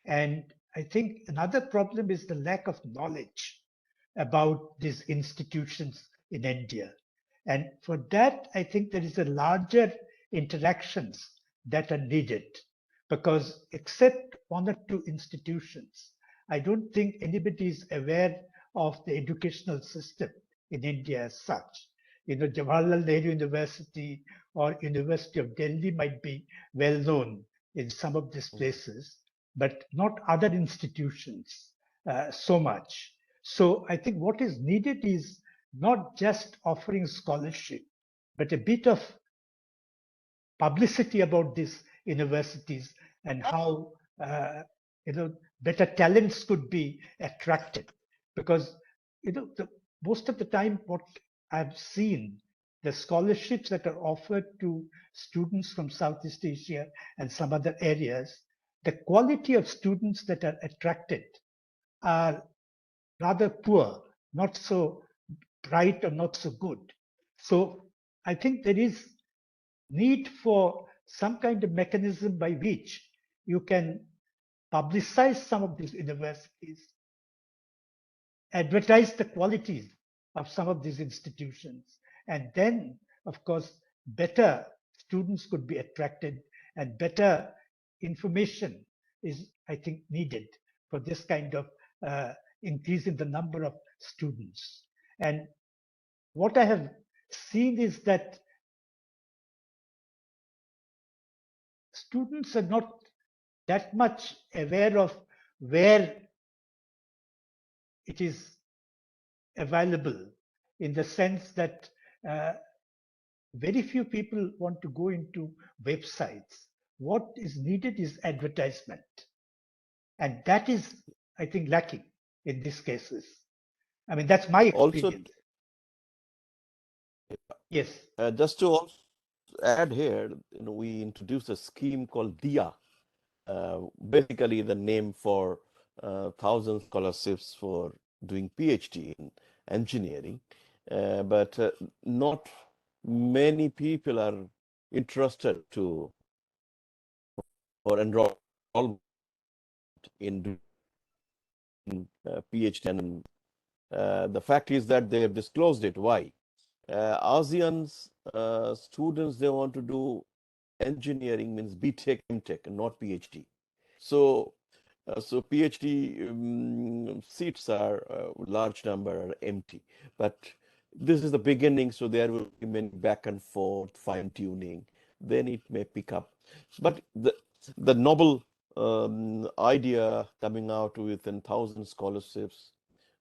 And I think another problem is the lack of knowledge about these institutions in India. And for that, I think there is a larger interactions that are needed, because except one or two institutions, I don't think anybody is aware of the educational system in India as such. Jawaharlal Nehru University or University of Delhi might be well known in some of these places, but not other institutions so much. So I think what is needed is not just offering scholarship, but a bit of publicity about these universities and how better talents could be attracted. Because most of the time, what I've seen, the scholarships that are offered to students from Southeast Asia and some other areas, the quality of students that are attracted are rather poor, not so bright or not so good. So I think there is need for some kind of mechanism by which you can publicize some of these universities, advertise the qualities of some of these institutions, and then, of course, better students could be attracted and better information is, I think, needed for this kind of increase in the number of students. And what I have seen is that students are not that much aware of where it is available, in the sense that very few people want to go into websites. What is needed is advertisement. And that is, I think, lacking in these cases. I mean, that's my experience. Yes. Just to also add here, we introduced a scheme called DIA, basically the name for 1,000 scholarships for doing PhD in engineering, but not many people are interested to or enroll in doing PhD. And the fact is that they have disclosed it. Why? ASEAN's students, they want to do engineering, means BTech, MTech, not PhD. So PhD seats are large number are empty, but this is the beginning. So there will be many back and forth fine tuning. Then it may pick up. But the noble idea coming out with 1,000 scholarships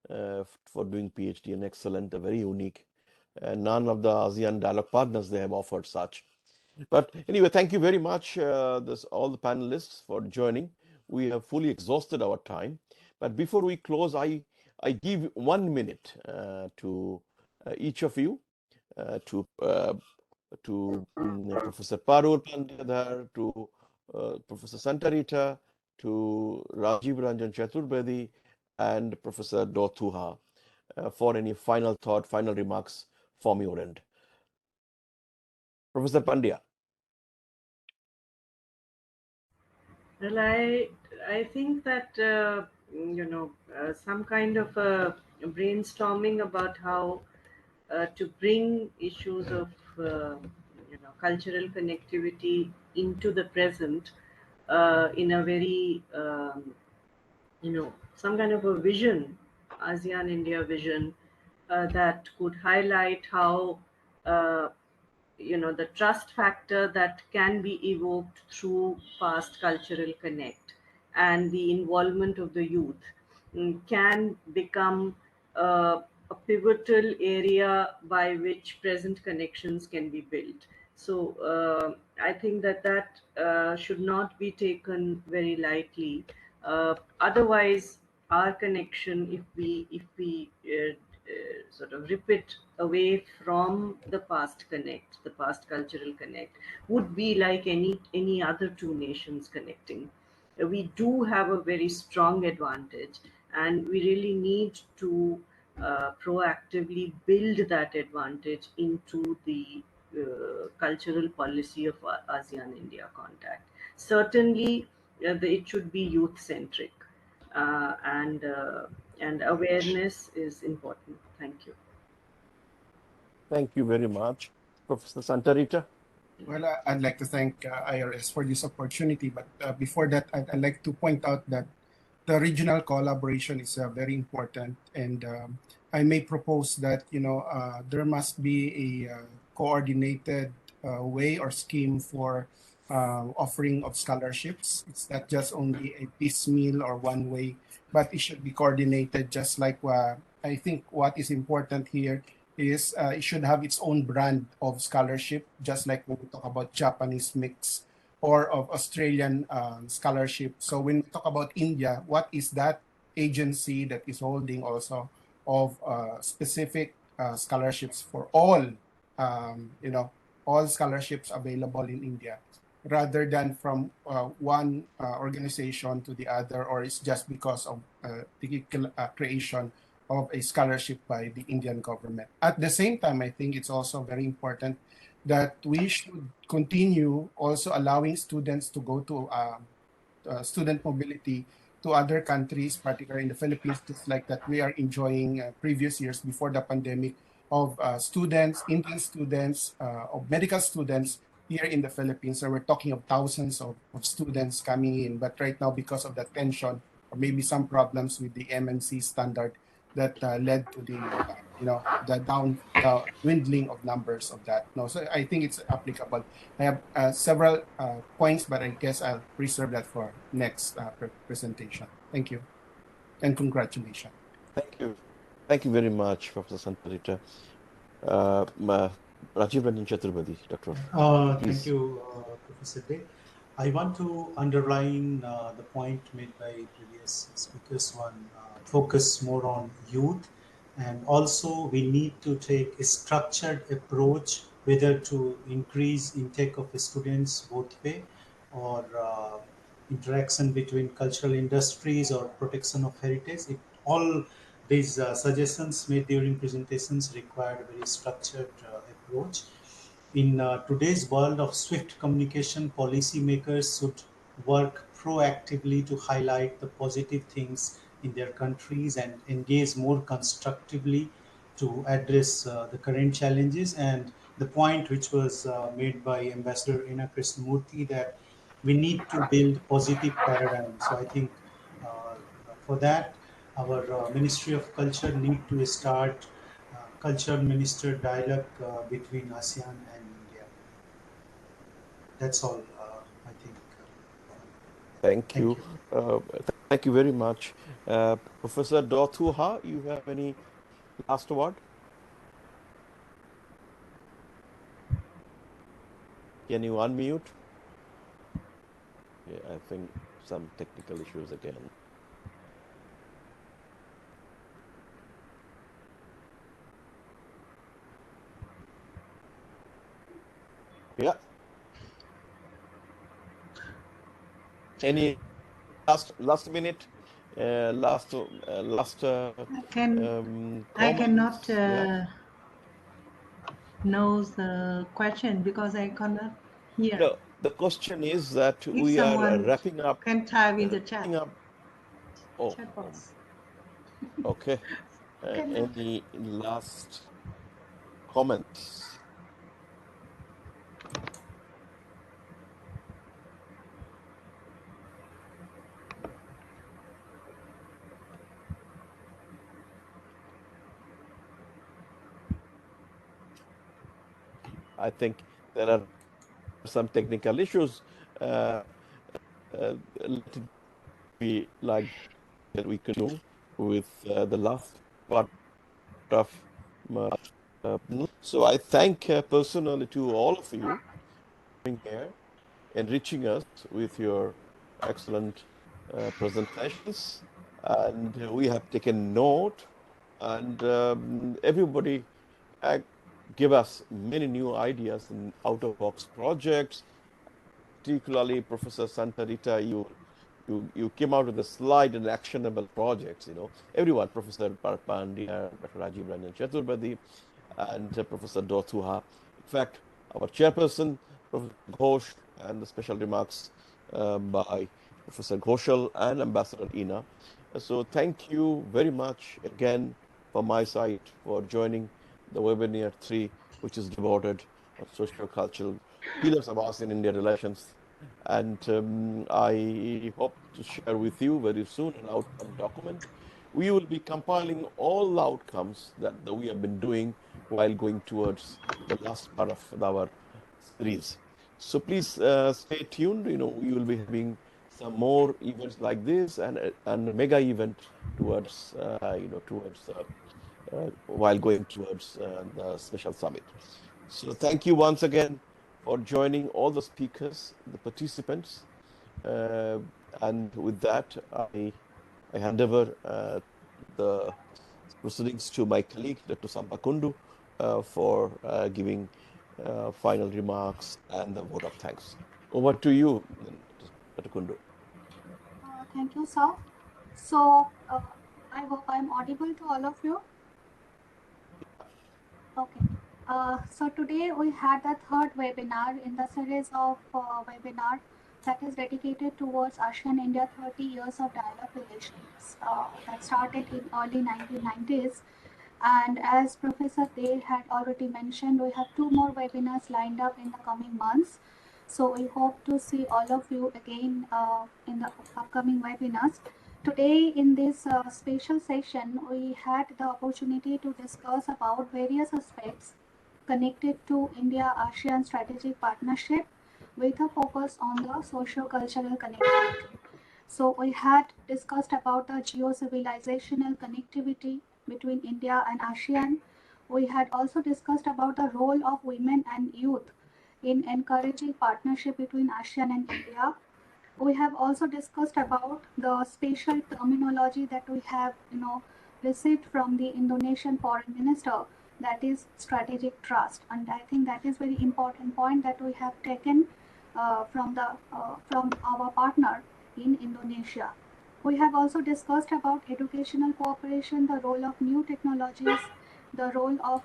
for doing PhD, and excellent, very unique. None of the ASEAN dialogue partners, they have offered such. But anyway, thank you very much, all the panelists, for joining. We have fully exhausted our time. But before we close, I give 1 minute to each of you, to Professor Parul Pandyadhar, to Professor Santarita, to Rajiv Ranjan Chaturbedi, and Professor Dothuha, for any final thought, final remarks from your end. Professor Pandya. Well, I think that some kind of a brainstorming about how to bring issues of cultural connectivity into the present in a very some kind of a vision, ASEAN India vision, that could highlight how the trust factor that can be evoked through past cultural connect and the involvement of the youth can become a pivotal area by which present connections can be built. So I think that should not be taken very lightly. Otherwise, our connection, if we sort of rip it away from the past connect, the past cultural connect, would be like any other two nations connecting. We do have a very strong advantage, and we really need to proactively build that advantage into the cultural policy of ASEAN India contact. Certainly, it should be youth centric, and awareness is important. Thank you. Thank you very much. Professor Santarita? Well, I'd like to thank IRS for this opportunity, but before that, I'd like to point out that the regional collaboration is very important, and I may propose that there must be a coordinated way or scheme for offering of scholarships. It's not just only a piecemeal or one way, but it should be coordinated. Just like I think what is important here is it should have its own brand of scholarship, just like when we talk about Japanese mix or of Australian scholarship. So when we talk about India, what is that agency that is holding also of specific scholarships for all, all scholarships available in India, rather than from one organization to the other, or it's just because of the creation of a scholarship by the Indian government. At the same time, I think it's also very important that we should continue also allowing students to go to student mobility to other countries, particularly in the Philippines, just like that we are enjoying previous years before the pandemic of students, Indian students, of medical students here in the Philippines. So we're talking of thousands of students coming in. But right now, because of the tension or maybe some problems with the MNC standard, that led to the dwindling of numbers of that. No, so I think it's applicable. I have several points, but I guess I'll reserve that for next presentation. Thank you, and congratulations. Thank you. Thank you very much, Professor Santarita. Rajiv Ranjan Chaturvedi, Doctor. Thank you, Professor Day. I want to underline the point made by previous speakers on focus more on youth, and also we need to take a structured approach whether to increase intake of students both way, or interaction between cultural industries or protection of heritage. All these suggestions made during presentations required a very structured approach. In today's world of swift communication, policymakers should work proactively to highlight the positive things in their countries and engage more constructively to address the current challenges. And the point which was made by Ambassador Ina Krishnamurthy, that we need to build positive paradigms. So I think for that, our Ministry of Culture need to start culture minister dialogue between ASEAN and India. That's all, I think. Thank Thank you. you. Thank you very much. Professor Dothuha, you have any last word? Can you unmute? Yeah, I think some technical issues again. Yeah. Any last minute, last I cannot comments? Yeah. know the question because I cannot hear. No, the question is that If we are someone wrapping up. can type in the Wrapping chat up. Oh, box. okay. Cannot. Any last comments? I think there are some technical issues. Let it be like that we can do with the last part of my. So I thank personally to all of you coming here, enriching us with your excellent presentations, and we have taken note, and everybody give us many new ideas and out-of-box projects. Particularly, Professor Santarita, you came out with a slide and actionable projects. Everyone, Professor Pandya, Dr. Rajiv Ranjan Chaturvedi, and Professor Dothuha. In fact, our chairperson, Professor Ghosh, and the special remarks by Professor Ghoshal and Ambassador Ina. So thank you very much again from my side for joining the webinar 3, which is devoted on socio-cultural pillars of ASEAN-India relations. And I hope to share with you very soon an outcome document. We will be compiling all the outcomes that we have been doing while going towards the last part of our series. So please stay tuned. We will be having some more events like this and a mega event towards while going towards the special summit. So thank you once again for joining all the speakers, the participants, uh, and with that I hand over the proceedings to my colleague, Dr. Sampakundu, for giving final remarks and the vote of thanks. Over to you, Dr. Kundu. Thank you, sir. So, I hope I'm audible to all of you. Okay. So today we had the third webinar in the series of webinar that is dedicated towards ASEAN-India 30 years of dialogue relations that started in early 1990s. And as Professor Dey had already mentioned, we have 2 more webinars lined up in the coming months. So we hope to see all of you again in the upcoming webinars. Today in this special session, we had the opportunity to discuss about various aspects connected to India-ASEAN strategic partnership with a focus on the socio-cultural connectivity. So we had discussed about the geo-civilizational connectivity between India and ASEAN. We had also discussed about the role of women and youth in encouraging partnership between ASEAN and India. We have also discussed about the spatial terminology that we have received from the Indonesian foreign minister, that is strategic trust, and I think that is very important point that we have taken from our partner in Indonesia. We have also discussed about educational cooperation, the role of new technologies, the role of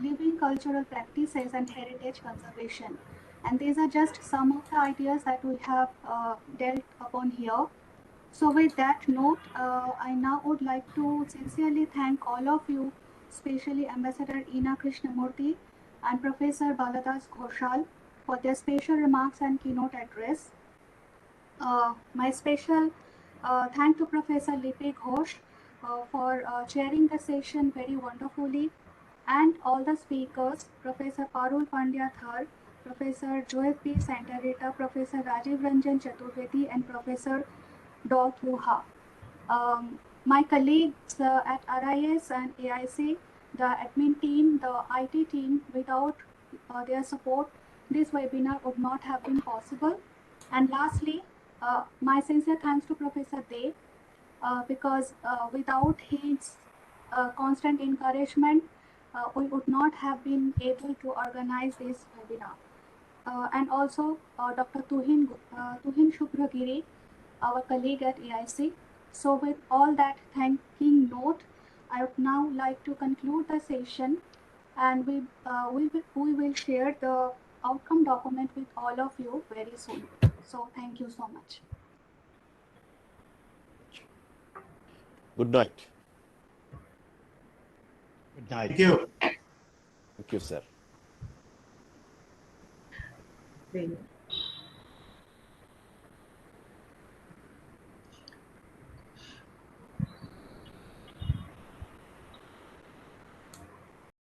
living cultural practices and heritage conservation. And these are just some of the ideas that we have dealt upon here. So with that note, I now would like to sincerely thank all of you, especially Ambassador Ina Krishnamurthy and Professor Baladas Ghoshal for their special remarks and keynote address. My special thank to Professor Lipi Ghosh for chairing the session very wonderfully, and all the speakers, Professor Parul Pandya Thar, Professor Joy P. Santarita, Professor Rajiv Ranjan Chaturvedi, and Professor Do Thuha. My colleagues at RIS and AIC, the admin team, the IT team, without their support, this webinar would not have been possible. And lastly, my sincere thanks to Professor Dey, because without his constant encouragement, we would not have been able to organize this webinar. And also Dr. Tuhin Shubhragiri, our colleague at AIC. So with all that thanking note, I would now like to conclude the session, and we will share the outcome document with all of you very soon. So thank you so much. Good night. Good night. Thank you. Thank you, sir. Thank you.